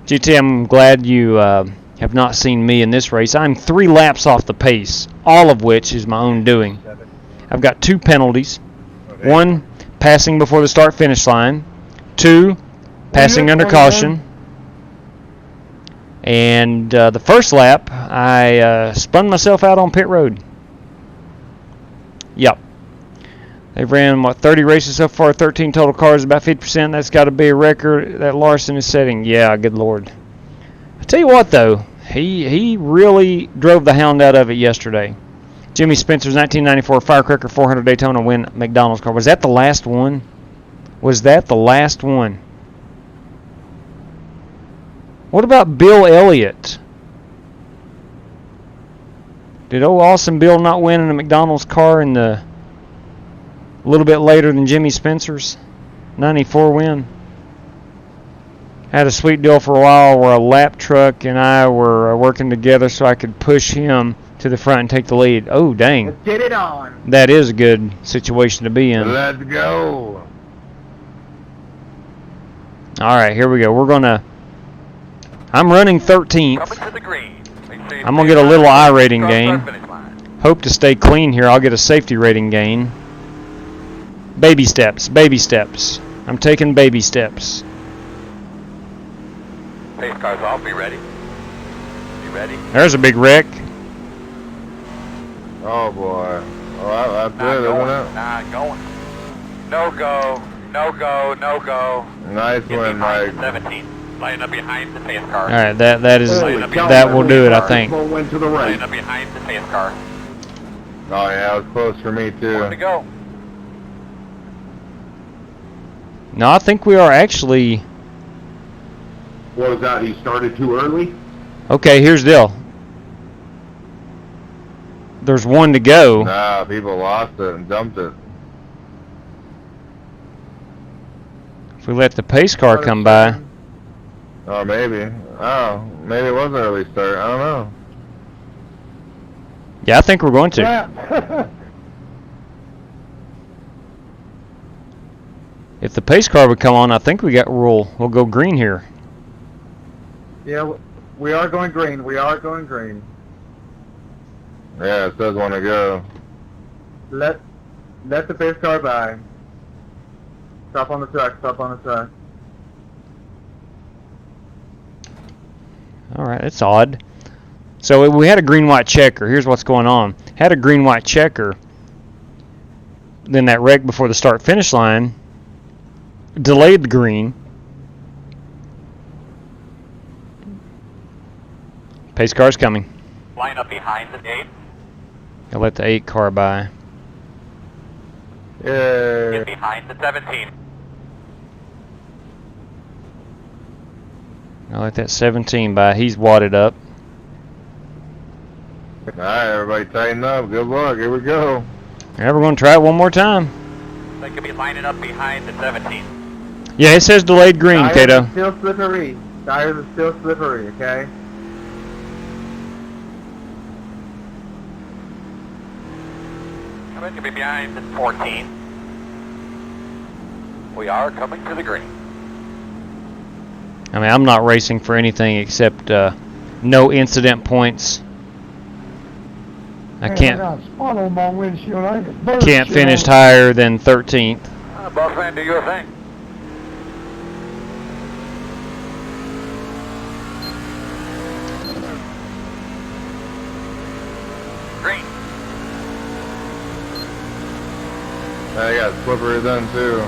GT, I'm glad you have not seen me in this race. I'm 3 laps off the pace, all of which is my own doing. I've got 2 penalties. 1, passing before the start-finish line. 2, passing under caution. And the first lap, I spun myself out on pit road. Yep. They've ran, 30 races so far, 13 total cars, about 50%. That's got to be a record that Larson is setting. Yeah, good Lord. I tell you what, though, he really drove the hound out of it yesterday. Jimmy Spencer's 1994 Firecracker 400 Daytona win McDonald's car. Was that the last one? Was that the last one? What about Bill Elliott? Did old Awesome Bill not win in a McDonald's car in the a little bit later than Jimmy Spencer's 94 win? Had a sweet deal for a while where a lap truck and I were working together so I could push him to the front and take the lead. Oh, dang. Let's get it on. That is a good situation to be in. Let's go. All right, here we go. I'm running 13th. I'm going to get a little I rating gain. Hope to stay clean here. I'll get a safety rating gain. Baby steps, baby steps. All I'm taking baby steps. Pace cars off, be ready. Be ready. There's a big wreck. Oh boy. Oh, that's it, isn't it? Not going. No go. No go. No go. Nice win, Mike. 17. Line up behind the pace car. All right, that will do it, I think. Went to the right. Line up behind the pace car. Oh yeah, it was close for me too. Where to go? No, I think we are actually. What was that? He started too early? Okay, here's the deal. There's one to go. Nah, people lost it and dumped it. If we let the pace car come by. Oh, maybe. Oh, maybe it was an early start. I don't know. Yeah, I think we're going to. If the pace car would come on, I think we'll go green here. Yeah, we are going green. We are going green. Yeah, it says want to go. Let the pace car by. Stop on the track. Stop on the track. All right, that's odd. So we had a green-white checker. Here's what's going on. Had a green-white checker. Then that wreck before the start-finish line delayed the green. Pace car's coming. Line up behind the 8. I'll let the 8 car by. Yeah. Get behind the 17. I'll let that 17 by. He's wadded up. All right, everybody tighten up. Good luck. Here we go. Yeah, we're going to try it one more time. They could be lining up behind the 17. Yeah, it says delayed green, Kato. Tires are still slippery. Tires are still slippery, okay? Coming to be behind the 14. We are coming to the green. I mean, I'm not racing for anything except no incident points. I can't got a spot on my windshield. I can burst, can't you finish know. higher than 13th. Boss man, do your thing. Green. I got slippery then too.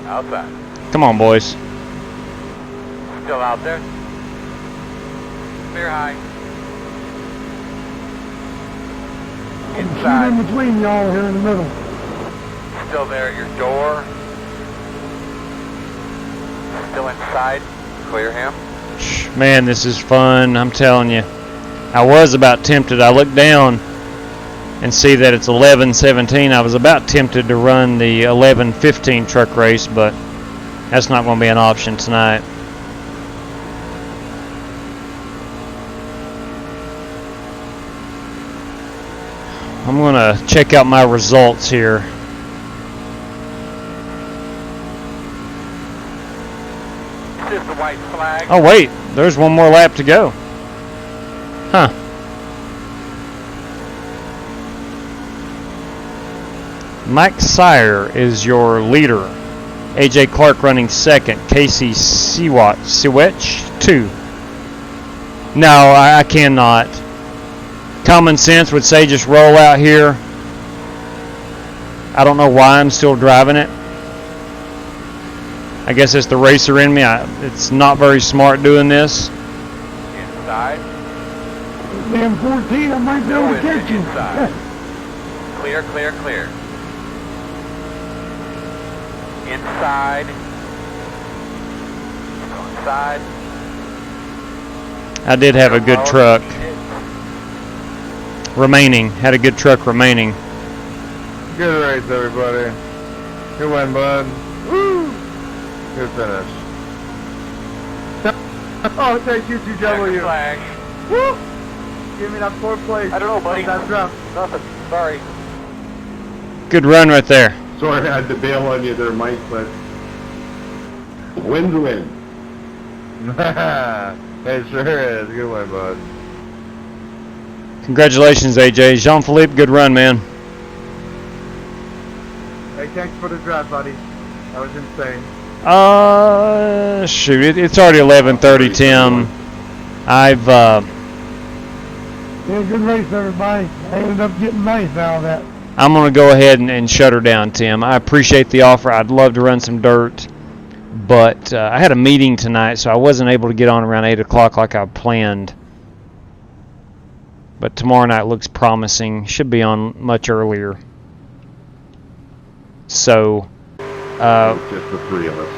Outside. Come on, boys. Still out there. Clear high. I'm in Inside. between y'all here in the middle. Still there at your door. Still inside. Clear him. Man, this is fun. I'm telling you. I was about tempted. I looked down and see that it's 11:17. I was about tempted to run the 11:15 truck race, but that's not going to be an option tonight. I'm going to check out my results here. This is the white flag. Oh, wait. There's one more lap to go. Huh. Mike Sire is your leader. AJ Clark running second. Casey Siwech 2. No, I cannot. Common sense would say just roll out here. I don't know why I'm still driving it. I guess it's the racer in me. It's not very smart doing this. Inside. Damn 14, I might be able to catch you. Inside. Clear, clear, clear. Inside. Inside. I did have a good truck remaining. Had a good truck remaining. Good race, everybody. Good win, bud. Woo! Good finish. Oh, thank you, GW. Flag. Woo! Give me that 4th place. I don't know, buddy. That drop. Nothing. Sorry. Good run right there. Sorry I had to bail on you there, Mike, but win's a win. It sure is. Good win, bud. Congratulations, AJ. Jean-Philippe, good run, man. thanks for the drive, buddy. That was insane. Shoot, it's already 11:30, Tim. I've, Yeah, good race, everybody. I ended up getting ninth out of that. I'm going to go ahead and shut her down, Tim. I appreciate the offer. I'd love to run some dirt, but I had a meeting tonight, so I wasn't able to get on around 8 o'clock like I planned. But tomorrow night looks promising. Should be on much earlier. So, just the three of us.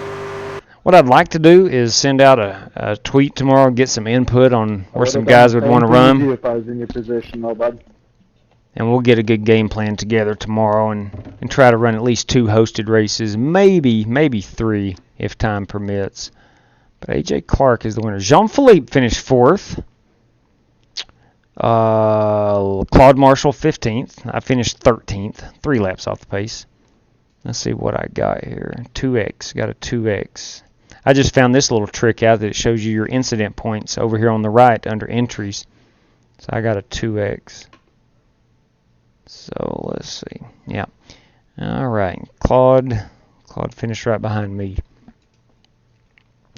what I'd like to do is send out a tweet tomorrow and get some input on where some guys would want to run. If I was in your position, though, bud. And we'll get a good game plan together tomorrow and try to run at least 2 hosted races, maybe 3 if time permits. But A.J. Clark is the winner. Jean-Philippe finished 4th. Claude Marshall 15th. I finished 13th, 3 laps off the pace. Let's see what I got here. 2x, got a 2x. I just found this little trick out that it shows you your incident points over here on the right under entries. So I got a 2x. So let's see. Yeah. All right. Claude finished right behind me.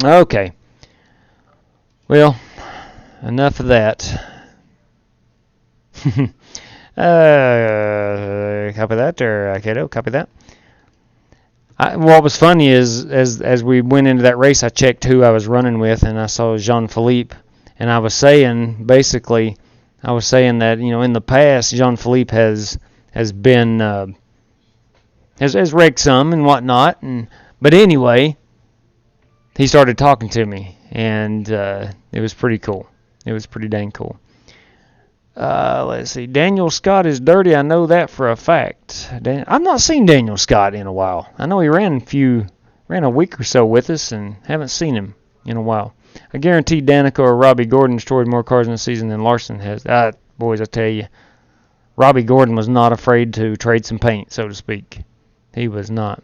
Okay. Well, enough of that. Copy that, or Kato, copy that. What was funny is, as we went into that race, I checked who I was running with, and I saw Jean-Philippe, and I was saying, basically, that, in the past, Jean-Philippe has been, has wrecked some and whatnot, but anyway, he started talking to me, and it was pretty cool. It was pretty dang cool. Let's see. Daniel Scott is dirty. I know that for a fact. I've not seen Daniel Scott in a while. I know he ran a week or so with us, and haven't seen him in a while. I guarantee Danica or Robbie Gordon destroyed more cars in the season than Larson has. Boys, I tell you, Robbie Gordon was not afraid to trade some paint, so to speak. He was not.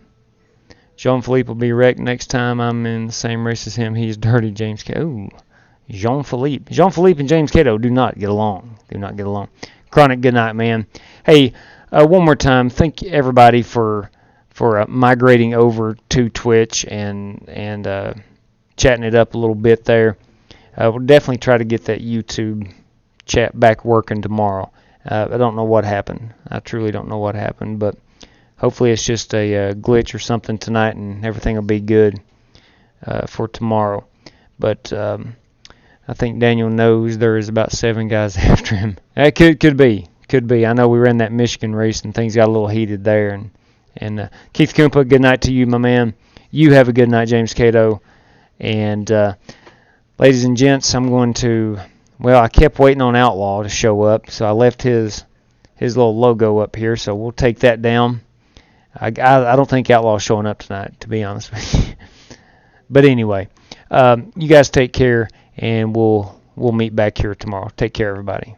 Jean-Philippe will be wrecked next time I'm in the same race as him. He's dirty, James K. Ooh. Jean-Philippe and James Cato do not get along. Chronic, good night, man. Hey, one more time, thank everybody for migrating over to Twitch and chatting it up a little bit there. We'll definitely try to get that YouTube chat back working tomorrow. I don't know what happened. I truly don't know what happened, but hopefully it's just a glitch or something tonight, and everything will be good for tomorrow. But I think Daniel knows there is about 7 guys after him. It could be. I know we ran that Michigan race and things got a little heated there. And Keith Kumpa, good night to you, my man. You have a good night, James Cato. And ladies and gents, I'm going to. Well, I kept waiting on Outlaw to show up, so I left his little logo up here. So we'll take that down. I don't think Outlaw's showing up tonight, to be honest with you. But anyway, you guys take care. And we'll meet back here tomorrow. Take care, everybody.